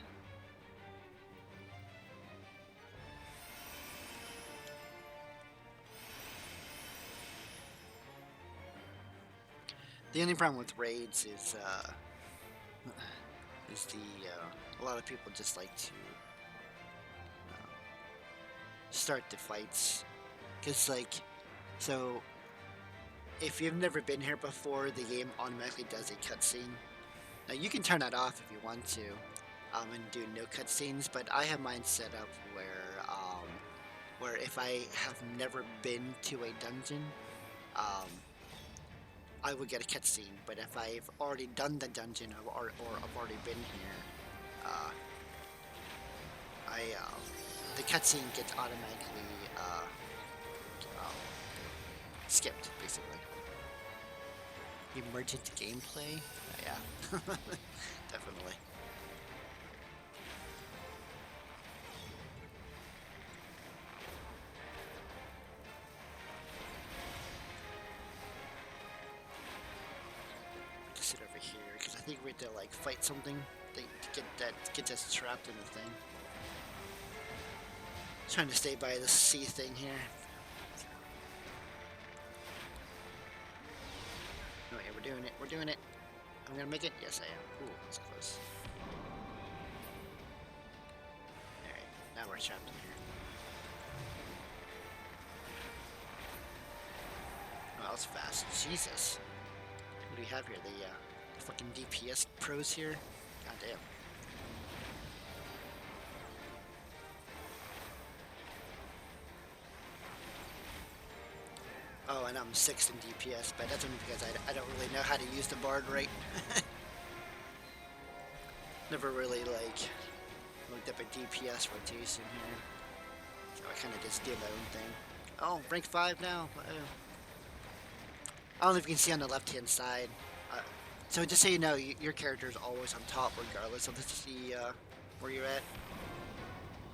The only problem with raids is a lot of people just like to start the fights, cause like, so if you've never been here before, the game automatically does a cutscene. Now you can turn that off if you want to, and do no cutscenes, but I have mine set up where if I have never been to a dungeon, I would get a cutscene. But if I've already done the dungeon or I've already been here, the cutscene gets automatically skipped, basically. Emergent gameplay? Yeah, definitely. Just sit over here, because I think we have to like fight something to get us trapped in the thing. Trying to stay by the sea thing here. Oh yeah, we're doing it. We're doing it. I'm gonna make it. Yes, I am. Ooh, that's close. All right, now we're trapped in here. Oh, that was fast. Jesus. What do we have here? The fucking DPS pros here. God damn. Oh, and I'm 6th in DPS, but that's only because I don't really know how to use the bard right. Never really, like, looked up a DPS rotation here. So I kind of just did my own thing. Oh, rank 5 now. I don't know if you can see on the left-hand side. So just so you know, your character is always on top, regardless of the where you're at.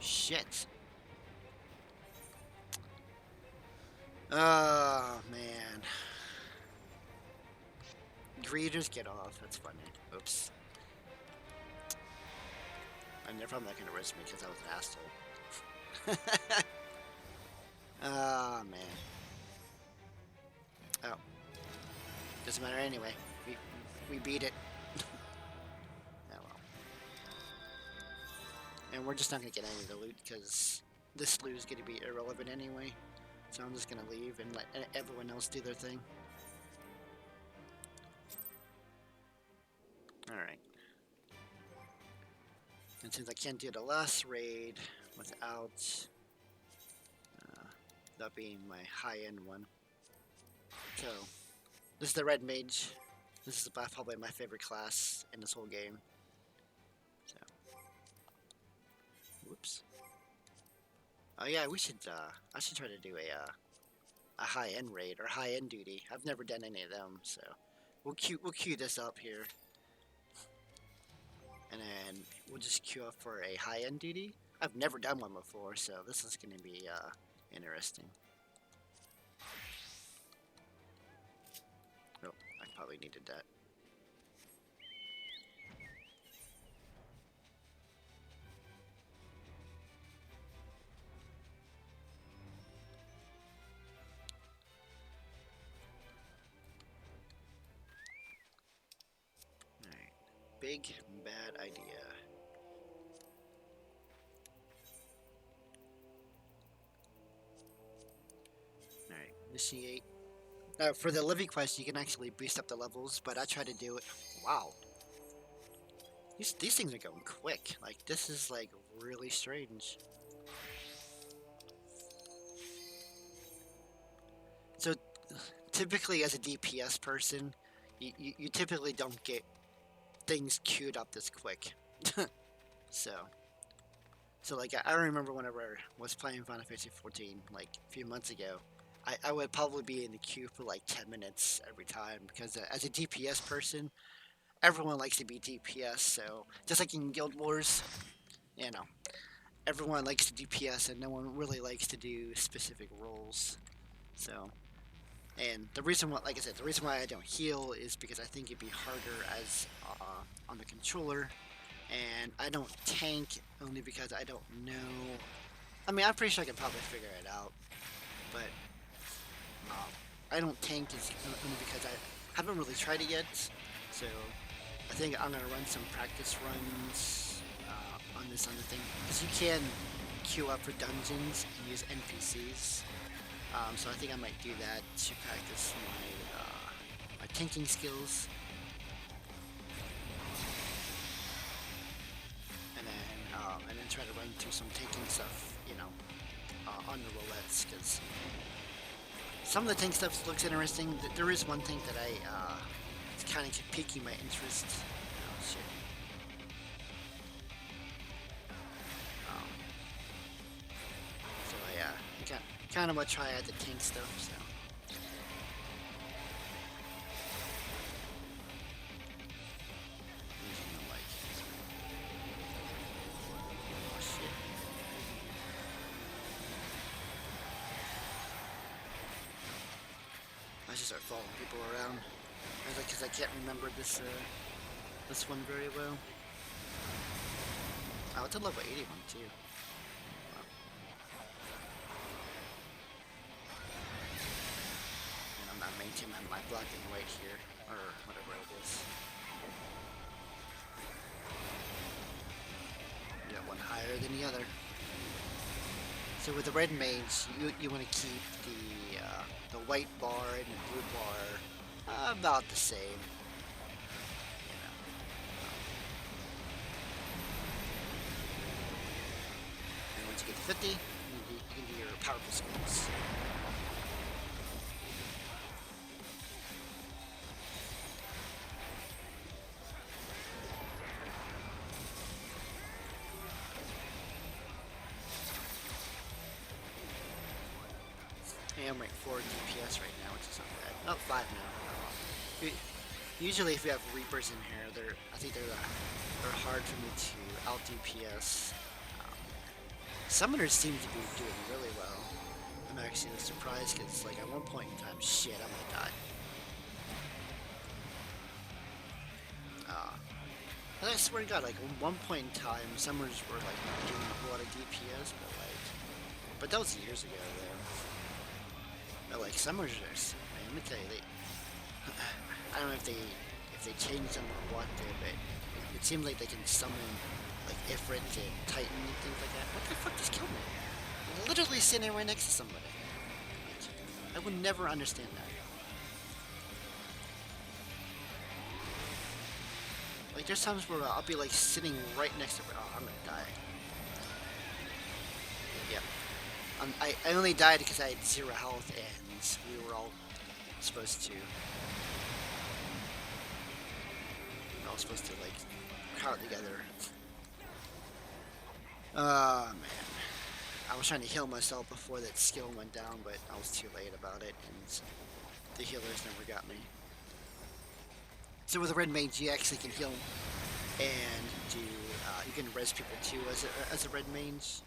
Shit. Oh man. Greeters, get off. That's funny. Oops. And they're probably not gonna risk me because I was an asshole. Ah man. Oh. Doesn't matter anyway. We beat it. Oh well. And we're just not gonna get any of the loot because this loot is gonna be irrelevant anyway. So I'm just gonna leave and let everyone else do their thing. Alright. And since I can't do the last raid without that being my high-end one. So, this is the Red Mage. This is probably my favorite class in this whole game. So, whoops. Oh yeah, I should try to do a high-end raid or high-end duty. I've never done any of them, so we'll queue this up here. And then we'll just queue up for a high-end duty. I've never done one before, so this is going to be interesting. Oh, I probably needed that. Alright. Big bad idea. Alright, initiate. For the living quest, you can actually boost up the levels, but I try to do it. Wow. These things are going quick. Like, this is, like, really strange. So, typically as a DPS person, you typically don't get things queued up this quick. So, like, I remember whenever I was playing Final Fantasy 14, like, a few months ago, I would probably be in the queue for like 10 minutes every time because as a DPS person, everyone likes to be DPS. So just like in Guild Wars, you know, everyone likes to DPS and no one really likes to do specific roles. So, and the reason why, like I said, the reason why I don't heal is because I think it'd be harder as on the controller, and I don't tank only because I don't know. I mean, I'm pretty sure I can probably figure it out, but. I don't tank only because I haven't really tried it yet, so I think I'm gonna run some practice runs on this other thing because you can queue up for dungeons and use NPCs. So I think I might do that to practice my tanking skills, and then try to run through some tanking stuff, you know, on the roulettes because. Some of the tank stuff looks interesting. There is one thing that it's kind of piquing my interest. Oh shit. So I kind of want to try out the tank stuff. So. I should start following people around, because I can't remember this one very well. Oh, it's a level 81 too. Wow. And I'm not maintaining my black and white here, or whatever it is. Got one higher than the other. So with the red mage, you want to keep the white bar and the blue bar about the same. You know. And once you get to 50, you can do your powerful skills. I'm like 4 DPS right now, which is not bad. Oh, 5 now. Usually, if you have Reapers in here, I think they're hard for me to out DPS. Um, Summoners seem to be doing really well. I'm actually surprised because, like, at one point in time, shit, I'm gonna die. And I swear to God, like, at one point in time, Summoners were, like, not doing a whole lot of DPS, but that was years ago, though. But, like, Summoners are, man, let me tell you, I don't know if they changed them or what, dude, but it seems like they can summon, like, Ifrit to Titan and things like that. What the fuck just killed me? I'm literally sitting right next to somebody. Like, I would never understand that. Like, there's times where I'll be, like, sitting right next to her. Oh, I'm gonna die. Yeah. I only died because I had 0 health and we were all supposed to... We're all supposed to, like, crowd together. Oh, man. I was trying to heal myself before that skill went down, but I was too late about it, and the healers never got me. So with a Red Mage, you actually can heal and do, you can res people too as a Red Mage.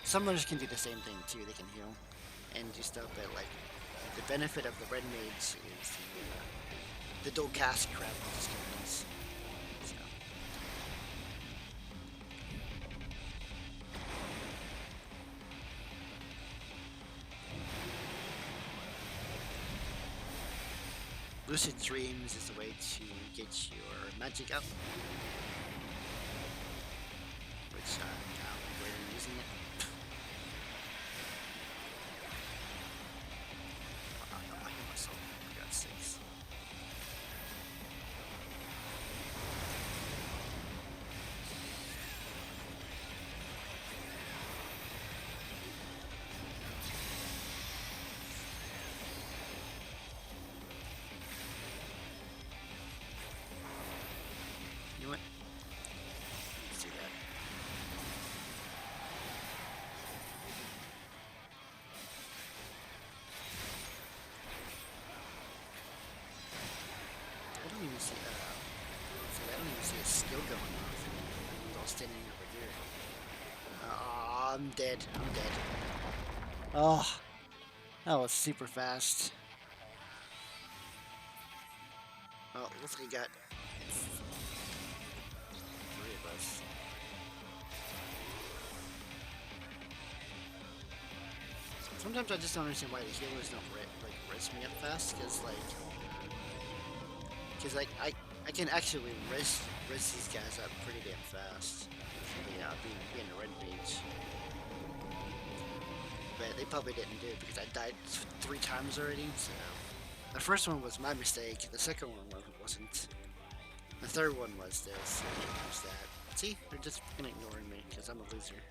Summoners can do the same thing too, they can heal and do stuff, but like, the benefit of the Red Mage is the dual cast crap, which is kind of nice. So. Lucid Dreams is a way to get your magic up, which now we're using it. I hit myself, for God's sakes. You know what? Let's do that. I don't even see I don't even see a skill going off. It's all standing over here. I'm dead. I'm dead. Oh, that was super fast. Oh, looks like we got 3 of us. Sometimes I just don't understand why the healers don't res me up fast, because I can actually res these guys up pretty damn fast. Yeah, being a Red Mage. But they probably didn't do it because I died 3 times already, so... The first one was my mistake, the second one wasn't. The third one was this, so there's that. See? They're just fucking ignoring me, because I'm a loser.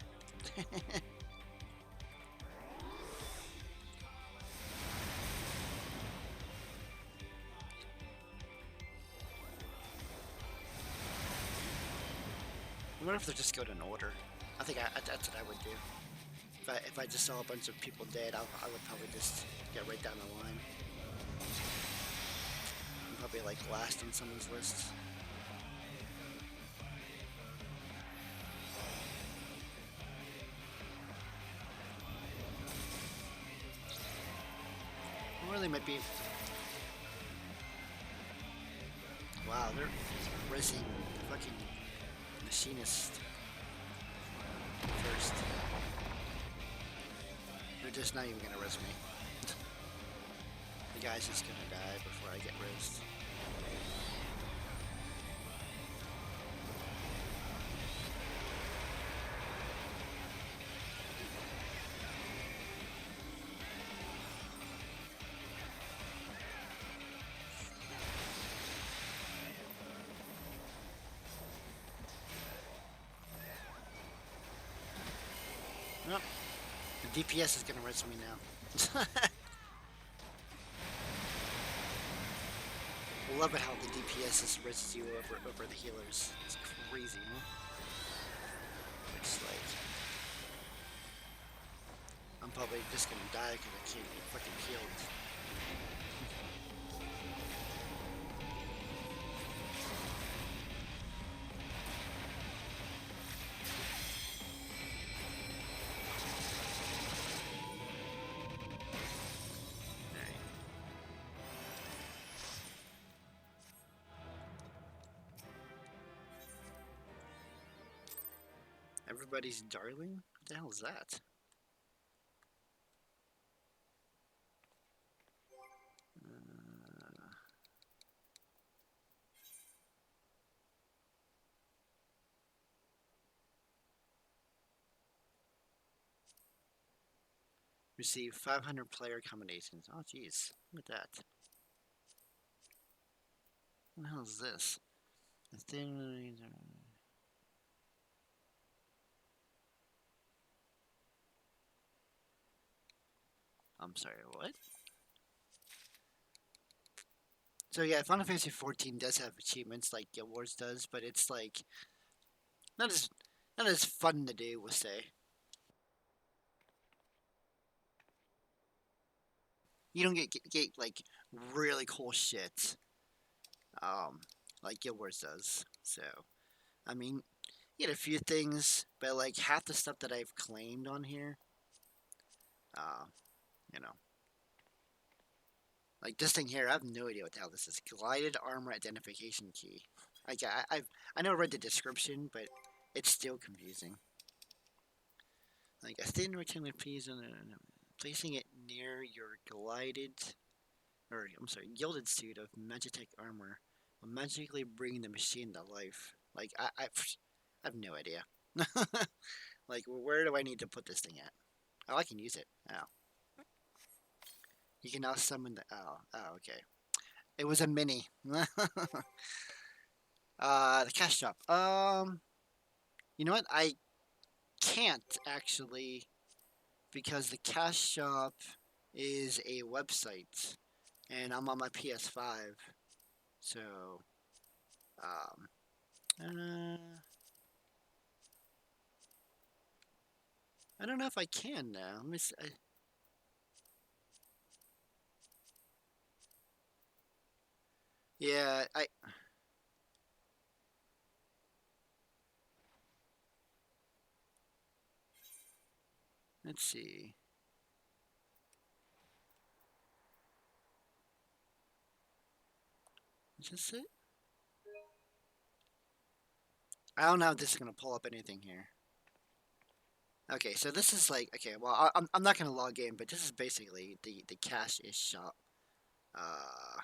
I wonder if they just go in order. I think that's what I would do. If I just saw a bunch of people dead, I would probably just get right down the line. I'm probably like last on someone's list. Or really might be... Wow, they're racing fucking machinist first. They're just not even gonna res me. The guy's just gonna die before I get resed. Nope. The DPS is gonna res me now. I love it how the DPS just reses you over the healers. It's crazy, huh? It's like... I'm probably just gonna die because I can't get fucking healed. Everybody's darling? What the hell is that? Uh, receive 500 player combinations. Oh, jeez. Look at that. What the hell is this? A thing. I'm sorry, what? So yeah, Final Fantasy 14 does have achievements like Guild Wars does, but it's like not as not as fun to do, we'll say. You don't get like really cool shit, um, like Guild Wars does. So I mean, you get a few things, but like half the stuff that I've claimed on here, uh, you know, like this thing here, I have no idea what the hell this is. Glided armor identification key. Like I know I read the description, but it's still confusing. Like a thin rectangular piece, and placing it near your glided, or I'm sorry, gilded suit of Magitech armor will magically bring the machine to life. Like I have no idea. Like where do I need to put this thing at? Oh, I can use it. Oh, you can now summon the. Oh, okay. It was a mini. The cash shop. You know what? I can't actually because the cash shop is a website, and I'm on my PS5. So, um, I don't know if I can now. Let me see. Yeah, let's see. Is this it? I don't know if this is gonna pull up anything here. Okay, so this is like okay. Well, I'm not gonna log in, but this is basically the cash ish shop. Uh,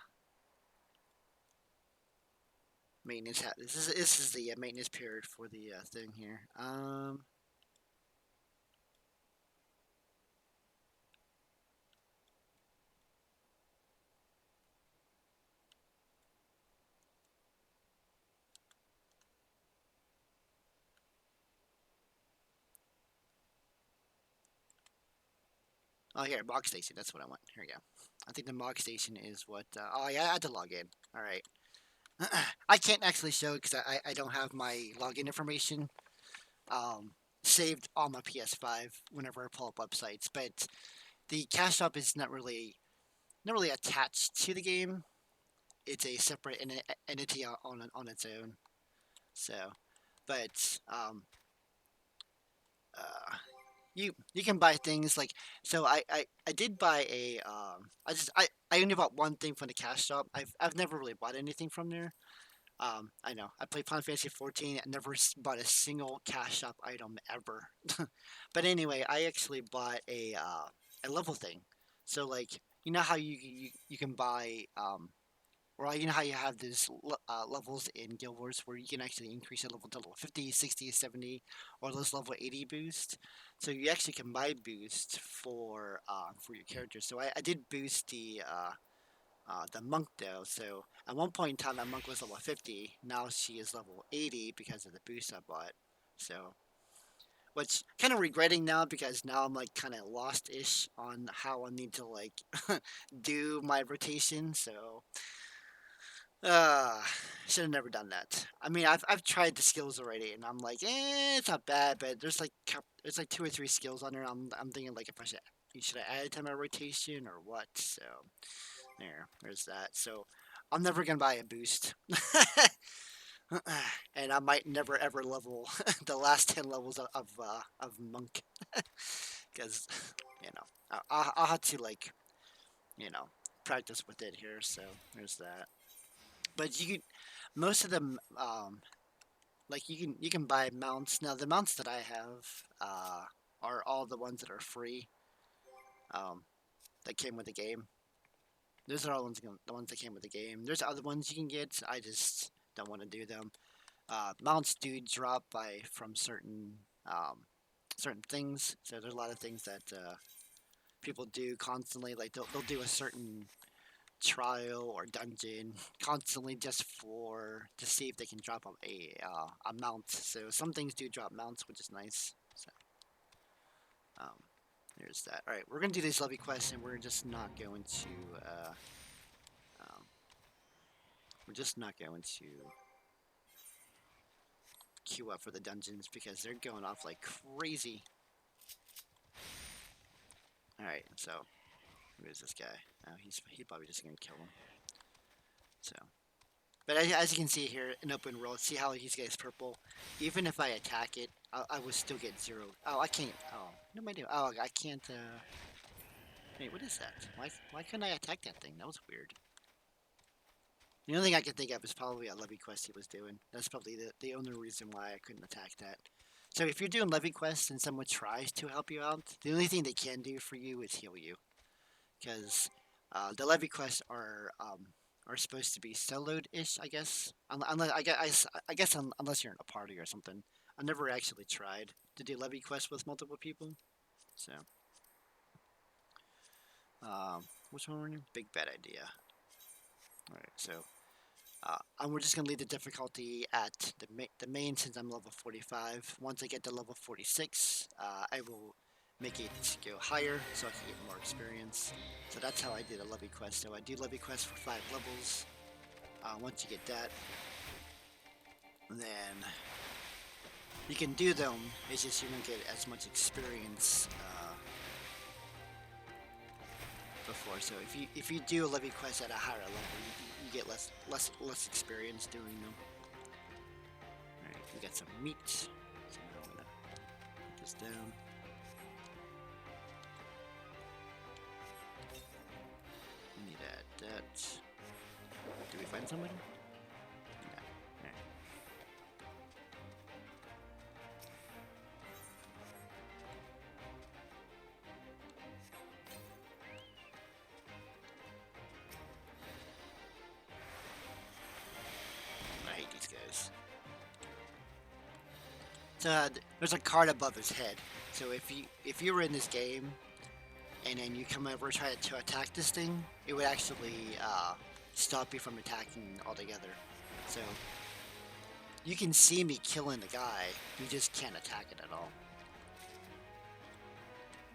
maintenance. This is the maintenance period for the thing here. Oh, here, Mog Station. That's what I want. Here we go. I think the Mog Station is what. Oh, yeah, I had to log in. All right. I can't actually show it because I don't have my login information um, saved on my PS5 whenever I pull up websites. But the cash shop is not really attached to the game. It's a separate entity on its own. So, but uh, you can buy things like so I did buy a I only bought one thing from the cash shop. I've never really bought anything from there. I know I played Final Fantasy 14. I never bought a single cash shop item ever. But anyway, I actually bought a level thing. So like you know how you can buy or you know how you have these levels in Guild Wars where you can actually increase your level to level 50, 60, 70, or those level 80 boost. So you actually can buy boost for your character. So I did boost the monk though. So at one point in time, that monk was level 50. Now she is level 80 because of the boost I bought. So, which kind of regretting now because now I'm like kind of lost-ish on how I need to like do my rotation. So, uh, should have never done that. I mean, I've tried the skills already, and I'm like, it's not bad, but there's like two or three skills on there. I'm thinking like if I add it to my rotation or what. So there's that. So I'm never gonna buy a boost, and I might never ever level the last 10 levels of monk because you know I'll have to like you know practice with it here. So there's that. But most of the like you can buy mounts. Now the mounts that I have are all the ones that are free. Um, that came with the game. Those are all the ones that came with the game. There's other ones you can get. I just don't want to do them. Mounts do drop by from certain things. So there's a lot of things that people do constantly. Like they'll do a certain trial or dungeon constantly just for to see if they can drop a mount. So some things do drop mounts, which is nice. So um, there's that. All right, we're gonna do these levy quests, and we're just not going to um, we're just not going to queue up for the dungeons because they're going off like crazy. All right, so who is this guy? Oh, he's probably just gonna kill him. So. But as you can see here, in open world, see how he's gets purple? Even if I attack it, I will still get 0. Oh, I can't. Oh, what am I doing? Oh, I can't. Wait, what is that? Why couldn't I attack that thing? That was weird. The only thing I can think of is probably a levy quest he was doing. That's probably the only reason why I couldn't attack that. So if you're doing levy quests and someone tries to help you out, the only thing they can do for you is heal you. Because the levy quests are supposed to be soloed-ish, I guess. Unless unless you're in a party or something. I never actually tried to do levy quests with multiple people. So, which one were you? Big bad idea. All right, so and we're just gonna leave the difficulty at the main since I'm level 45. Once I get to level 46, I will make it go higher so I can get more experience. So that's how I did a levy quest. So I do levy quests for 5 levels. Once you get that, then you can do them. It's just you don't get as much experience before. So if you do a levy quest at a higher level, you get less experience doing them. All right, we got some meat. So now I'm gonna put this down. We need that. Do we find somebody? No. Alright. I hate these guys. So there's a card above his head. So if you were in this game and then you come over try to attack this thing, it would actually stop you from attacking altogether. So you can see me killing the guy, you just can't attack it at all.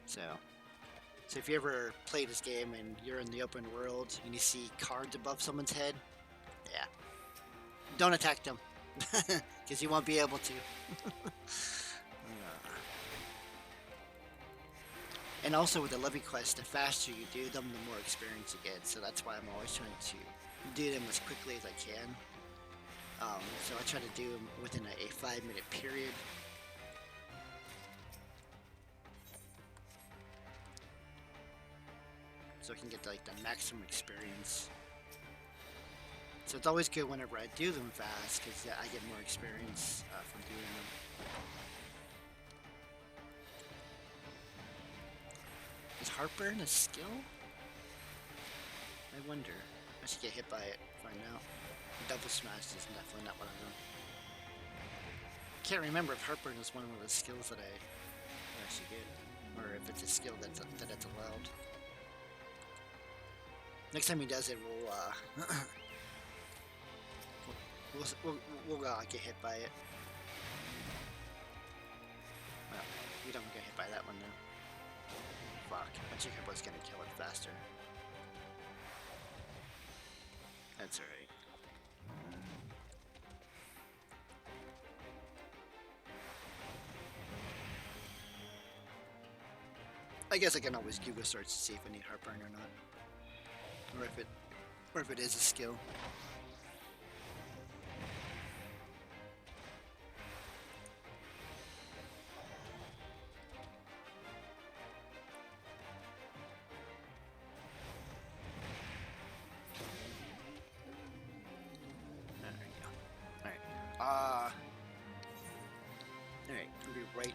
So if you ever play this game and you're in the open world and you see cards above someone's head, yeah, don't attack them because you won't be able to. And also with the levy quest, the faster you do them, the more experience you get. So that's why I'm always trying to do them as quickly as I can. So I try to do them within a 5-minute period. So I can get like the maximum experience. So it's always good whenever I do them fast because I get more experience from doing them. Is Heartburn a skill? I wonder. I should get hit by it, find out. Double Smash is definitely not one of them. Can't remember if Heartburn is one of the skills that I actually get, or if it's a skill that's allowed. Next time he does it, we'll get hit by it. Well, we don't get hit by that one though. Fuck, my chicken was gonna kill it faster. That's alright. I guess I can always Google search to see if I need Heartburn or not. Or if it is a skill. There you go. Alright. Alright, I'll be right.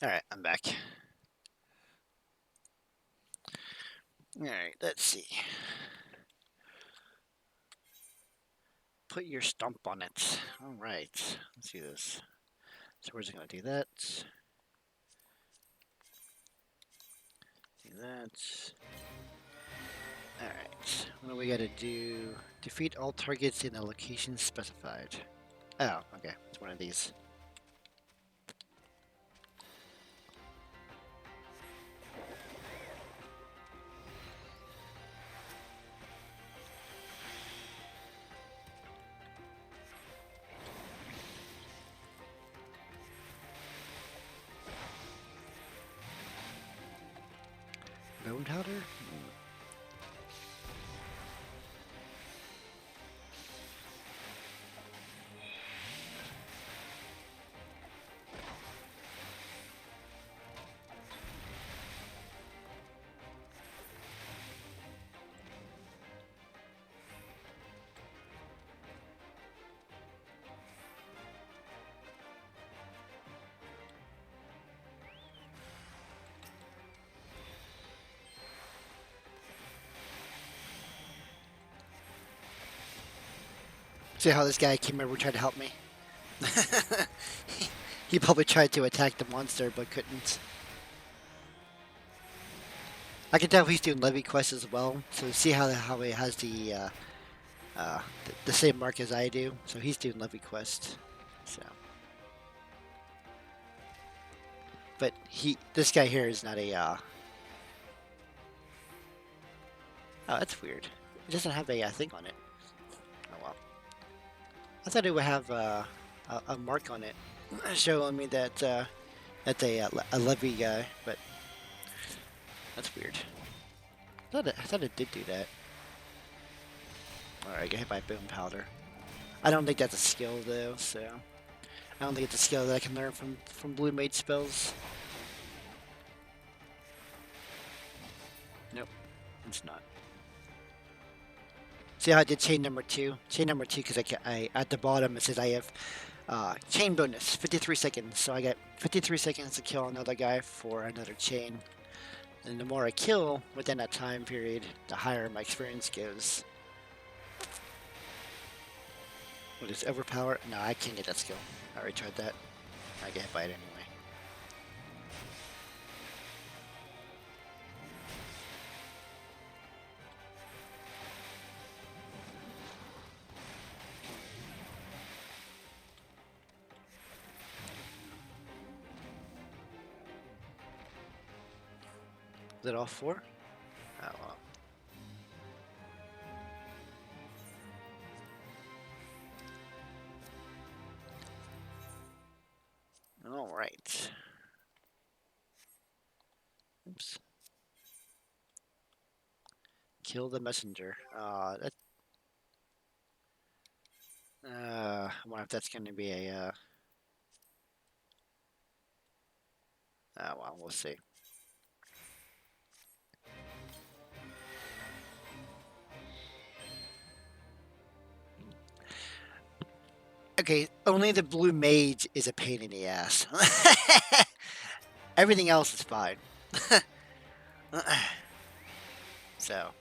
Alright, I'm back. Alright, let's see. Put your stump on it. Alright, let's do this. So we're just gonna do that. Do that. Alright, what do we gotta do? Defeat all targets in a location specified. Oh, okay, it's one of these. Bone powder? See how this guy came over tried to help me? He probably tried to attack the monster but couldn't. I can tell he's doing Levy Quest as well, so see how he has the same mark as I do. So he's doing Levy Quest. So, but this guy here is not a. Oh, that's weird. It doesn't have a thing on it. Oh well. I thought it would have a mark on it, showing me that that's a Levy guy, but that's weird. I thought it did do that. Alright, get hit by bone powder. I don't think that's a skill though, so I don't think it's a skill that I can learn from blue mage spells. Nope, it's not. See how I did chain number 2? Chain number 2 because I at the bottom it says I have chain bonus 53 seconds, so I get 53 seconds to kill another guy for another chain. And the more I kill within that time period, the higher my experience goes. What is overpower? No, I can't get that skill. I already tried that. I get hit by it anyway. Is it all 4? Oh, well. All right. Oops. Kill the messenger. I wonder if that's going to be a. Well, we'll see. Okay, only the blue mage is a pain in the ass. Everything else is fine. So,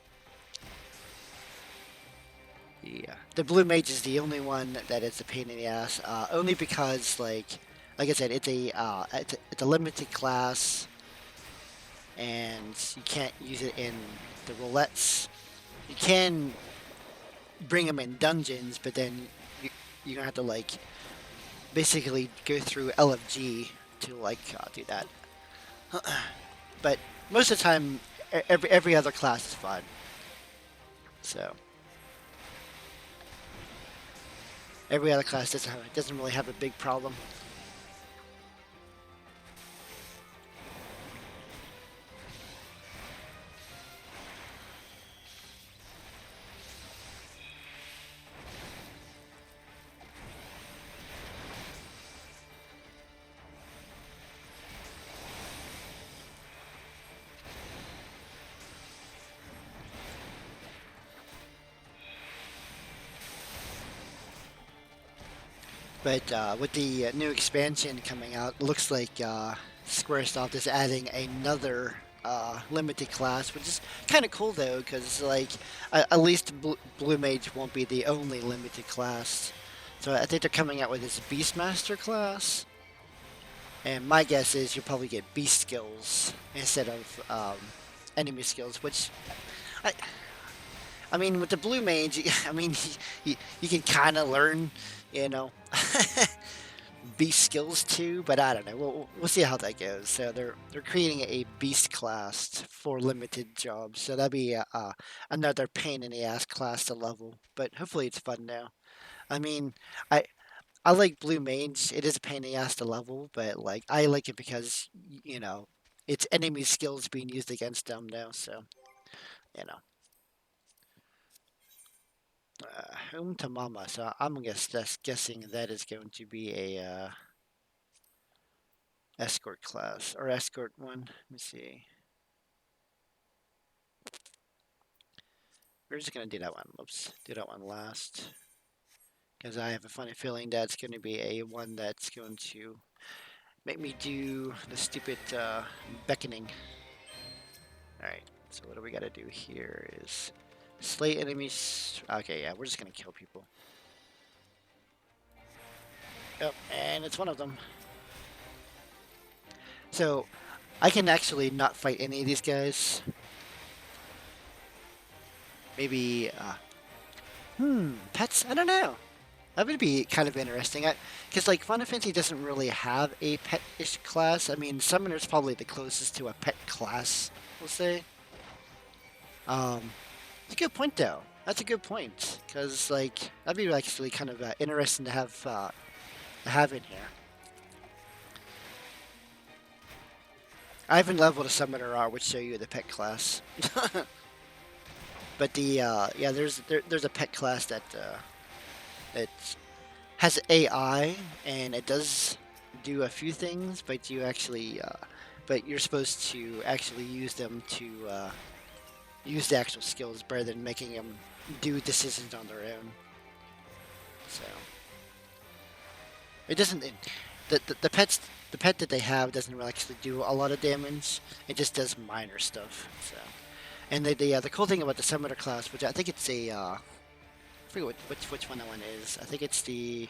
yeah, the blue mage is the only one that is a pain in the ass. Only because, like I said, it's a limited class, and you can't use it in the roulettes. You can bring them in dungeons, but then you're gonna have to basically go through LFG to do that. But most of the time, every other class is fine. So every other class doesn't really have a big problem. But with the new expansion coming out, it looks like Squaresoft is adding another limited class, which is kind of cool though, because at least Blue Mage won't be the only limited class. So I think they're coming out with this Beastmaster class, and my guess is you'll probably get Beast skills instead of enemy skills, which I. I mean, with the Blue Mage, I mean, you can kind of learn, you know, beast skills too, but I don't know. We'll see how that goes. So they're creating a beast class for limited jobs. So that'd be another pain in the ass class to level. But hopefully it's fun now. I mean, I I like Blue Mage. It is a pain in the ass to level, but I like it because it's enemy skills being used against them now. So you know. Home to Mama. So I'm guessing that is going to be a escort class or escort one. Let me see. We're just gonna do that one. Oops, do that one last because I have a funny feeling that's going to be a one that's going to make me do the stupid beckoning. All right. So what do we got to do here is slay enemies. Okay, yeah, we're just gonna kill people. Yep, and it's one of them. So I can actually not fight any of these guys. Maybe, pets? I don't know. That would be kind of interesting. Because, Final Fantasy doesn't really have a pet-ish class. I mean, Summoner's probably the closest to a pet class, we'll say. It's a good point, though. That's a good point. Because, that'd be actually kind of interesting to have in here. I haven't leveled a Summoner R, which show you the pet class. But yeah, there's a pet class that it has AI and it does do a few things, but you're supposed to actually use them to use the actual skills rather than making them do decisions on their own. So it doesn't. The pet that they have doesn't really actually do a lot of damage. It just does minor stuff. So. And the cool thing about the Summoner class, which I think it's I forget which one that one is. I think it's the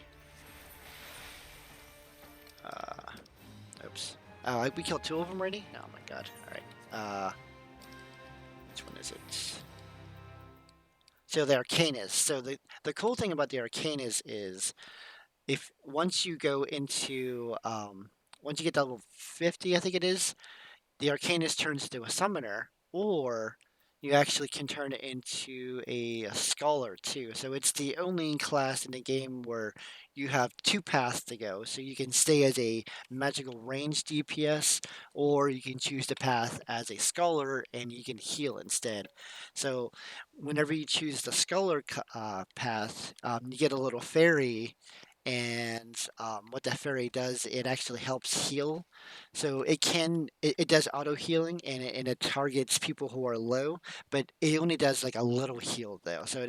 oops. Oh, we killed 2 of them already. Oh my god! All right. Which one is it? So the Arcanist. So the cool thing about the Arcanist is if once you go into once you get to level 50, I think it is, the Arcanist turns into a summoner, or you actually can turn it into a scholar too. So it's the only class in the game where you have two paths to go. So you can stay as a magical range DPS, or you can choose the path as a scholar and you can heal instead. So whenever you choose the scholar path, you get a little fairy. And what that fairy does, it actually helps heal, so it does auto healing and it targets people who are low, but it only does like a little heal though. So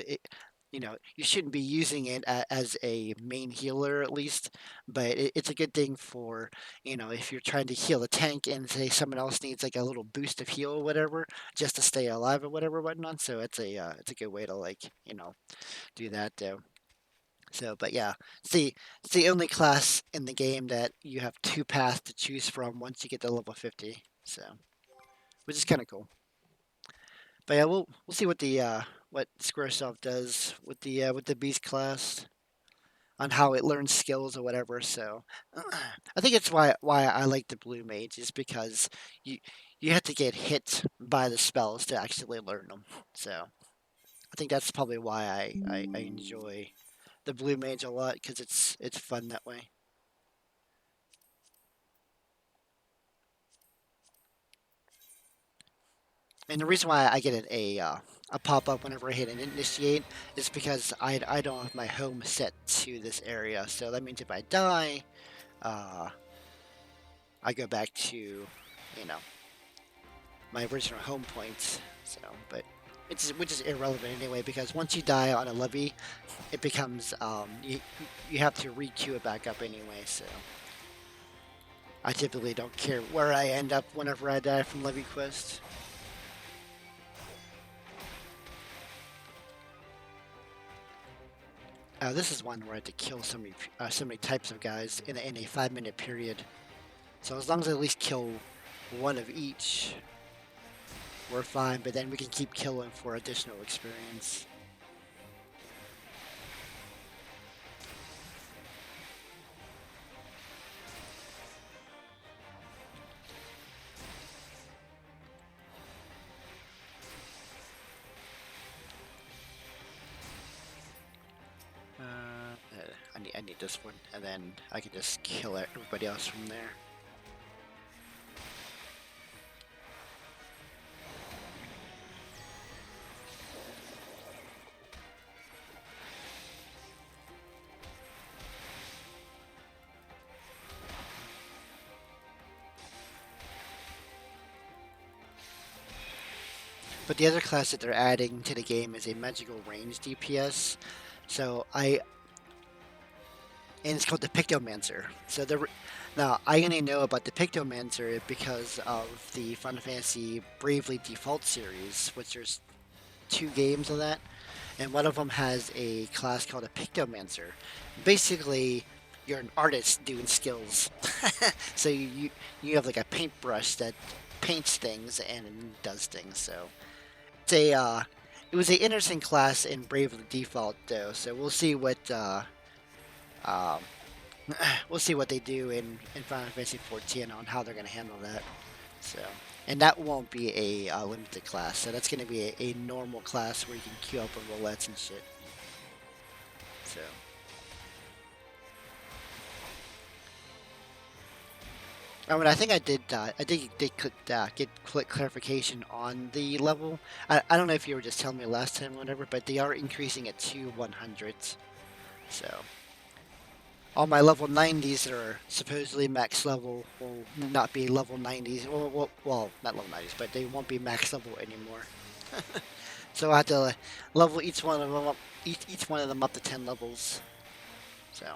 you shouldn't be using it as a main healer at least, but it's a good thing for if you're trying to heal a tank and say someone else needs like a little boost of heal or whatever just to stay alive or whatever whatnot. So it's a good way to do that though. So, but yeah, it's the only class in the game that you have two paths to choose from once you get to level 50. So, which is kind of cool. But yeah, we'll see what Squaresoft does with the Beast class on how it learns skills or whatever. So, I think it's why I like the Blue Mage is because you you have to get hit by the spells to actually learn them. So, I think that's probably why I enjoy the Blue Mage a lot because it's fun that way. And the reason why I get a pop up whenever I hit an initiate is because I don't have my home set to this area. So that means if I die, uh, I go back to my original home point. So, but which is irrelevant anyway because once you die on a levy, it becomes you have to re-queue it back up anyway. So I typically don't care where I end up whenever I die from levy quest. This is one where I had to kill so many types of guys in a 5 minute period. So as long as I at least kill one of each, we're fine. But then we can keep killing for additional experience. I need this one, and then I can just kill everybody else from there. But the other class that they're adding to the game is a magical range DPS. So and it's called the Pictomancer. So now I only know about the Pictomancer because of the Final Fantasy Bravely Default series, which there's 2 games of that, and one of them has a class called a Pictomancer. Basically, you're an artist doing skills. So you have like a paintbrush that paints things and does things. So it's a it was an interesting class in Bravely Default though. So um, we'll see what they do in Final Fantasy 14 on how they're going to handle that. So, and that won't be a limited class. So that's going to be a normal class where you can queue up with roulettes and shit. So. I mean, I think I did get quick clarification on the level. I don't know if you were just telling me last time or whatever, but they are increasing it to 100s. So. All my level 90s that are supposedly max level will not be level 90s. Well, not level 90s, but they won't be max level anymore. So I have to level each one of them up, each one of them up to 10 levels. So.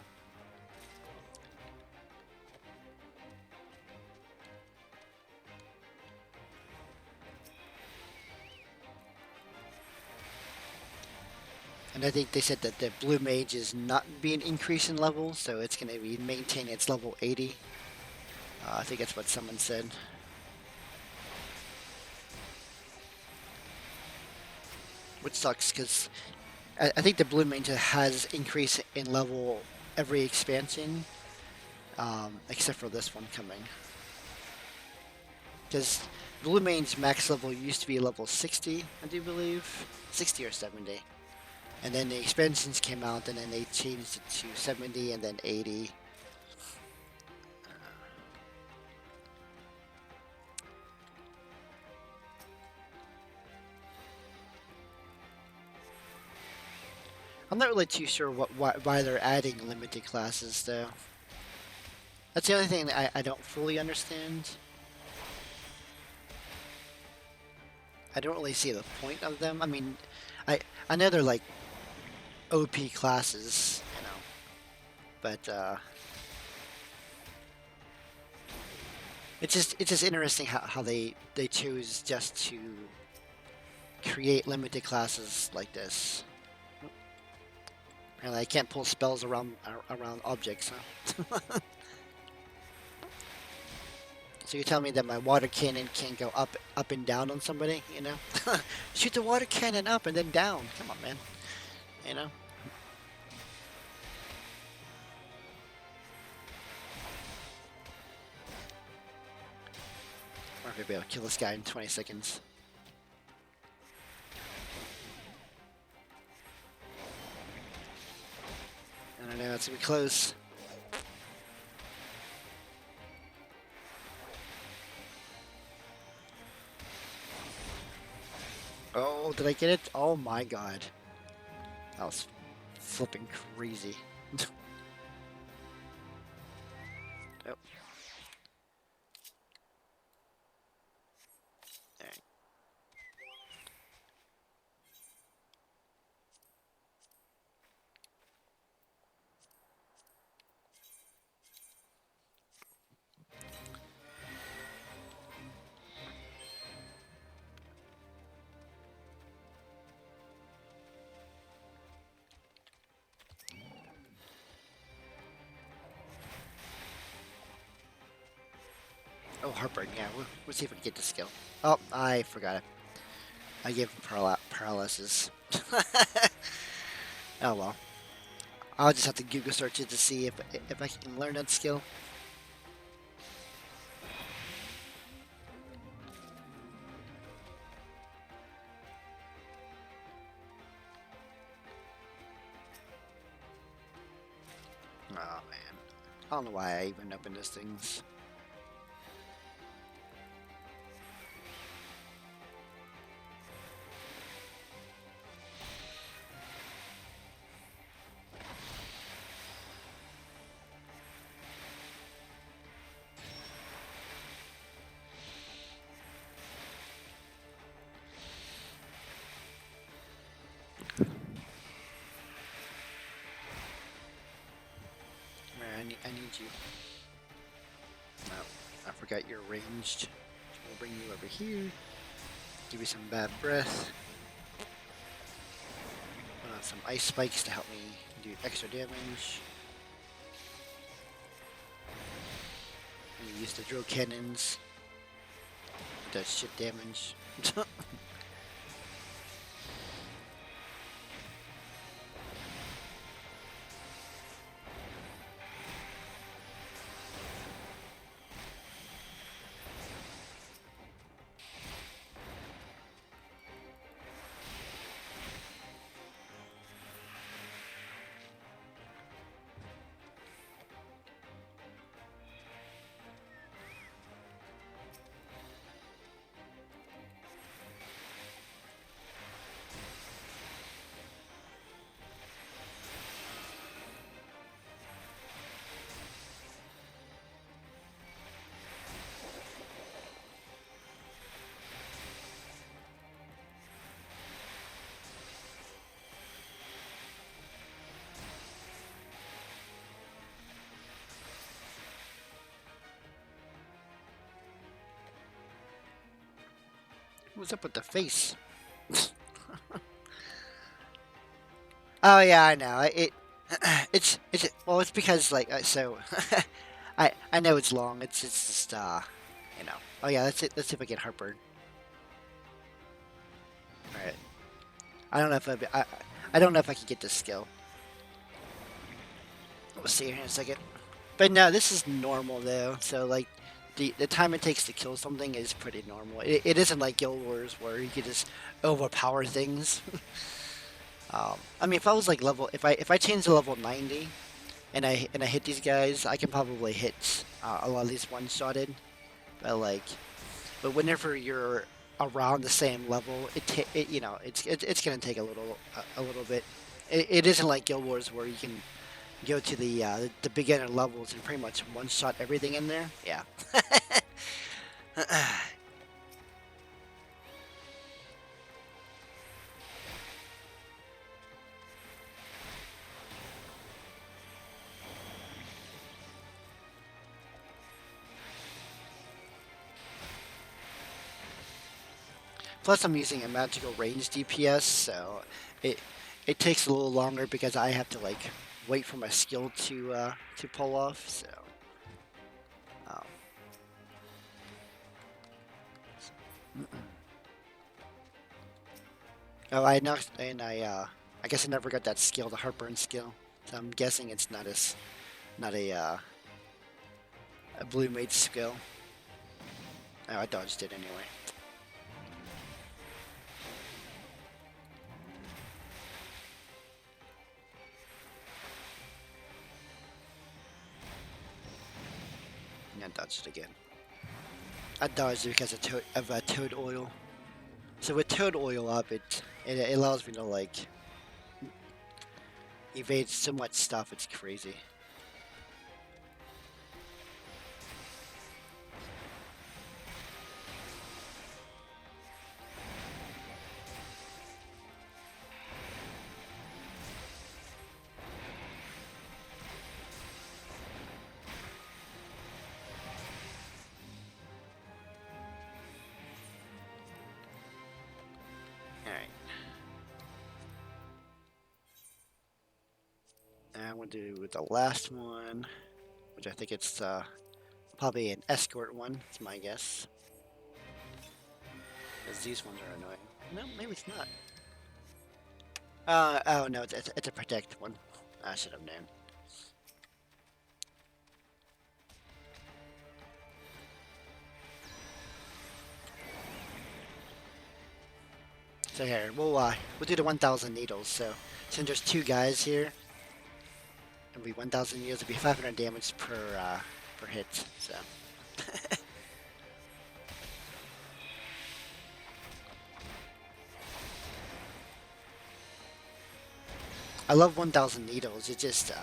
And I think they said that the blue mage is not being increased in level, so it's going to be maintaining its level 80. I think that's what someone said. Which sucks because I think the blue mage has increased in level every expansion, except for this one coming. Because Blue Main's max level used to be level 60, I do believe. 60 or 70. And then the expansions came out, and then they changed it to 70 and then 80. I'm not really too sure why they're adding limited classes, though. That's the only thing that I don't fully understand. I don't really see the point of them. I mean, I know they're like OP classes, you know, but it's just interesting how they choose just to create limited classes like this. And I can't pull spells around objects, huh? So you're telling me that my water cannon can't go up and down on somebody, you know? Shoot the water cannon up and then down. Come on, man. You know? I'm not gonna be able to kill this guy in 20 seconds. I don't know, it's gonna be close. Oh, did I get it? Oh my god. That was flipping crazy. Oh. Dang. Oh, Heartburn, yeah, we'll see if we can get the skill. Oh, I forgot it. I gave him paralysis. Oh well. I'll just have to Google search it to see if I can learn that skill. Oh man. I don't know why I even opened those things. I need you. No, I forgot you're ranged. We'll bring you over here. Give you some bad breath. Some ice spikes to help me do extra damage. And use the drill cannons. Does shit damage. What's up with the face? Oh yeah, I know. It's well, it's because like so. I know it's long. It's just you know. Oh yeah, let's see if I get heartburn. All right. I don't know if I don't know if I can get this skill. We'll see here in a second. But no, this is normal though. So like the time it takes to kill something is pretty normal. It isn't like Guild Wars where you can just overpower things. I mean, if I was like if I change to level 90 and I hit these guys, I can probably hit a lot of these one-shotted. But like, but whenever you're around the same level, you know it's gonna take a little bit. It isn't like Guild Wars where you can go to the beginner levels and pretty much one-shot everything in there. Yeah. Plus, I'm using a magical range DPS, so it it takes a little longer because I have to like wait for my skill to pull off. So, um, oh, I know, and I guess I never got that skill, the Heartburn skill. So I'm guessing it's not a blue mage skill. Oh, I dodged it anyway. And I dodged it again. I dodged it because of toad oil. So with toad oil up, it allows me to like evade so much stuff. It's crazy. Alright. And I'm going to do the last one, which I think it's probably an escort one, it's my guess. Because these ones are annoying. No, maybe it's not. Oh no, it's a protect one. I should have known. So here, we'll do the 1,000 needles. So since there's two guys here, it'll be 1,000 needles. It'll be 500 damage per hit. So. I love 1,000 needles. It just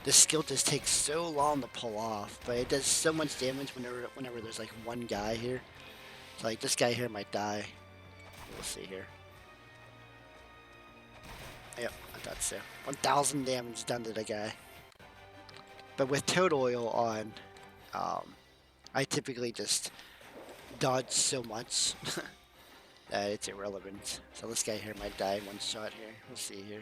the skill just takes so long to pull off, but it does so much damage whenever there's like one guy here. So like this guy here might die. We'll see here. Yep, I thought so. 1,000 damage done to the guy. But with toad oil on, I typically just dodge so much that it's irrelevant. So this guy here might die in one shot here. We'll see here.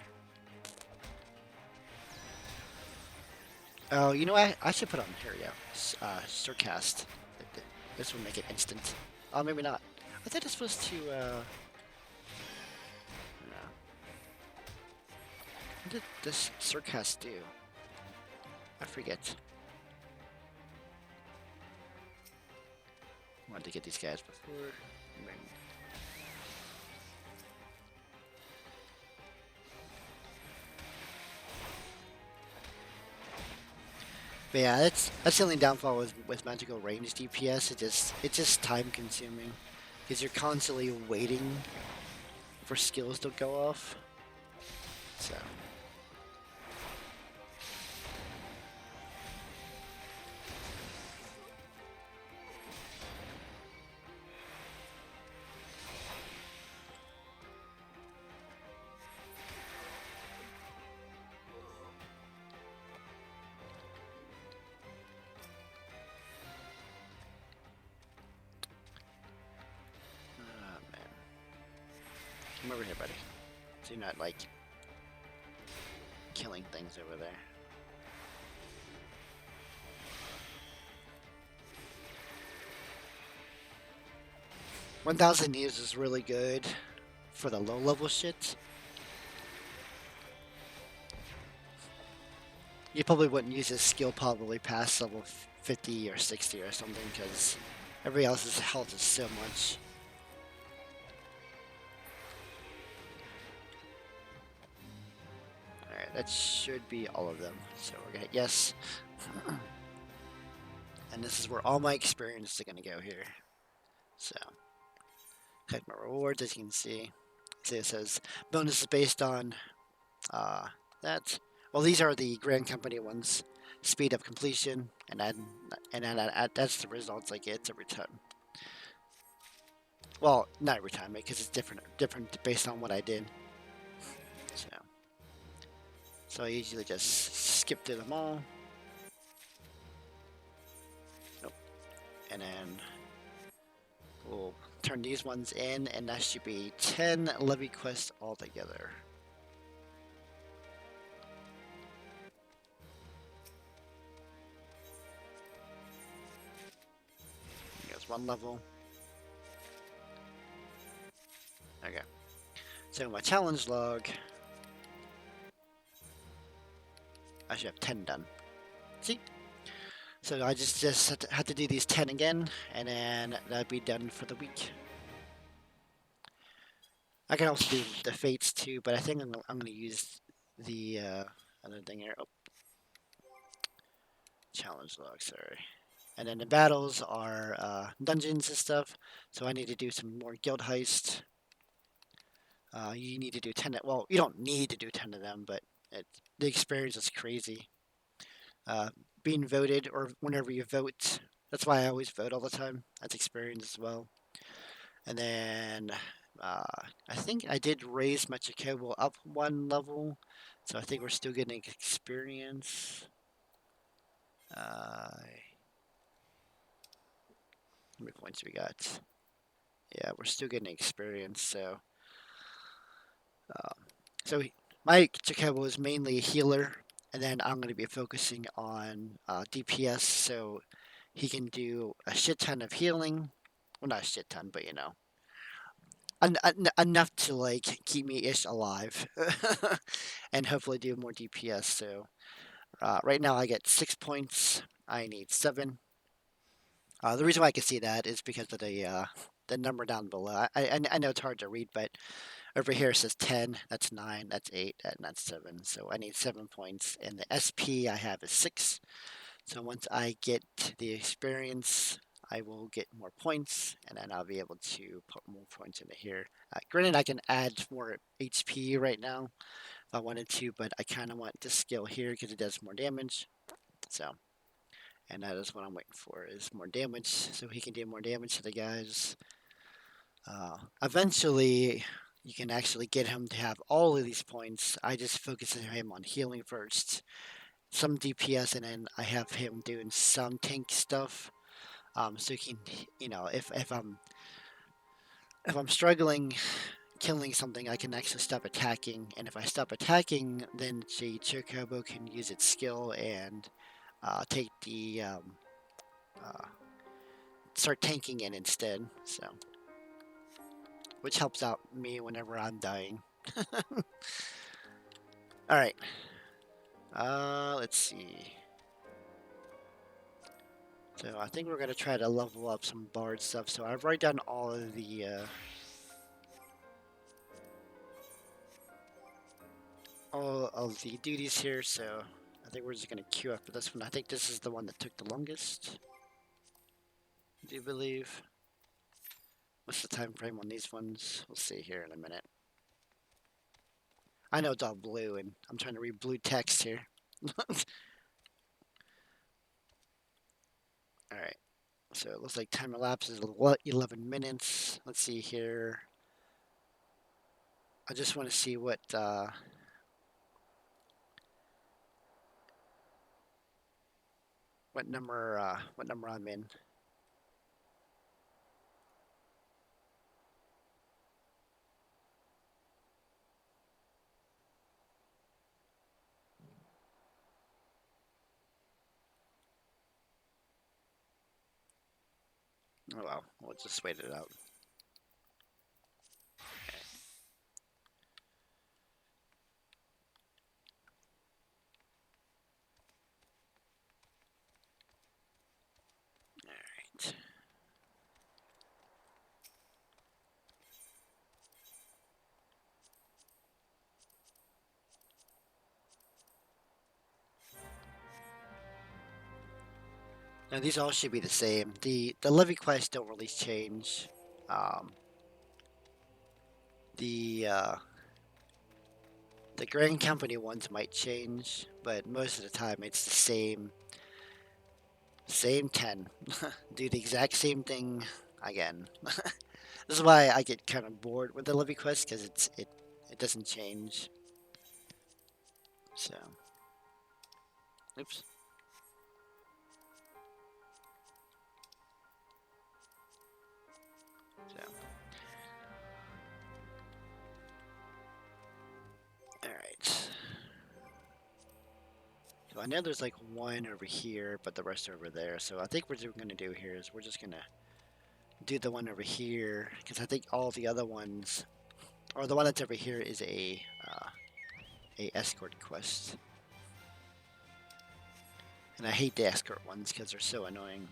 Oh, you know what? I should put on here, yeah. Surcast. This will make it instant. Oh, maybe not. I thought it's supposed to, no. What did this Surcast do? I forget. I wanted to get these guys before. But yeah, that's the only downfall with magical range DPS. It's just time consuming because you're constantly waiting for skills to go off. So. Come over here, buddy. So you're not, like, killing things over there. $1,000 years is really good for the low-level shit. You probably wouldn't use this skill probably past level 50 or 60 or something, because everybody else's health is so much. Alright, that should be all of them. So we're gonna hit yes. And this is where all my experience is gonna go here. So, collect my rewards, as you can see. See, it says bonuses based on that. Well, these are the Grand Company ones. Speed of completion, and that's the results I get every time. Well, not every time, because it's different based on what I did. So I usually just skip through them all. Nope. And then we'll turn these ones in, and that should be 10 levy quests altogether. There's one level. Okay. So my challenge log, I should have 10 done. See? So I just had to do these 10 again, and then that'd be done for the week. I can also do the fates too, but I think I'm gonna use the other thing here. Oh. Challenge log, sorry. And then the battles are dungeons and stuff. So I need to do some more guild heist. You need to do 10. Well, you don't need to do 10 of them, but the experience is crazy. Being voted, or whenever you vote, that's why I always vote all the time. That's experience as well. And then I think I did raise my Chocobo up one level, so I think we're still getting experience. How many points we got? Yeah, we're still getting experience, so my Chocobo is mainly a healer, and then I'm going to be focusing on DPS, so he can do a shit ton of healing. Well, not a shit ton, but you know, enough to like keep me ish alive, and hopefully do more DPS. So right now I get 6 points. I need 7. The reason why I can see that is because of the number down below. I know it's hard to read, but over here it says 10, that's 9, that's 8, and that's 7. So I need 7 points. And the SP I have is 6. So once I get the experience, I will get more points, and then I'll be able to put more points into here. Granted, I can add more HP right now if I wanted to, but I kind of want this skill here because it does more damage. So, and that is what I'm waiting for, is more damage, so he can do more damage to the guys. Eventually, you can actually get him to have all of these points. I just focus him on healing first, some DPS, and then I have him doing some tank stuff. So he can, you know, if I'm struggling killing something, I can actually stop attacking, and if I stop attacking, then the Chocobo can use its skill and take the start tanking it instead. So, which helps out me whenever I'm dying. All right. Let's see. So I think we're gonna try to level up some bard stuff. So I've already done all of the duties here. So I think we're just gonna queue up for this one. I think this is the one that took the longest. Do you believe? What's the time frame on these ones? We'll see here in a minute. I know it's all blue, and I'm trying to read blue text here. Alright, so it looks like time elapse is 11 minutes. Let's see here. I just want to see what number I'm in. Oh well, we'll just wait it out. And these all should be the same. The levy quests don't really change. Um, the uh, the Grand Company ones might change, but most of the time it's the same 10. Do the exact same thing again. This is why I get kind of bored with the levy quest because it doesn't change. So, oops. So, all right. So I know there's like one over here, but the rest are over there. So I think what we're going to do here is we're just going to do the one over here because I think all the other ones, or the one that's over here, is a escort quest. And I hate the escort ones because they're so annoying.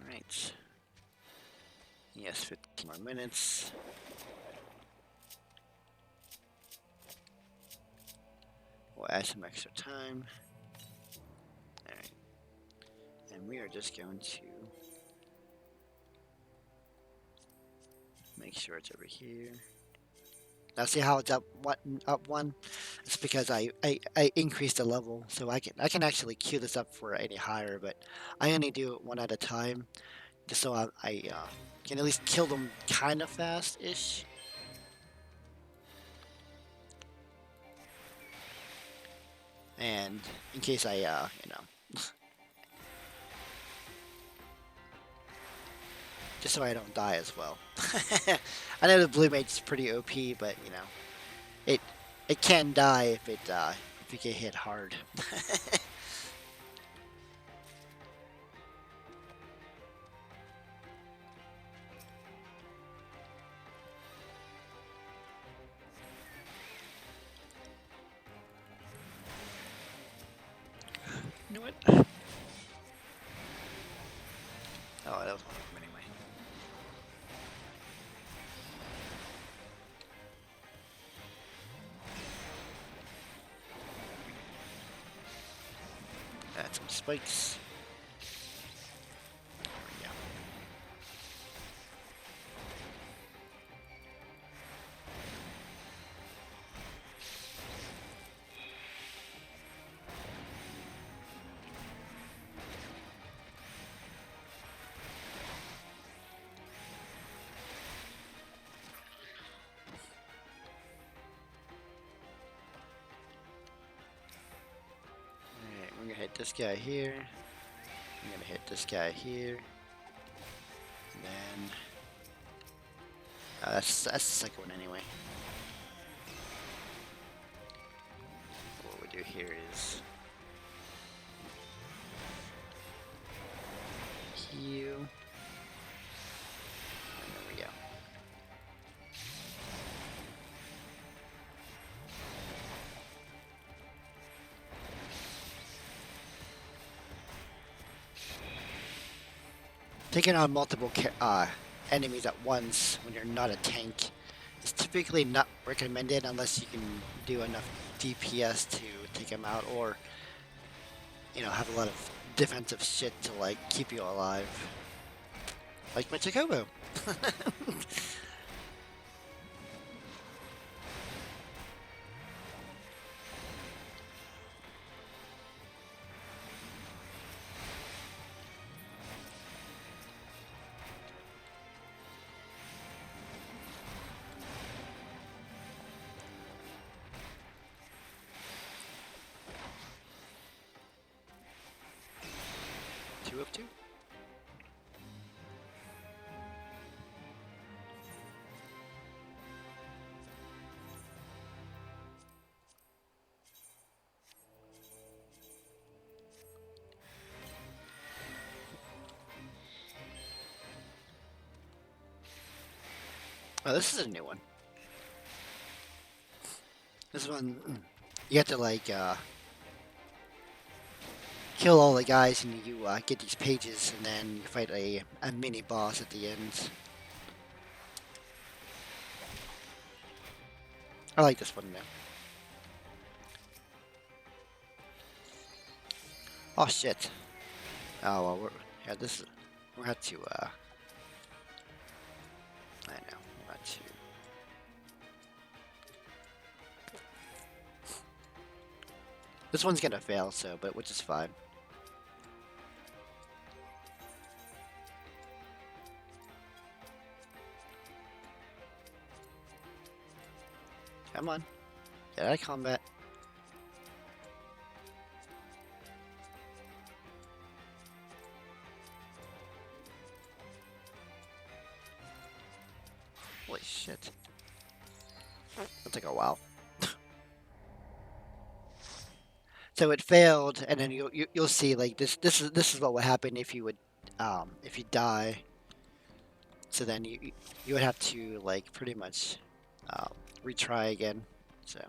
Alright. Yes, 15 more minutes. We'll add some extra time. Alright. And we are just going to make sure it's over here. Now see how it's up one? It's because I increased the level, so I can actually queue this up for any higher, but I only do it one at a time, just so I can at least kill them kind of fast-ish. And in case I just so I don't die as well. I know the blue mage's pretty OP, but it it can die if you get hit hard. You know what? Oh, that was one of them anyway. Add some spikes. There we go. Alright, we're gonna hit this guy here. I'm gonna hit this guy here. And then that's the second one anyway. What we do here is heal. And there we go. Taking on multiple enemies at once when you're not a tank is typically not recommended unless you can do enough DPS to take them out, or have a lot of defensive shit to like keep you alive, like my Chocobo. 2 of 2. Oh, this is a new one. This one, you have to like kill all the guys, and you get these pages, and then you fight a mini boss at the end. I like this one now. Oh shit. Oh well, yeah. This is we're had to. I know. We're had to. This one's gonna fail, so but which is fine. Come on. Get out of combat. Holy shit. That took a while. So it failed, and then you'll see like this is what would happen if you die. So then you would have to like pretty much um, retry again. So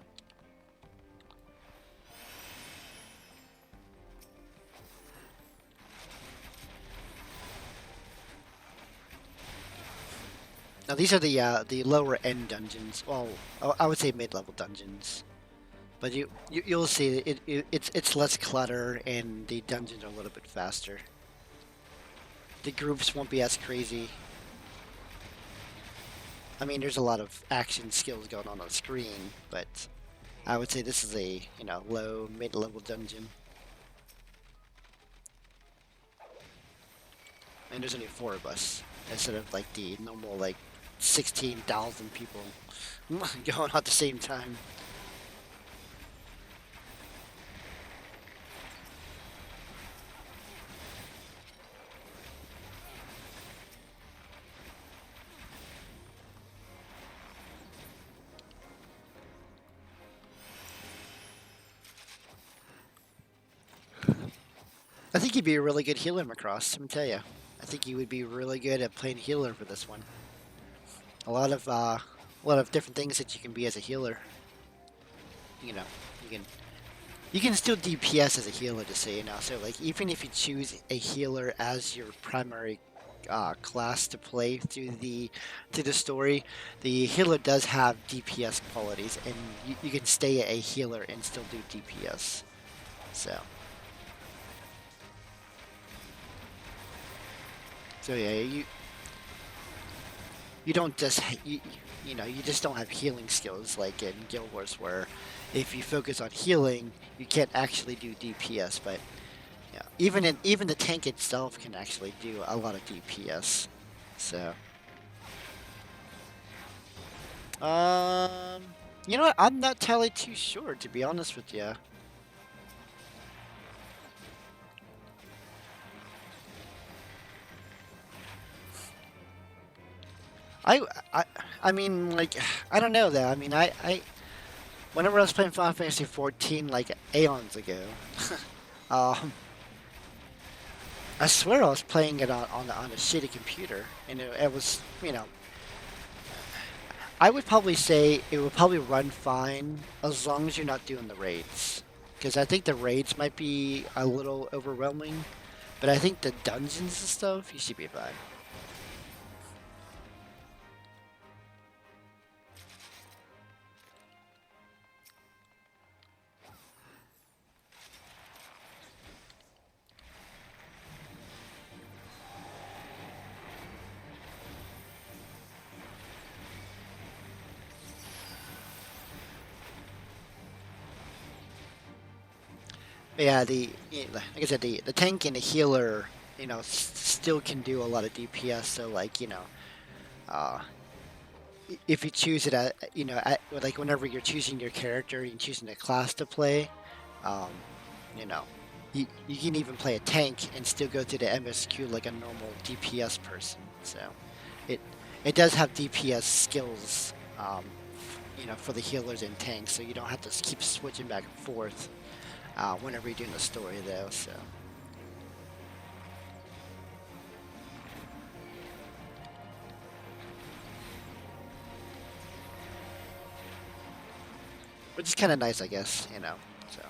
now these are the lower end dungeons. Well, I would say mid-level dungeons. But you'll see it's less clutter and the dungeons are a little bit faster. The groups won't be as crazy. I mean, there's a lot of action skills going on the screen, but I would say this is a low mid-level dungeon. And there's only 4 of us instead of like the normal like 16,000 people going at the same time. I think you'd be a really good healer, Macross. Let me tell you. I think you would be really good at playing healer for this one. A lot of different things that you can be as a healer. You know, you can still DPS as a healer, to say So like even if you choose a healer as your primary class to play through the story, the healer does have DPS qualities, and you can stay a healer and still do DPS. So. So yeah, you don't just you just don't have healing skills like in Guild Wars, where if you focus on healing, you can't actually do DPS. But yeah, even the tank itself can actually do a lot of DPS. So you know what? I'm not totally too sure, to be honest with you. I, I, I mean, like, I don't know though. I mean, whenever I was playing Final Fantasy 14, like aeons ago, um, I swear I was playing it on a shitty computer, and it was, I would probably say it would probably run fine as long as you're not doing the raids, because I think the raids might be a little overwhelming, but I think the dungeons and stuff, you should be fine. Yeah, like I said, the tank and the healer, still can do a lot of DPS. So like, uh, if you choose it like whenever you're choosing your character and choosing a class to play, um, you know, you can even play a tank and still go to the MSQ like a normal DPS person. So it it does have DPS skills, for the healers and tanks. So you don't have to keep switching back and forth whenever you're doing the story, though. So. Which is kind of nice, I guess. So.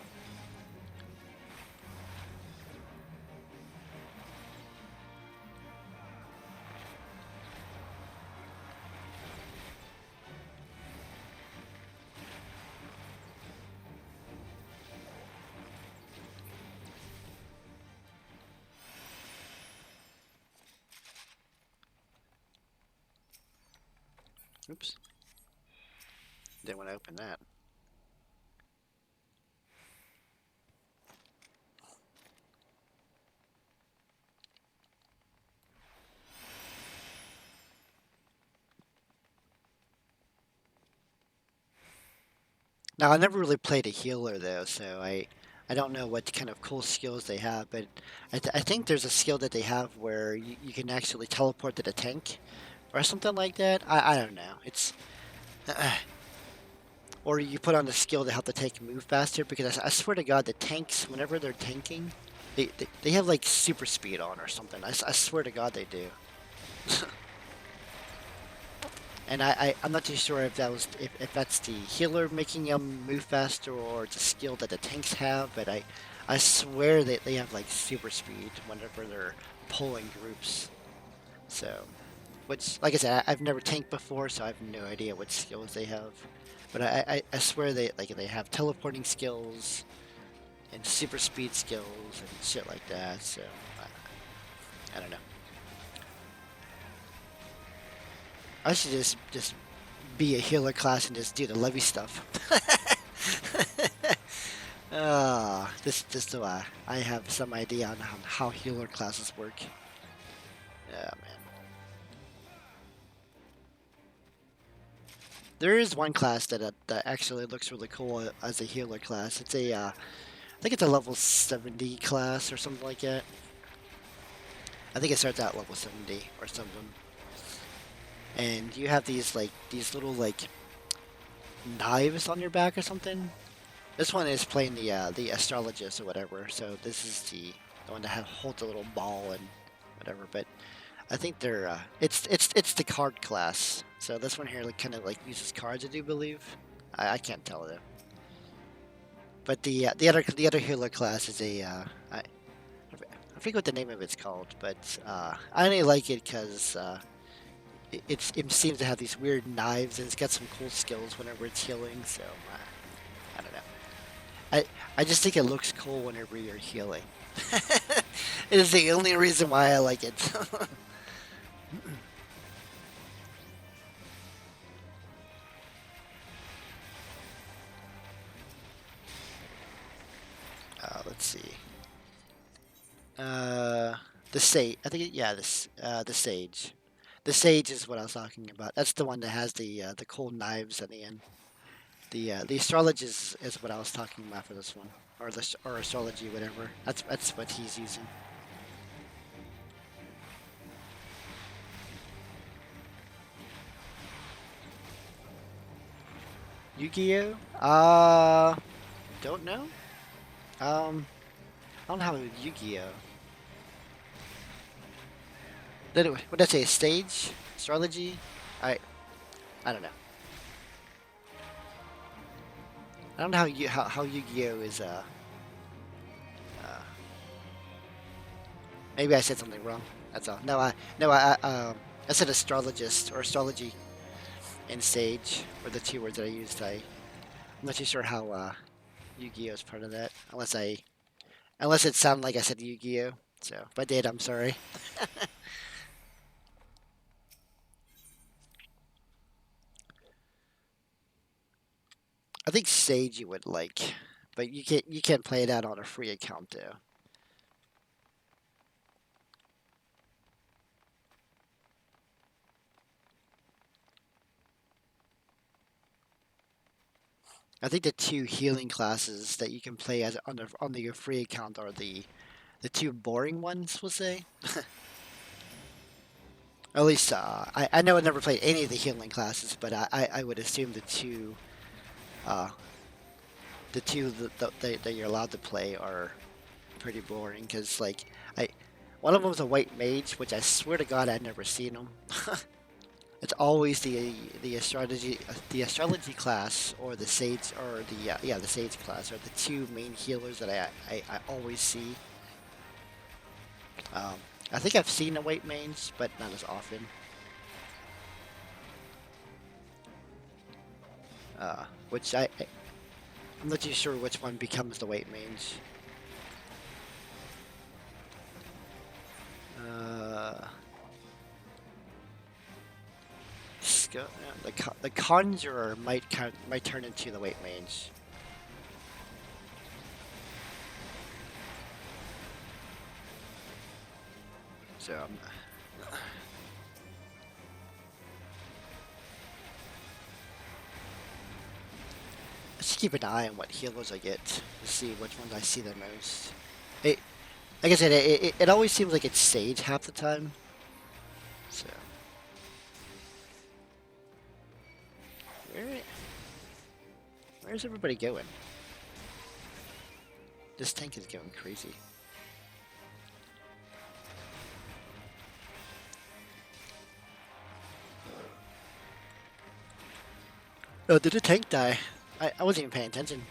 Oops. Didn't want to open that. Now, I never really played a healer though, so I don't know what kind of cool skills they have, but I think there's a skill that they have where you can actually teleport to the tank or something like that. I don't know. It's or you put on a skill to help the tank move faster because I swear to God, the tanks whenever they're tanking, they have like super speed on or something. I swear to God they do. And I'm not too sure if if that's the healer making them move faster or it's a skill that the tanks have, but I swear that they have like super speed whenever they're pulling groups. So, which like I said, I've never tanked before, so I have no idea what skills they have. But I swear they have teleporting skills and super speed skills and shit like that. So I don't know. I should just be a healer class and just do the levy stuff. Just so I have some idea on how healer classes work. Yeah, man. There is one class that actually looks really cool as a healer class. It's I think it's a level 70 class or something like that. I think it starts out level 70 or something. And you have these little like knives on your back or something. This one is playing the astrologist or whatever. So this is the one that holds a little ball and whatever. But I think they're it's the card class. So this one here like kind of like uses cards, I do believe. I can't tell though. But the other healer class is I forget what the name of it's called, but I only like it because it seems to have these weird knives and it's got some cool skills whenever it's healing. So I don't know. I I just think it looks cool whenever you're healing. It is the only reason why I like it. Let's see. Uh, the sage. I think yeah, the sage. The sage is what I was talking about. That's the one that has the cool knives at the end. The astrology is what I was talking about for this one, or astrology, whatever. That's what he's using. Yu-Gi-Oh? Don't know. I don't have a Yu-Gi-Oh. What did I say? Stage astrology? I I don't know. I don't know how Yu-Gi-Oh is. Uh, maybe I said something wrong. That's all. No I said astrologist or astrology and sage were the two words that I used. I'm not too sure how Yu-Gi-Oh is part of that, unless it sounded like I said Yu-Gi-Oh. So if I did, I'm sorry. I think Sage you would like, but you can't play it out on a free account though. I think the two healing classes that you can play as on your free account are the two boring ones, we'll say. At least I know I never played any of the healing classes, but I would assume uh, the two that you're allowed to play are pretty boring because like I one of them was a white mage, which I swear to God I'd never seen him. It's always the astrology class or the sage or the sage class are the two main healers that I always see. Um, I think I've seen a white mage, but not as often. Which I'm not too sure which one becomes the white mage. let's go. The conjurer might turn into the white mage. So let's keep an eye on what healers I get to see which ones I see the most. It, like I said, it always seems like it's Sage half the time. So where where's everybody going? This tank is going crazy. Oh, did the tank die? I wasn't even paying attention.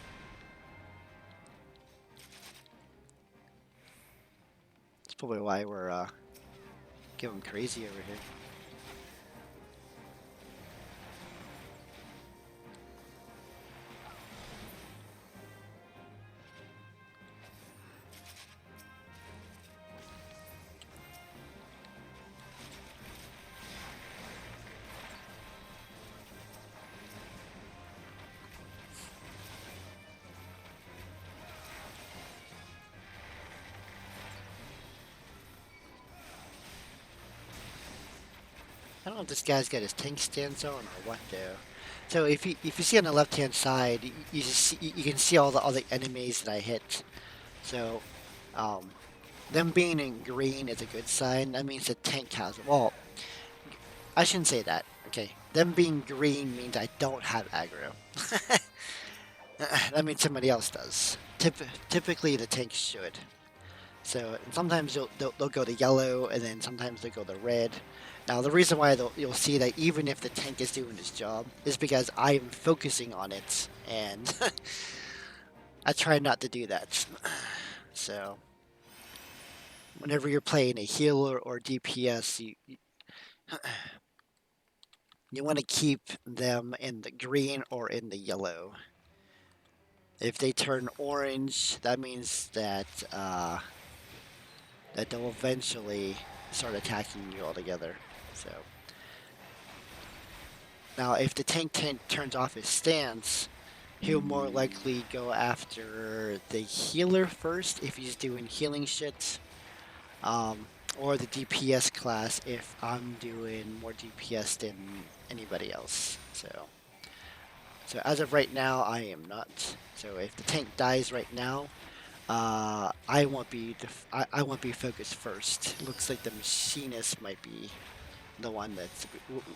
That's probably why we're going crazy over here. I don't know if this guy's got his tank stance on or what though. So if you see on the left hand side, you just see, you can see all the enemies that I hit. So um, them being in green is a good sign. That means the tank has, well, I shouldn't say that. Okay, them being green means I don't have aggro. That means somebody else does. Typically the tank should. So sometimes they'll go to yellow, and then sometimes they go to red. Now the reason why you'll see that even if the tank is doing its job is because I'm focusing on it, and I try not to do that. So whenever you're playing a healer or DPS, you want to keep them in the green or in the yellow. If they turn orange, that means that that they'll eventually start attacking you altogether. So now, if the tank turns off his stance, he'll more likely go after the healer first if he's doing healing shit, or the DPS class if I'm doing more DPS than anybody else. So as of right now, I am not. So if the tank dies right now, I won't be I won't be focused first. It looks like the machinist might be the one that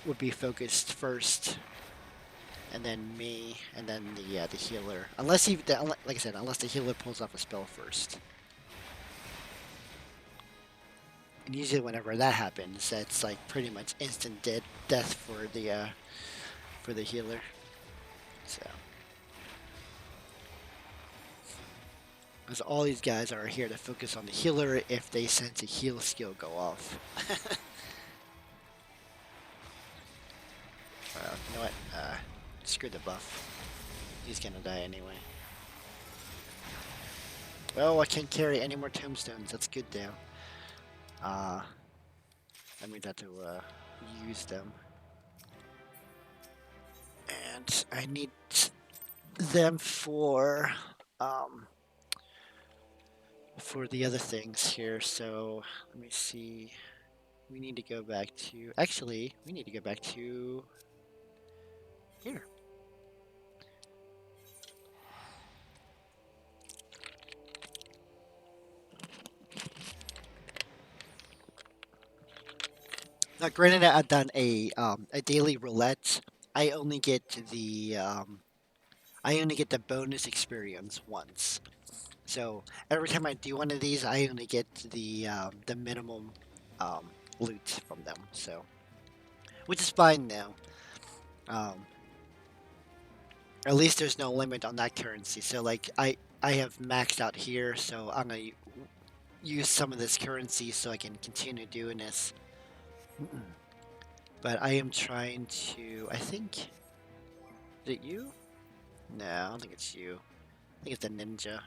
would be focused first, and then me, and then the healer. Unless like I said, unless the healer pulls off a spell first. And usually, whenever that happens, that's like pretty much instant death for the healer. So, because all these guys are here to focus on the healer if they sense a heal skill go off. You know what? Screw the buff. He's gonna die anyway. Oh, I can't carry any more tombstones. That's good though. I means I have to use them. And I need them for the other things here. So let me see. We need to go back to, actually, we need to go back to here. Now, granted, I've done a daily roulette. I only get the bonus experience once. So every time I do one of these, I only get the minimum loot from them. So, which is fine now. At least there's no limit on that currency. So like I have maxed out here, so I'm gonna use some of this currency so I can continue doing this. But I am trying to. I think. Is it you? No, I don't think it's you. I think it's the ninja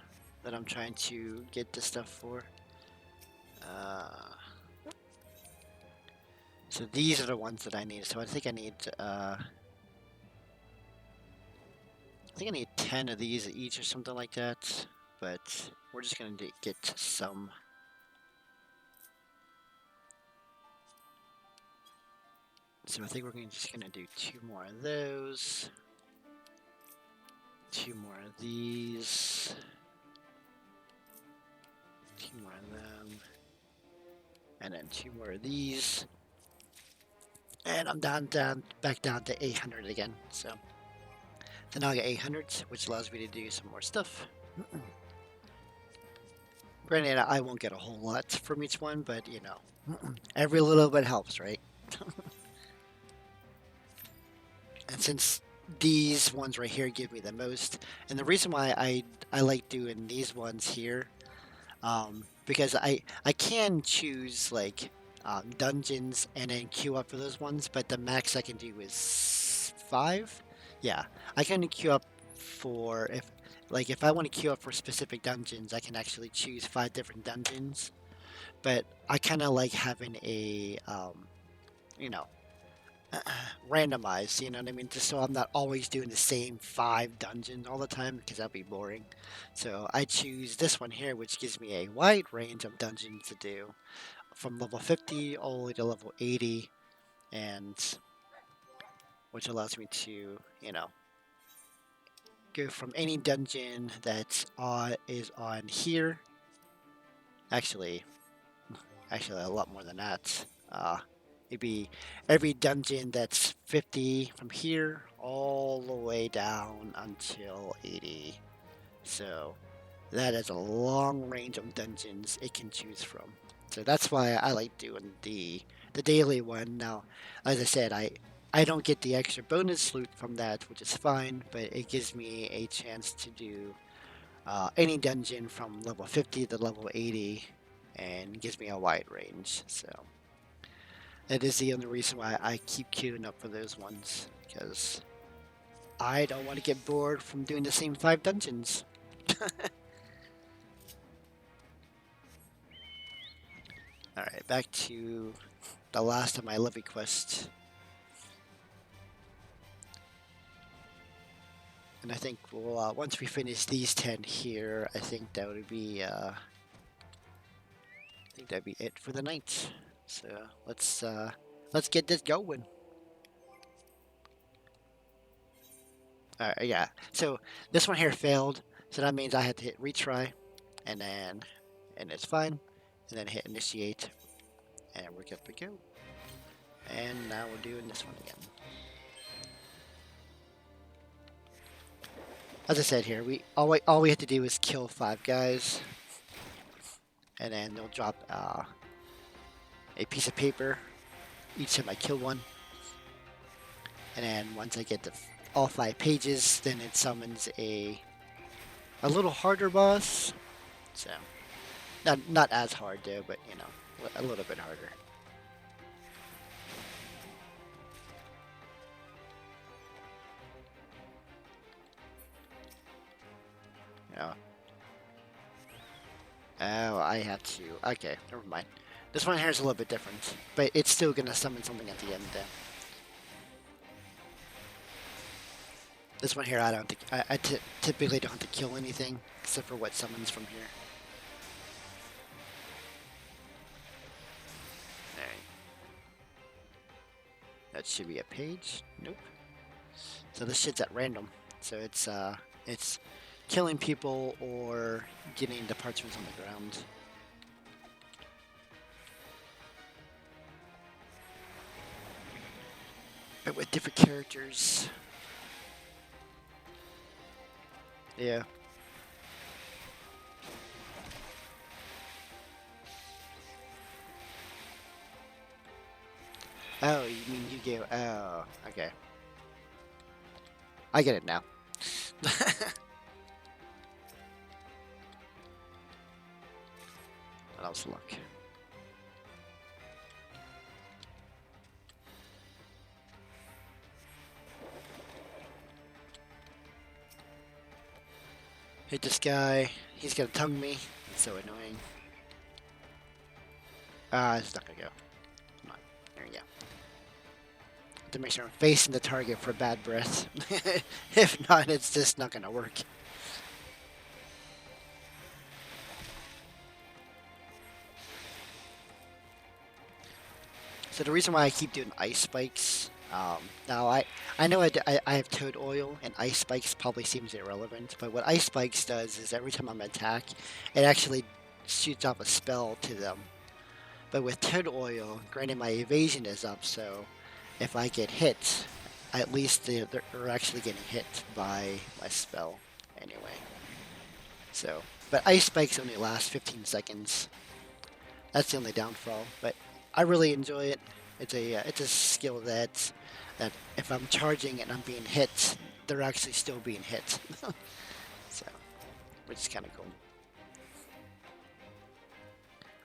that I'm trying to get this stuff for. So these are the ones that I need. So I think I need, I think I need 10 of these each or something like that. But we're just gonna get some. So I think we're just gonna do 2 more of those. 2 more of these. 2 more of them. And then 2 more of these. And I'm back down to 800 again. So now I get 800, which allows me to do some more stuff. Granted, I won't get a whole lot from each one, but you know, every little bit helps, right? And since these ones right here give me the most, and the reason why I like doing these ones here, because I can choose like dungeons and then queue up for those ones, but the max I can do is 5. Yeah, I can queue up for if I want to queue up for specific dungeons, I can actually choose 5 different dungeons. But I kind of like having a you know randomized, you know what I mean? Just so I'm not always doing the same 5 dungeons all the time because that'd be boring. So I choose this one here, which gives me a wide range of dungeons to do from level 50 all the way to level 80, and which allows me to, you know, go from any dungeon that is on here. Actually, a lot more than that. It'd be every dungeon that's 50 from here all the way down until 80. So that is a long range of dungeons it can choose from. So that's why I like doing the daily one. Now, as I said, I don't get the extra bonus loot from that, which is fine, but it gives me a chance to do any dungeon from level 50 to level 80 and gives me a wide range. So that is the only reason why I keep queuing up for those ones, because I don't want to get bored from doing the same 5 dungeons. Alright, back to the last of my Levy quest. And I think we'll, once we finish these 10 here, I think that would be, I think that'd be it for the night. So let's get this going. Alright, yeah. So this one here failed, so that means I had to hit retry, and it's fine, and then hit initiate, and we're good to go. And now we're doing this one again. As I said here, all we have to do is kill 5 guys, and then they'll drop a piece of paper each time I kill one. And then once I get all 5 pages, then it summons a little harder boss. So not as hard though, but you know, a little bit harder. You know. Oh, I have to. Okay, never mind. This one here is a little bit different, but it's still gonna summon something at the end there. This one here, I don't think I typically don't have to kill anything except for what summons from here. Alright. That should be a page. Nope. So this shit's at random. So it's killing people or getting the parchments on the ground. But with different characters. Yeah. Oh, you mean Yu-Gi-Oh! Oh, okay. I get it now. That was luck. Hit this guy. He's gonna tongue me. It's so annoying. It's not gonna go. Come on. There you go. To make sure I'm facing the target for bad breath. If not, it's just not gonna work. So the reason why I keep doing ice spikes, now I know I have toad oil and ice spikes probably seems irrelevant, but what ice spikes does is every time I'm attack, it actually shoots off a spell to them. But with toad oil, granted my evasion is up, so if I get hit, at least they're actually getting hit by my spell anyway. So, but ice spikes only last 15 seconds. That's the only downfall, but I really enjoy it. It's a skill that if I'm charging and I'm being hit, they're actually still being hit. So, which is kind of cool.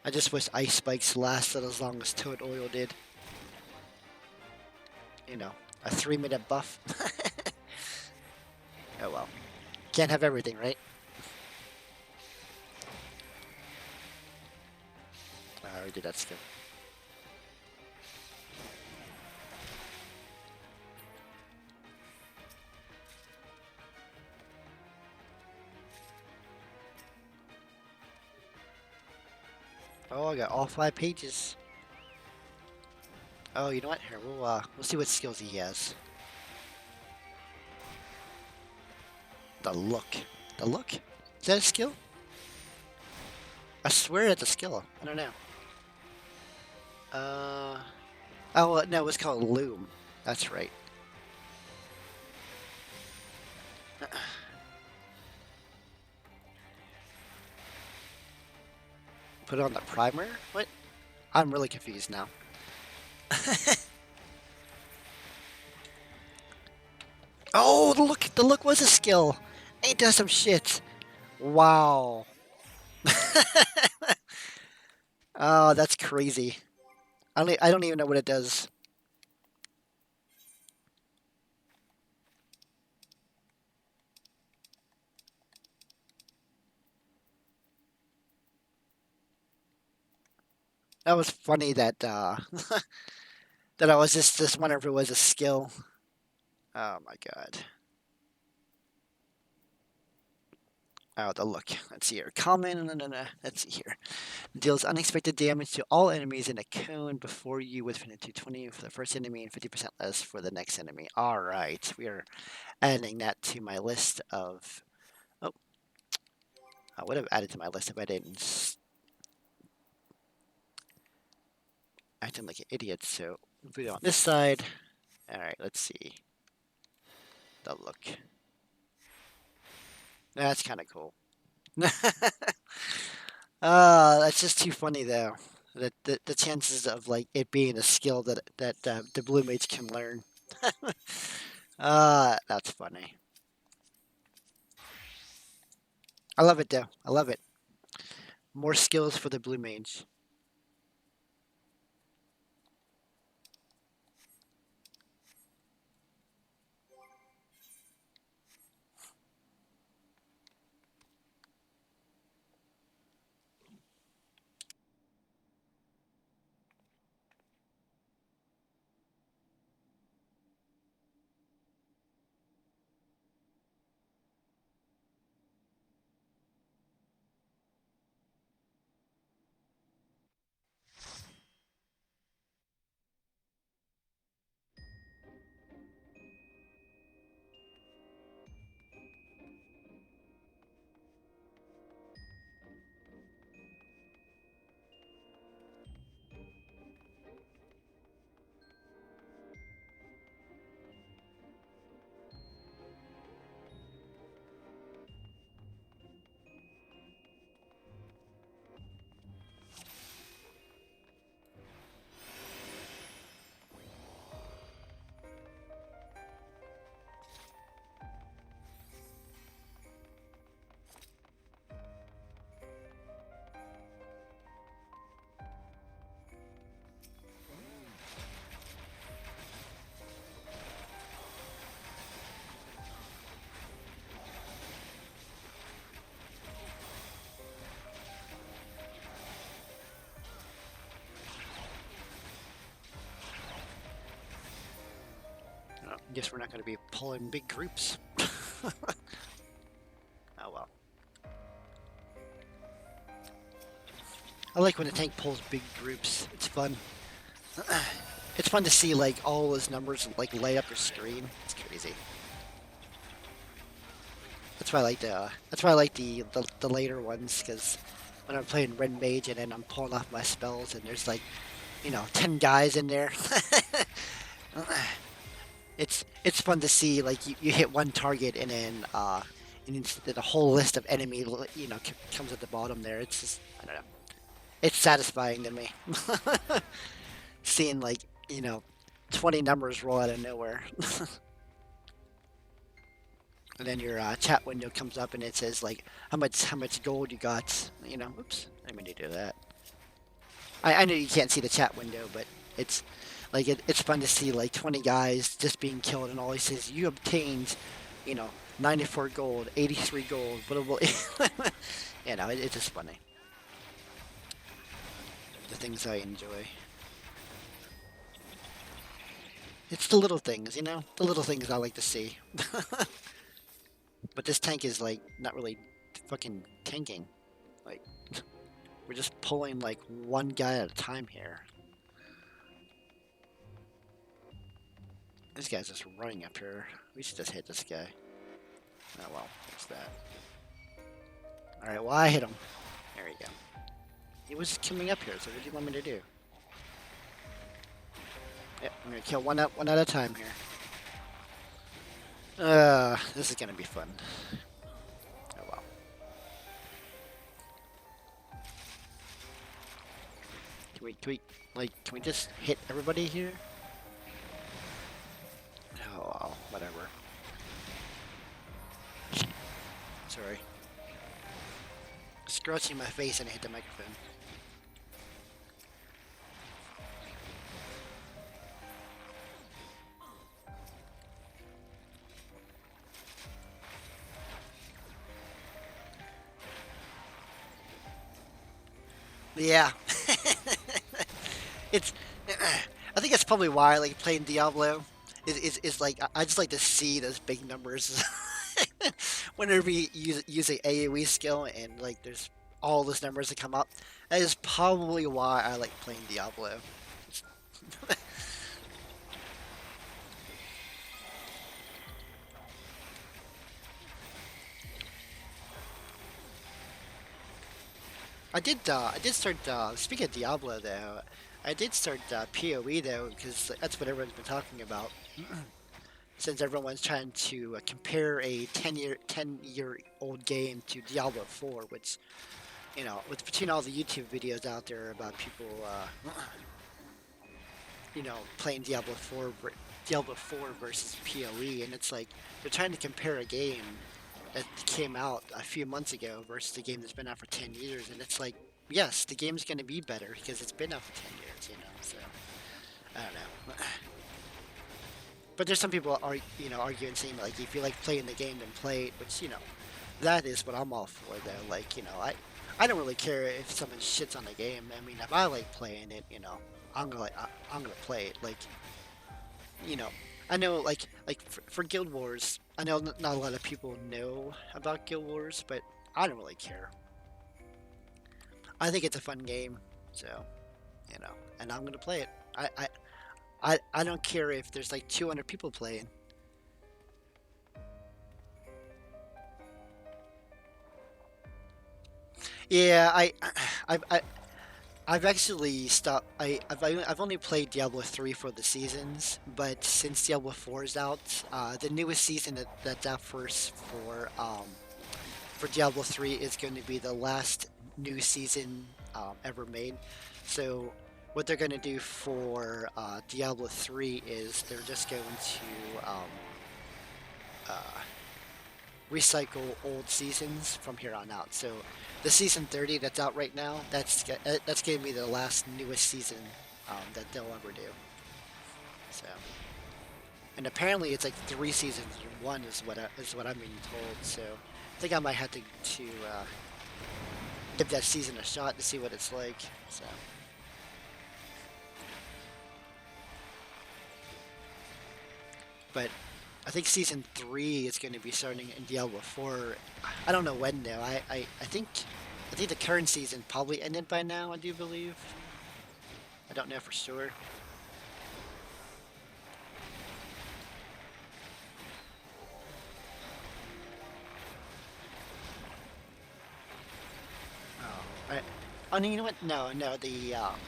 I just wish ice spikes lasted as long as toad oil did. You know, a 3-minute buff. Oh well, can't have everything, right? I already did that skill. Oh, I got all 5 pages. Oh, you know what? Here, we'll see what skills he has. The look. The look? Is that a skill? I swear it's a skill. I don't know. Oh, no, it's called Loom. That's right. Put on the primer? What? I'm really confused now. Oh, the look was a skill. Ain't that some shit? Wow. Oh, that's crazy. I don't even know what it does. That was funny that that I was just wondering if it was a skill. Oh my god. Oh, the look. Let's see here. Common. No, no, no. Let's see here. Deals unexpected damage to all enemies in a cone before you with 220 for the first enemy and 50% less for the next enemy. All right. We are adding that to my list of. Oh, I would have added to my list if I didn't acting like an idiot. So put it on this side. All right. Let's see. The look. That's kind of cool. That's just too funny though. The chances of like it being a skill that the blue mates can learn. That's funny. I love it though. I love it. More skills for the blue mage. Guess we're not going to be pulling big groups. Oh well. I like when the tank pulls big groups. It's fun. It's fun to see like all those numbers like light up your screen. It's crazy. That's why I like the later ones, because when I'm playing Red Mage and then I'm pulling off my spells and there's like, 10 guys in there. It's fun to see like you hit one target and then the whole list of enemy comes at the bottom there. It's just, I don't know. It's satisfying to me. Seeing like 20 numbers roll out of nowhere. And then your chat window comes up and it says like how much gold you got. Oops, I didn't mean to do that. I know you can't see the chat window, but it's like it's fun to see like 20 guys just being killed, and all he says you obtained, 94 gold, 83 gold, blah blah. It's just funny. The things I enjoy. It's the little things, the little things I like to see. But this tank is like not really fucking tanking. Like we're just pulling like one guy at a time here. This guy's just running up here. We should just hit this guy. Oh well, what's that? Alright, well I hit him. There we go. He was coming up here, so what do you want me to do? Yep, I'm gonna kill one at a time here. This is gonna be fun. Oh well. Can we just hit everybody here? Oh well, whatever. Sorry. Scratching my face and I hit the microphone. Yeah. It's. I think that's probably why I like playing Diablo. Is like I just like to see those big numbers. Whenever you use a AoE skill and like there's all those numbers that come up. That is probably why I like playing Diablo. I did start. Speaking of Diablo, though, I did start PoE though, because that's what everyone's been talking about. Since everyone's trying to compare a 10-year old game to Diablo 4, which, with between all the YouTube videos out there about people, playing Diablo 4 versus PoE, and it's like they're trying to compare a game that came out a few months ago versus the game that's been out for 10 years, and it's like, yes, the game's going to be better because it's been out for 10 years, so, I don't know. But there's some people are, arguing, saying, like, if you like playing the game, then play it, which, that is what I'm all for, though. Like, I don't really care if someone shits on the game. I mean, if I like playing it, I'm gonna play it. Like, I know, like for Guild Wars, I know not a lot of people know about Guild Wars, but I don't really care. I think it's a fun game, so, and I'm gonna play it. I don't care if there's like 200 people playing. Yeah, I've actually stopped. I've only played Diablo 3 for the seasons, but since Diablo 4 is out, the newest season that's out first for Diablo 3 is going to be the last new season ever made. So what they're going to do for Diablo 3 is they're just going to recycle old seasons from here on out. So the season 30 that's out right now, that's going to be the last newest season that they'll ever do. So, and apparently it's like 3 seasons in one is what I'm being told. So I think I might have to give that season a shot to see what it's like. So. But I think season 3 is going to be starting in Diablo 4. I don't know when though. I think the current season probably ended by now. I do believe. I don't know for sure. Oh, oh, no, you know what? No, no.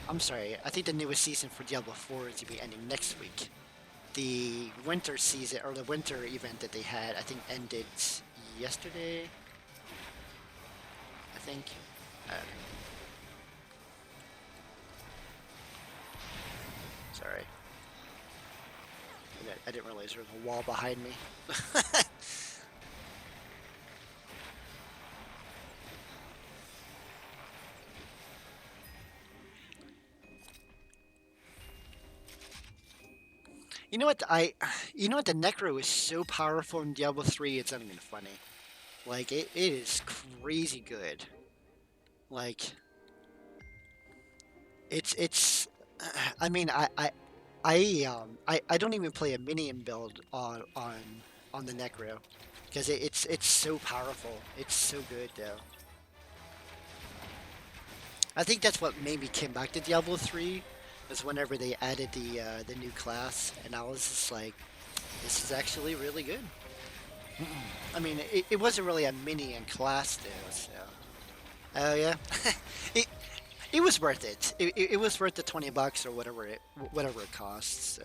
I'm sorry. I think the newest season for Diablo 4 is to be ending next week. The winter season or the winter event that they had, I think, ended yesterday. I think. Uh, Sorry, I didn't realize there was a wall behind me. You know what? You know what? The Necro is so powerful in Diablo 3. It's not even funny. Like it is crazy good. Like it's. I mean, I don't even play a minion build on the Necro because it's so powerful. It's so good though. I think that's what made me came back to Diablo 3 was whenever they added the new class, and I was just like, this is actually really good. I mean, it wasn't really a minion class though, so. Oh yeah, it it was worth it. It was worth the $20 or whatever it costs. So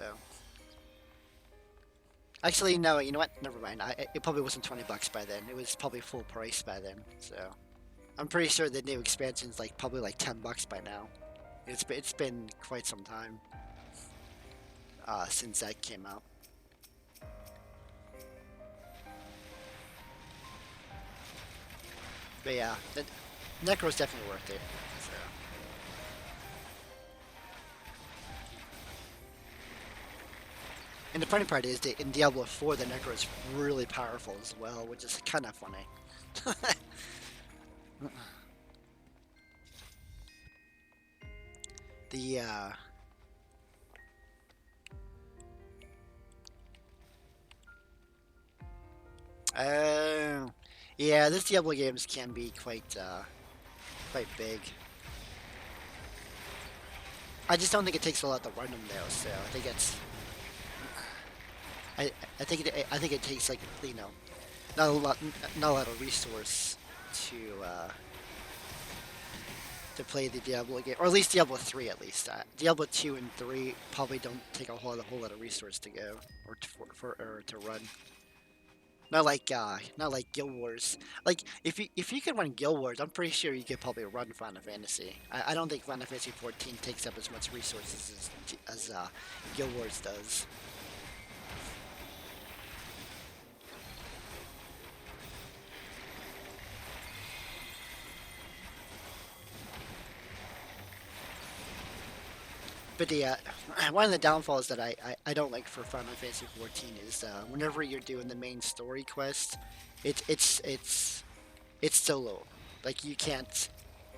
actually, no, you know what? Never mind. It probably wasn't $20 by then. It was probably full price by then. So I'm pretty sure the new expansion's like probably like $10 by now. It's been quite some time since that came out. But yeah, the Necro's definitely worth it. So. And the funny part is that in Diablo 4, the Necro is really powerful as well, which is kind of funny. the Oh, yeah, this Diablo games can be quite big. I just don't think it takes a lot to run them though, so I think I I think it takes like not a lot not a lot of resource to uh, to play the Diablo game, or at least Diablo 3 at least. Diablo 2 and 3 probably don't take a whole lot of resource to go or or to run. Not like Guild Wars. Like if you can run Guild Wars, I'm pretty sure you could probably run Final Fantasy. I don't think Final Fantasy 14 takes up as much resources as Guild Wars does. But the one of the downfalls that I don't like for Final Fantasy 14 is whenever you're doing the main story quest, it, it's it's it's solo. Like you can't,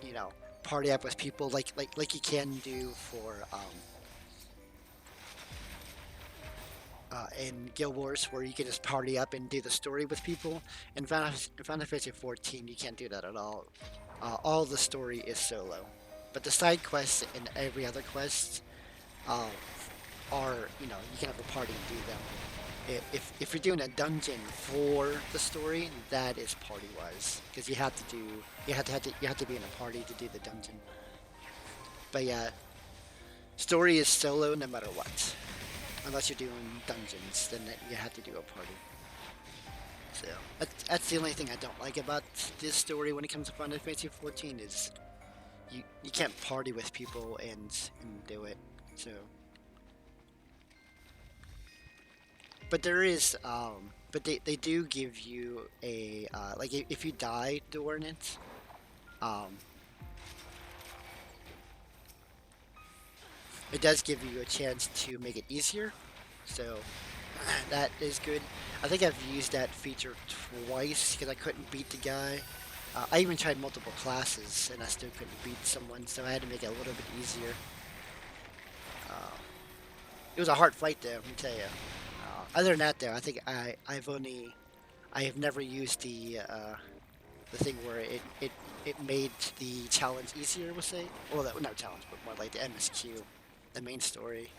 you know, party up with people like you can do for in Guild Wars, where you can just party up and do the story with people. In Final Fantasy 14, you can't do that at all. All the story is solo, but the side quests and every other quest um, are, you can have a party and do them. If you're doing a dungeon for the story, that is party wise because you have to be in a party to do the dungeon. But yeah, story is solo no matter what, unless you're doing dungeons, then you have to do a party. So that's the only thing I don't like about this story when it comes to Final Fantasy 14 is you can't party with people and do it. So, but there is but they do give you a like if you die during it, um, it does give you a chance to make it easier. So that is good. I think I've used that feature twice because I couldn't beat the guy. I even tried multiple classes and I still couldn't beat someone, so I had to make it a little bit easier. Uh, it was a hard fight though, let me tell you. Other than that, though, I think I have never used the thing where it made the challenge easier. We'll say, well, that not challenge, but more like the MSQ, the main story,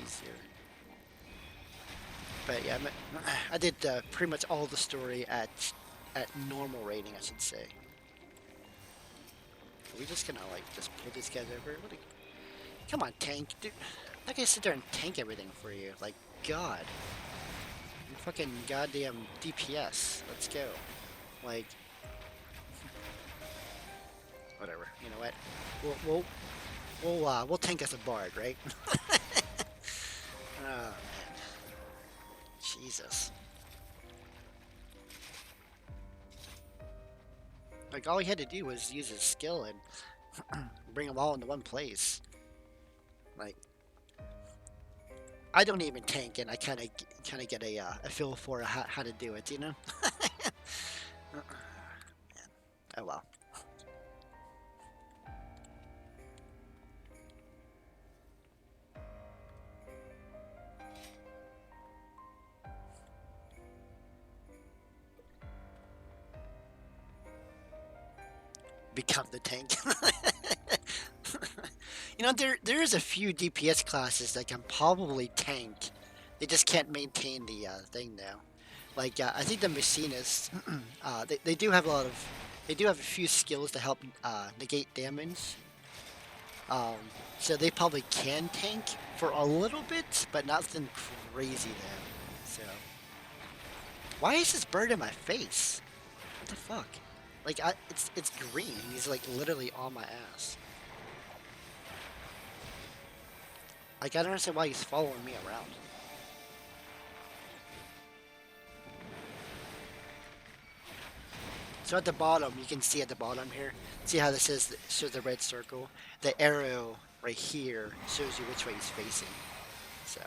easier. But yeah, I did pretty much all the story at normal rating, I should say. Are we just gonna like just pull these guys over? Come on, tank, dude. I can sit there and tank everything for you. Like, God. I'm fucking goddamn DPS. Let's go. Like, whatever. You know what? We'll tank as a bard, right? Oh man, Jesus. Like all he had to do was use his skill and bring them all into one place. Like, I don't even tank, and I kind of get a feel for how to do it, you know? Oh well. Become the tank. You know, there is a few DPS classes that can probably tank. They just can't maintain the thing now. Like I think the machinists, they do have a lot of, they do have a few skills to help negate damage. Um, so they probably can tank for a little bit, but nothing crazy there. So why is this bird in my face? What the fuck? Like it's green. He's like literally on my ass. Like I don't understand why he's following me around. So at the bottom, you can see at the bottom here, see how this says shows the red circle. The arrow right here shows you which way he's facing. So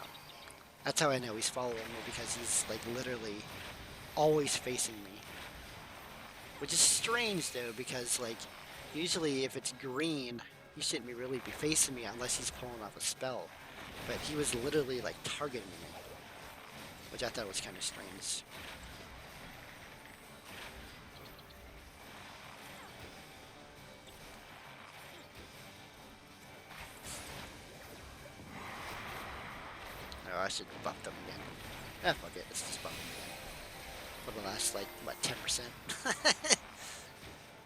that's how I know he's following me, because he's like literally always facing me. Which is strange though, because like usually if it's green, he shouldn't really be facing me unless he's pulling off a spell. But he was literally like targeting me, which I thought was kind of strange. Oh, I should buff them again. Ah, fuck it, let's just buff them again. For the last, like, what, 10%?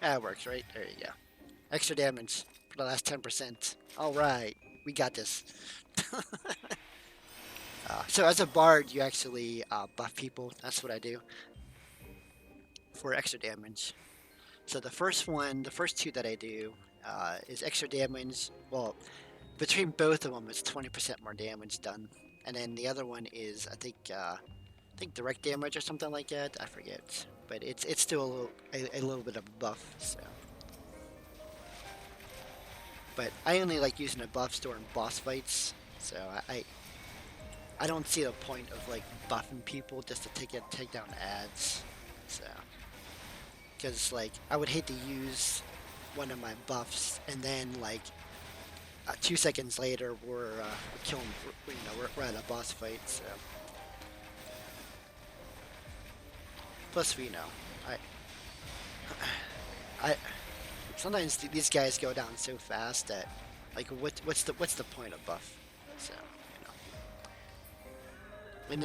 That works, right? There you go. Extra damage for the last 10%. Alright, we got this. So as a bard, you actually buff people. That's what I do. For extra damage. So the first one, the first two that I do is extra damage. Well, between both of them, it's 20% more damage done. And then the other one is, I think direct damage or something like that. I forget, but it's still a little bit of a buff. So, but I only like using a buff during boss fights. So I don't see the point of like buffing people just to take down ads. So, because like I would hate to use one of my buffs and then like 2 seconds later we're killing, we're at a boss fight. So. Plus, I sometimes these guys go down so fast that, like, what's the point of buff? So, and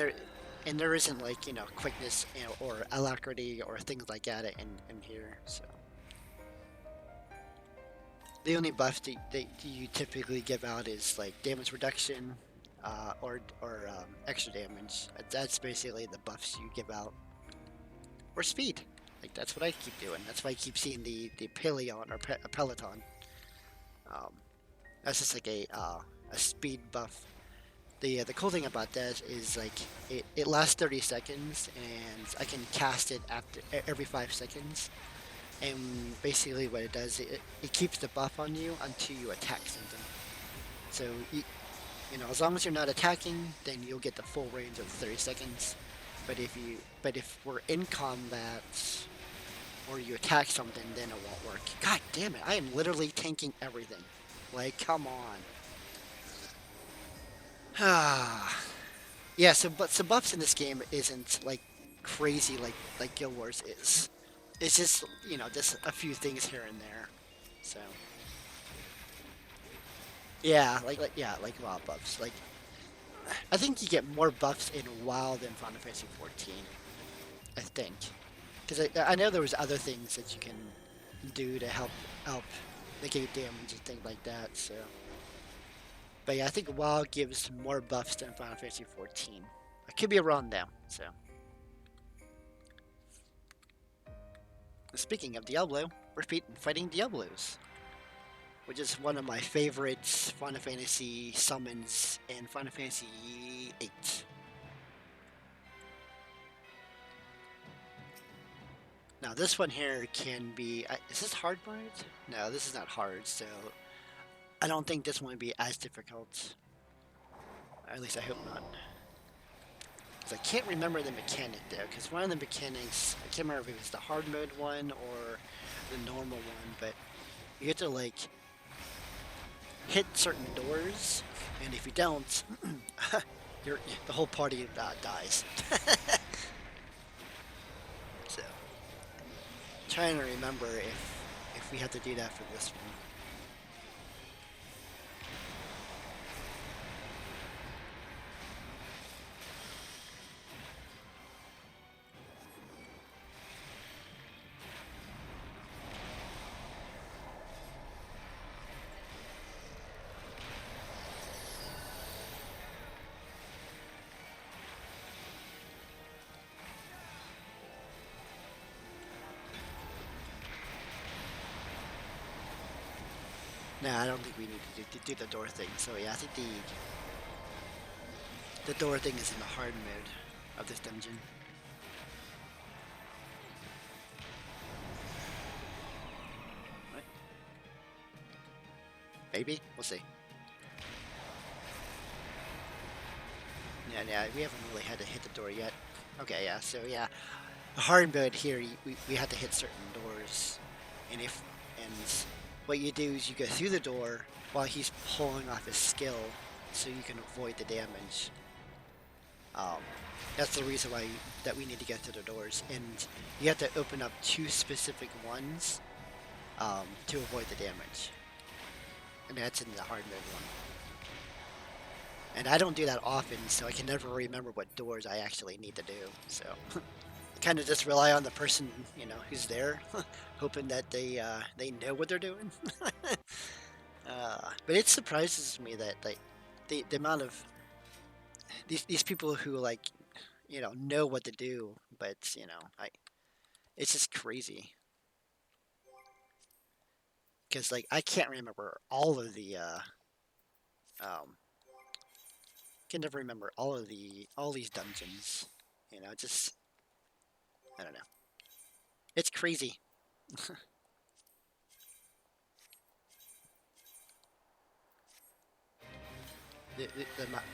there isn't like quickness, or alacrity or things like that in here. So, the only buff that you typically give out is like damage reduction, or extra damage. That's basically the buffs you give out. Or speed. Like, that's what I keep doing. That's why I keep seeing the Paleon or Peloton. That's just like a speed buff. The cool thing about that is like it lasts 30 seconds, and I can cast it after every 5 seconds. And basically what it does, it keeps the buff on you until you attack something. So as long as you're not attacking, then you'll get the full range of 30 seconds. But if we're in combat or you attack something, then it won't work. God damn it! I am literally tanking everything. Like, come on. Yeah, so buffs in this game isn't like crazy like Guild Wars is. It's just just a few things here and there. So yeah, like a lot of buffs. Like I think you get more buffs in WoW than Final Fantasy 14. I think because I know there was other things that you can do to help negate damage and things like that. So, but yeah, I think WoW gives more buffs than Final Fantasy 14. I could be wrong though. So speaking of Diablo, we're fighting Diablos, which is one of my favorite Final Fantasy summons in Final Fantasy 8. Now this one here can be. Is this hard mode? No, this is not hard. So I don't think this one would be as difficult. Or at least I hope not. Because I can't remember the mechanic though. Because one of the mechanics, I can't remember if it was the hard mode one or the normal one. But you get to like hit certain doors, and if you don't, the whole party dies. So trying to remember if we have to do that for this one. No, I don't think we need to do the door thing. So yeah, I think the door thing is in the hard mode of this dungeon. What? Maybe? We'll see. Yeah, we haven't really had to hit the door yet. Okay, yeah, so yeah. The hard mode here, we have to hit certain doors. And what you do is you go through the door while he's pulling off his skill so you can avoid the damage. Um, that's the reason why that we need to get through the doors. And you have to open up two specific ones to avoid the damage. And that's in the hard mode one. And I don't do that often, so I can never remember what doors I actually need to do. So kind of just rely on the person, who's there, hoping that they know what they're doing. But it surprises me that like the amount of these people who like know what to do, but I it's just crazy because like I can't remember all of the um can never remember all these dungeons. Just I don't know. It's crazy. The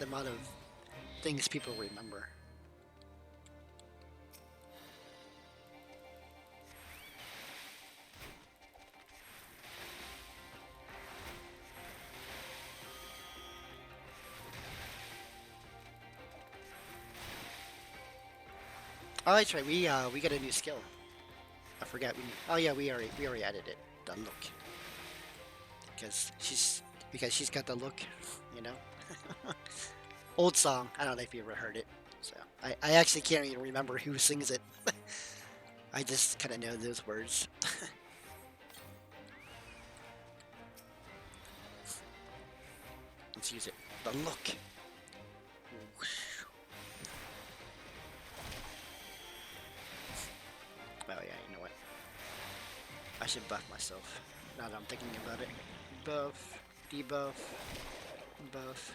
amount of things people remember. Oh, that's right. We got a new skill. I forgot we. Oh yeah, we already added it. The look. Because she's got the look, you know. Old song. I don't know if you ever heard it. So I actually can't even remember who sings it. I just kind of know those words. Let's use it. The look. Oh yeah, you know what? I should buff myself. Now that I'm thinking about it. Buff, debuff, buff.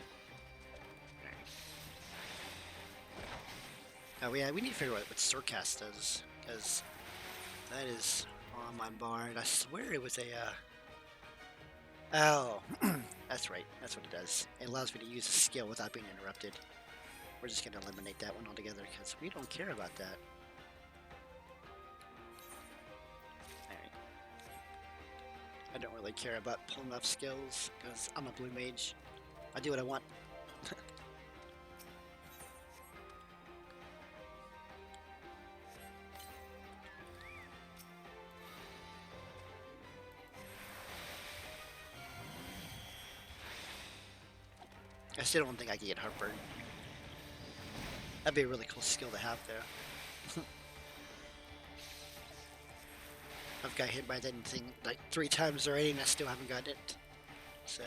Oh yeah, we need to figure out what Surcast does, because that is on my bar, and I swear it was a. Oh, that's right. That's what it does. It allows me to use a skill without being interrupted. We're just gonna eliminate that one altogether because we don't care about that. Alright. I don't really care about pulling off skills because I'm a blue mage. I do what I want. I still don't think I can get Heartburn. That'd be a really cool skill to have there. I've got hit by that thing like 3 times already and I still haven't got it. So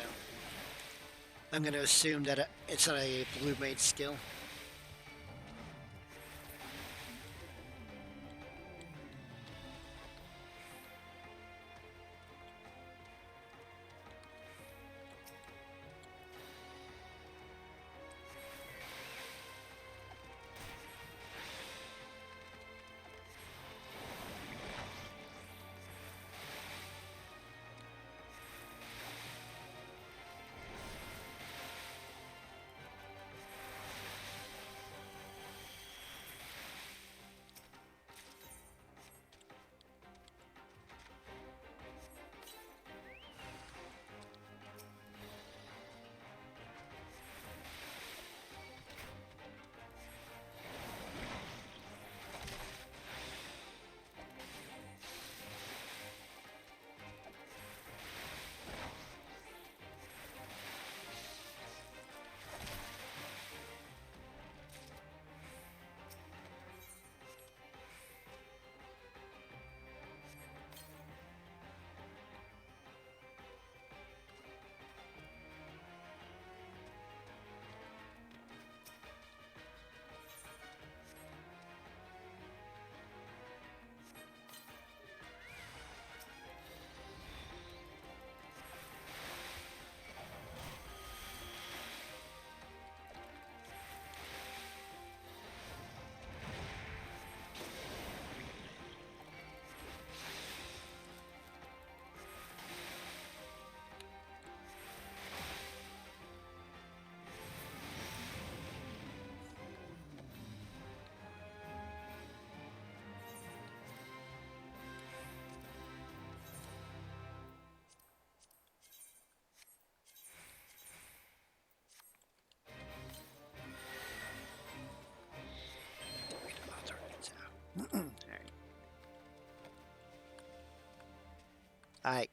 I'm gonna assume that it's not a blue mage skill. Alright.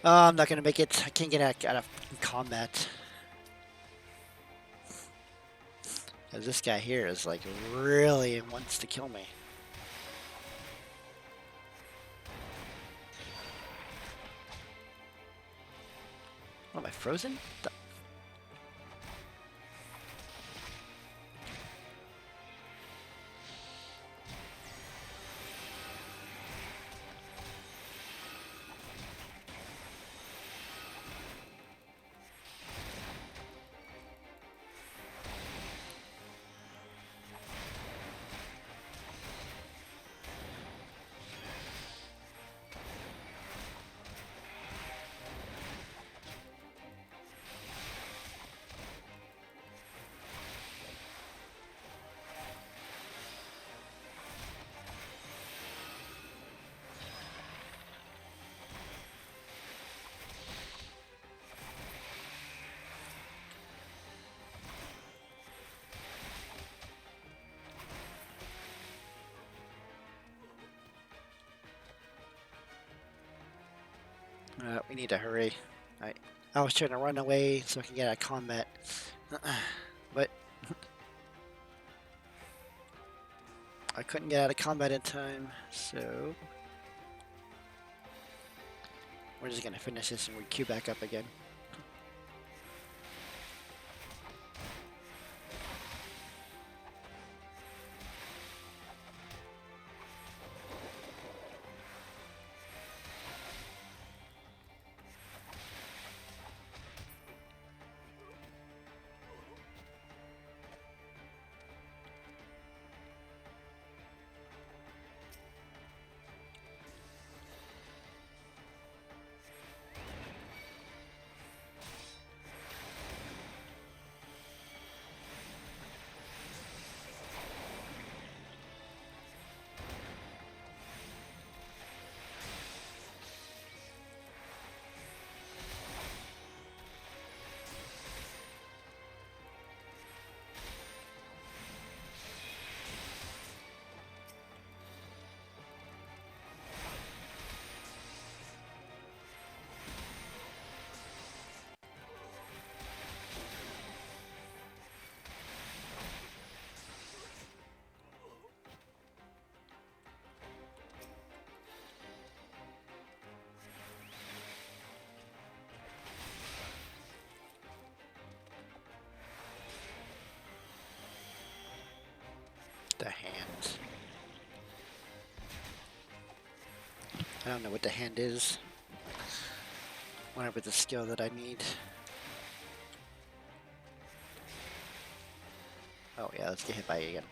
Oh, I'm not gonna make it. I can't get out of combat. This guy here is like really wants to kill me. Oh, am I frozen? We need to hurry. I was trying to run away so I can get out of combat, but I couldn't get out of combat in time, so we're just gonna finish this and we queue back up again. The hand. I don't know what the hand is. Whatever the skill that I need. Oh yeah, let's get hit by it again.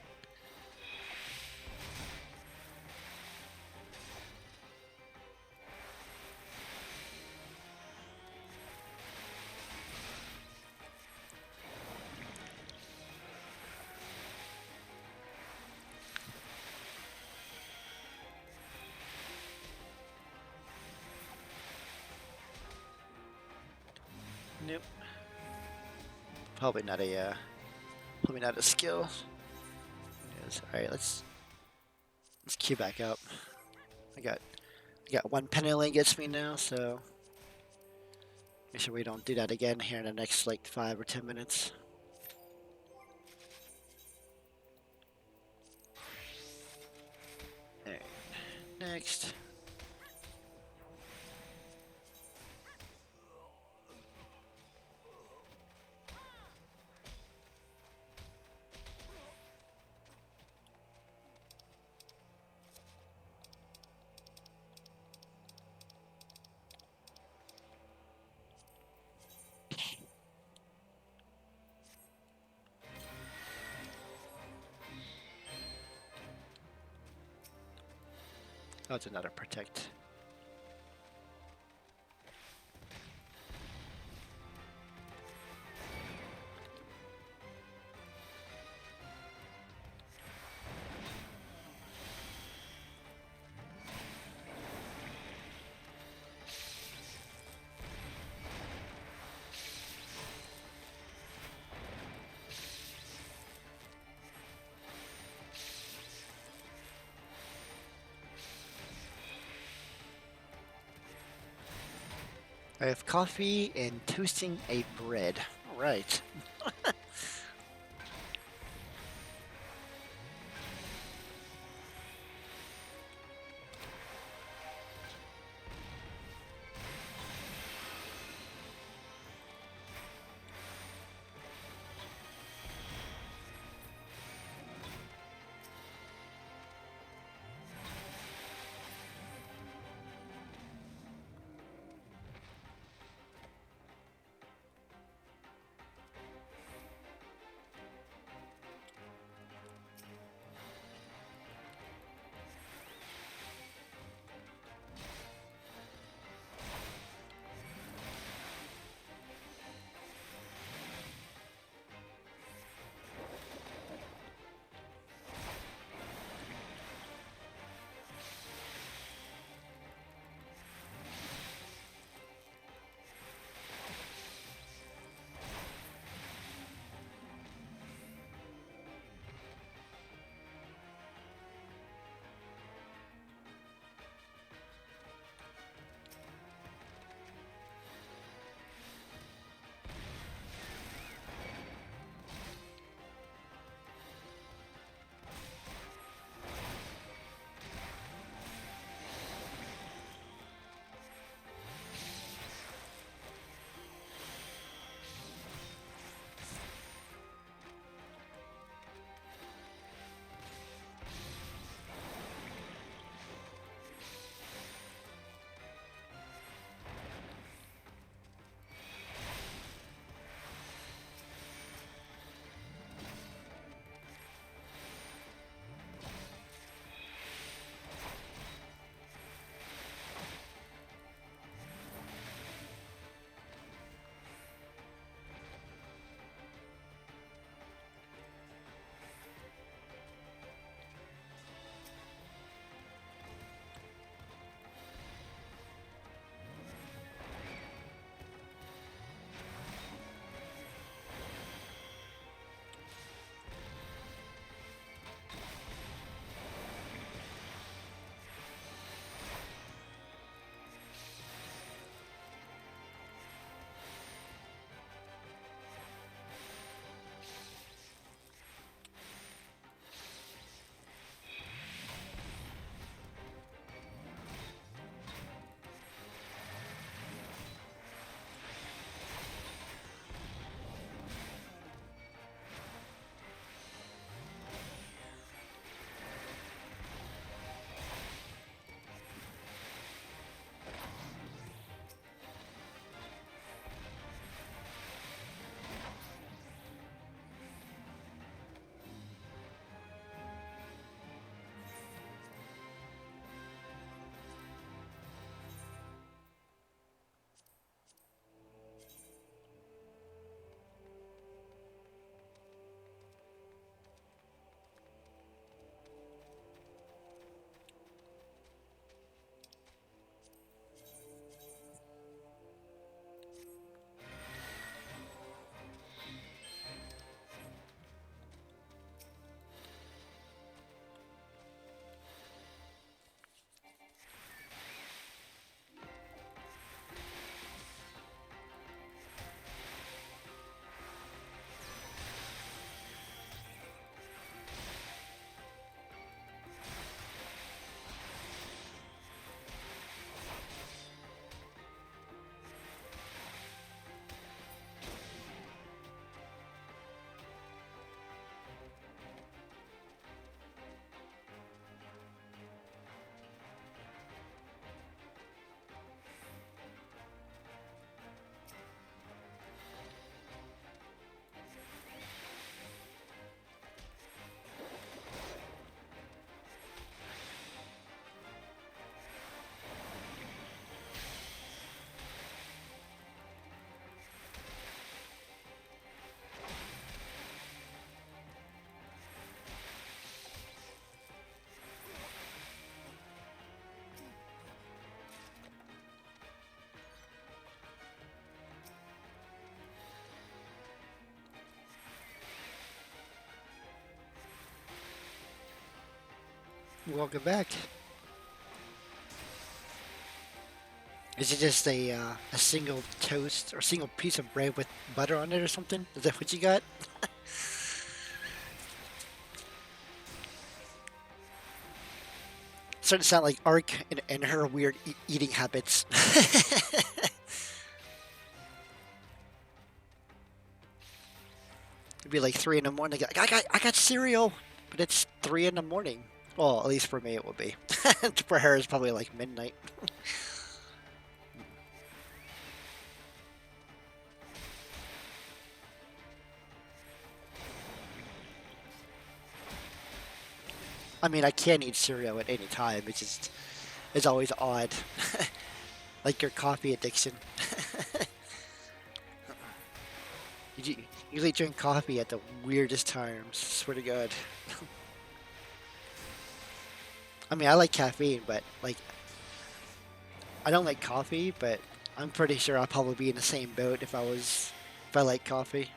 Nope. Probably not a skill. Yes. All right, let's queue back up. I got one penalty gets me now, so make sure we don't do that again here in the next like 5 or 10 minutes. All right, next. Oh, it's another protect. I have coffee and toasting a bread. All right. Welcome back. Is it just a single toast or single piece of bread with butter on it or something? Is that what you got? Starting to sound like Ark and her weird eating habits. It'd be like 3 in the morning. I got cereal, but it's 3 in the morning. Well, at least for me it will be. For her, it's probably like midnight. I mean, I can eat cereal at any time. It's always odd, like your coffee addiction. You usually drink coffee at the weirdest times. Swear to God. I mean, I like caffeine, but like I don't like coffee. But I'm pretty sure I'll probably be in the same boat if I like coffee.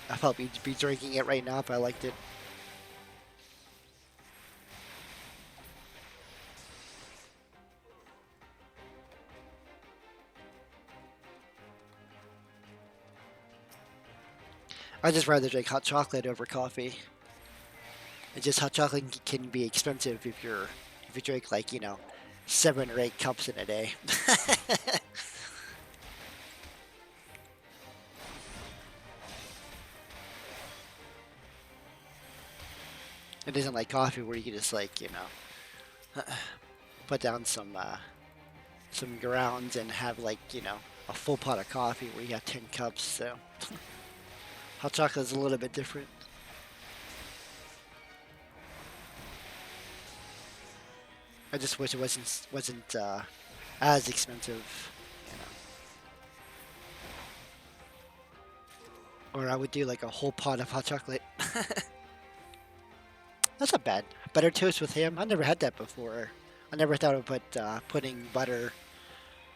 I'd probably be drinking it right now if I liked it. I just rather drink hot chocolate over coffee. It's just hot chocolate can be expensive if you drink like 7 or 8 cups in a day. It isn't like coffee where you can just put down some grounds and have a full pot of coffee where you have 10 cups. So hot chocolate is a little bit different. I just wish it wasn't as expensive, or I would do like a whole pot of hot chocolate. That's not bad. Butter toast with ham. I never had that before. I never thought of putting butter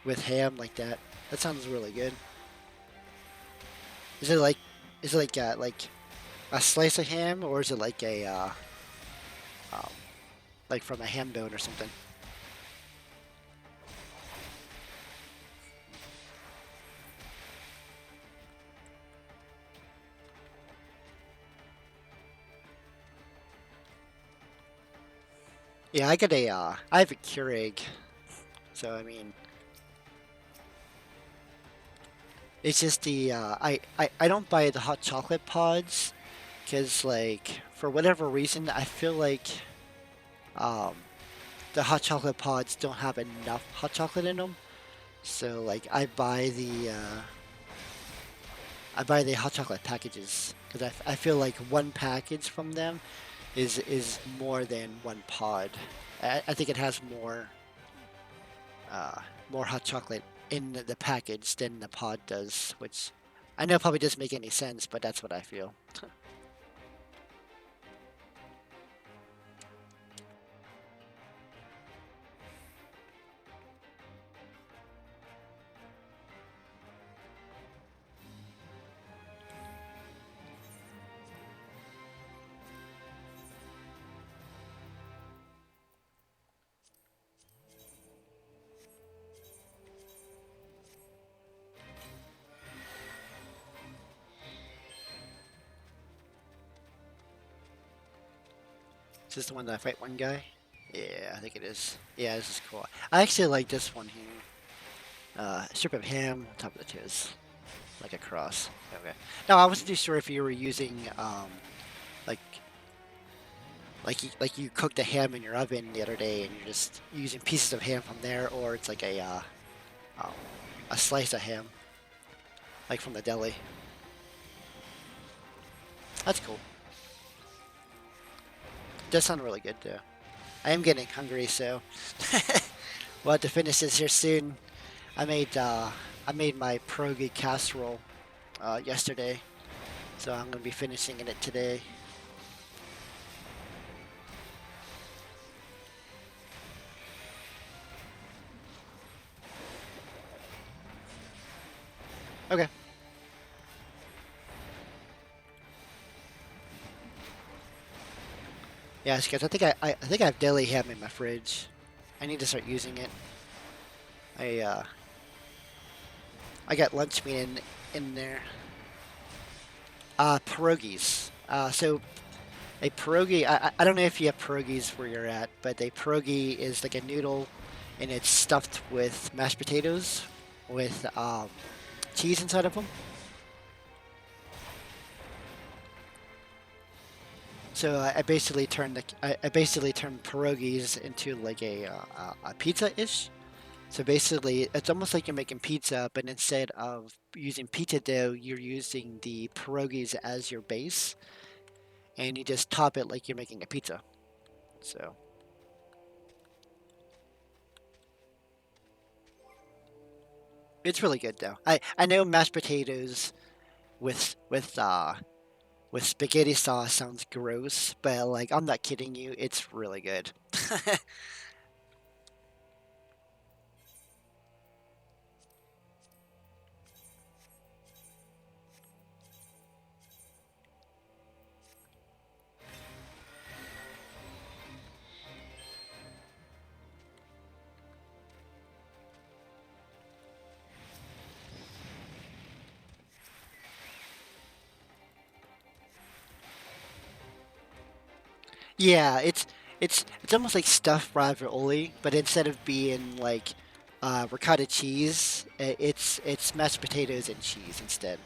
with ham like that. That sounds really good. Is it like like a slice of ham, or is it like um, like from a ham bone or something? Yeah, I have a Keurig, so I mean, it's just I don't buy the hot chocolate pods because like for whatever reason I feel like um the hot chocolate pods don't have enough hot chocolate in them. So like I buy the hot chocolate packages because I feel like one package from them is more than one pod. I think it has uh, more hot chocolate in the package than the pod does, which I know probably doesn't make any sense, but that's what I feel. Is this the one that I fight one guy? Yeah, I think it is. Yeah, this is cool. I actually like this one here. Strip of ham, top of the toast, like a cross. Okay. Now I wasn't too sure if you were using like like you cooked a ham in your oven the other day and you're just using pieces of ham from there, or it's like um, a slice of ham, like from the deli. That's cool. Does sound really good too. I am getting hungry, so we'll have to finish this here soon. I made uh, I made my pierogi casserole yesterday, so I'm gonna be finishing it today. Okay. Yes, guys. I think I think I have deli ham in my fridge. I need to start using it. I uh, I got lunch meat in there. Pierogies. So a pierogi. I don't know if you have pierogies where you're at, but a pierogi is like a noodle, and it's stuffed with mashed potatoes with cheese inside of them. So I basically turned pierogies into like a pizza ish. So basically, it's almost like you're making pizza, but instead of using pizza dough, you're using the pierogies as your base, and you just top it like you're making a pizza. So it's really good though. I know mashed potatoes with spaghetti sauce sounds gross, but like I'm not kidding you, it's really good. Yeah, it's almost like stuffed ravioli, but instead of being like ricotta cheese, it's mashed potatoes and cheese instead.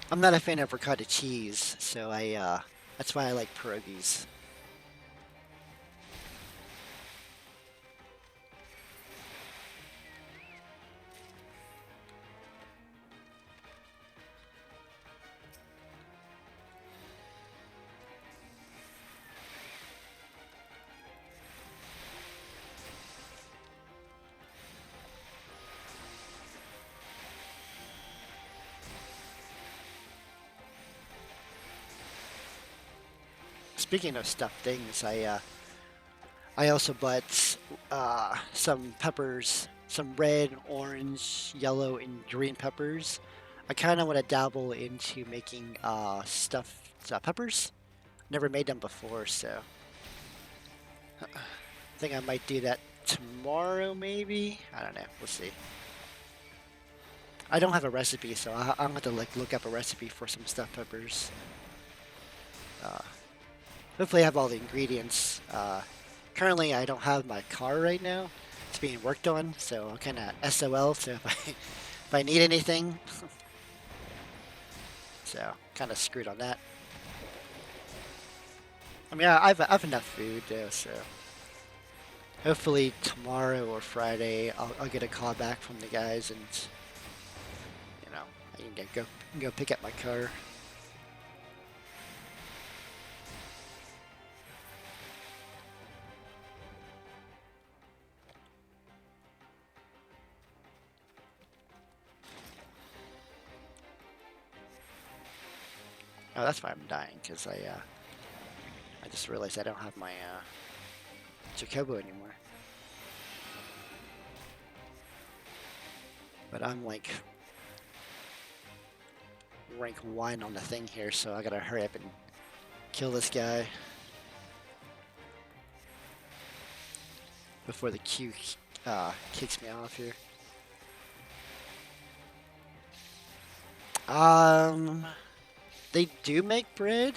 I'm not a fan of ricotta cheese, so I that's why I like pierogies. Speaking of stuffed things, I also bought some peppers, some red, orange, yellow, and green peppers. I kind of want to dabble into making stuffed peppers. Never made them before, so I think I might do that tomorrow, maybe. I don't know. We'll see. I don't have a recipe, so I'm gonna have to like look up a recipe for some stuffed peppers. Uh, Hopefully, I have all the ingredients. Currently, I don't have my car right now. It's being worked on, so I'm kind of SOL. So if I need anything, so kind of screwed on that. I mean, I've enough food though, so hopefully tomorrow or Friday I'll get a call back from the guys and I can go pick up my car. Oh, that's why I'm dying because I just realized I don't have my Chocobo anymore. But I'm like rank 1 on the thing here, so I gotta hurry up and kill this guy before the queue kicks me off here. Um, they do make bread.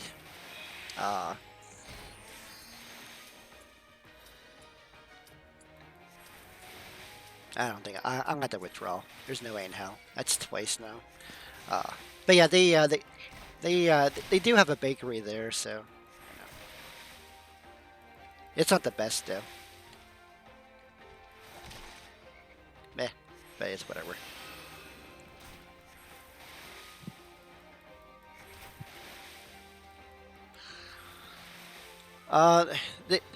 Uh, I don't think I'm at the withdrawal. There's no way in hell. That's twice now. Uh, but yeah, they do have a bakery there, so it's not the best though. Meh, but it's whatever. Uh,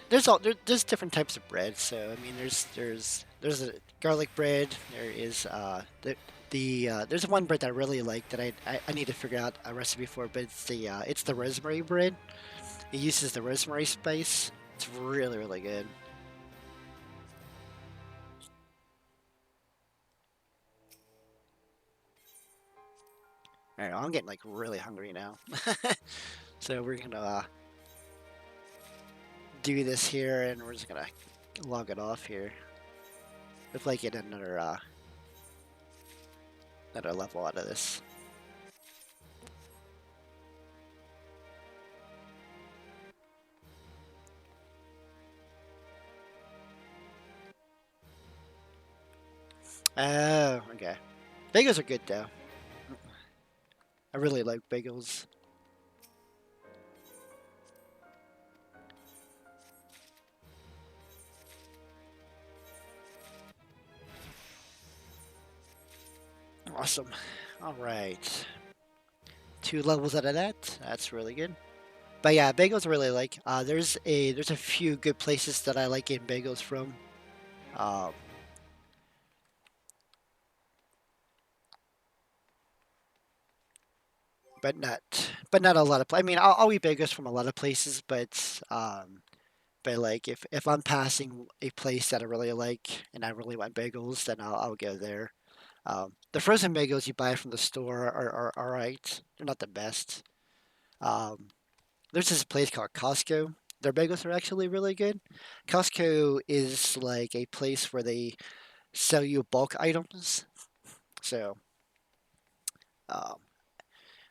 there's different types of bread. So I mean, there's a garlic bread. There is there's one bread that I really like that I need to figure out a recipe for, but it's the rosemary bread. It uses the rosemary spice. It's really good. Alright, I'm getting like really hungry now. So we're gonna do this here, and we're just gonna log it off here. If I get another level out of this. Oh, okay. Bagels are good though. I really like bagels. Awesome. All right. 2 levels out of that. That's really good. But yeah, bagels I really like. There's a few good places that I like getting bagels from. Um, but not a lot of. I mean, I'll eat bagels from a lot of places, but like if I'm passing a place that I really like and I really want bagels, then I'll go there. The frozen bagels you buy from the store are all right. They're not the best. Um, there's this place called Costco. Their bagels are actually really good. Costco is like a place where they sell you bulk items. So, um,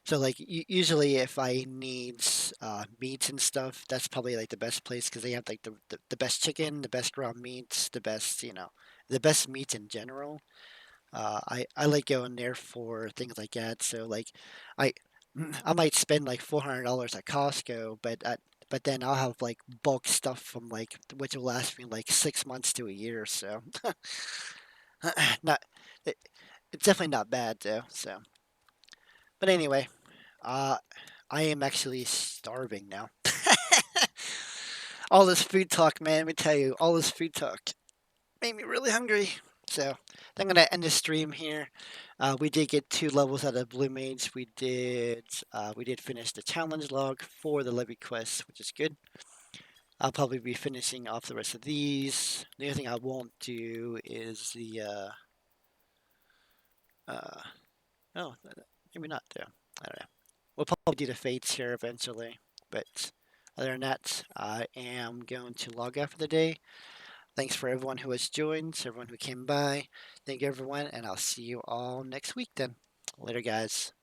so like usually if I need meats and stuff, that's probably like the best place because they have like the best chicken, the best ground meats, the best the best meats in general. I like going there for things like that. So like, I I might spend like $400 at Costco, but then I'll have like bulk stuff from like which will last me like 6 months to a year. So not it, it's definitely not bad though. So, but anyway, uh, I am actually starving now. All this food talk, man. Let me tell you, all this food talk made me really hungry. So I'm gonna end the stream here. We did get 2 levels out of Blue Mage. We did finish the challenge log for the Levy quest, which is good. I'll probably be finishing off the rest of these. The only thing I won't do is the oh, maybe not though. I don't know. We'll probably do the fates here eventually, but other than that, I am going to log out for the day. Thanks for everyone who has joined, everyone who came by. Thank you, everyone, and I'll see you all next week then. Later, guys.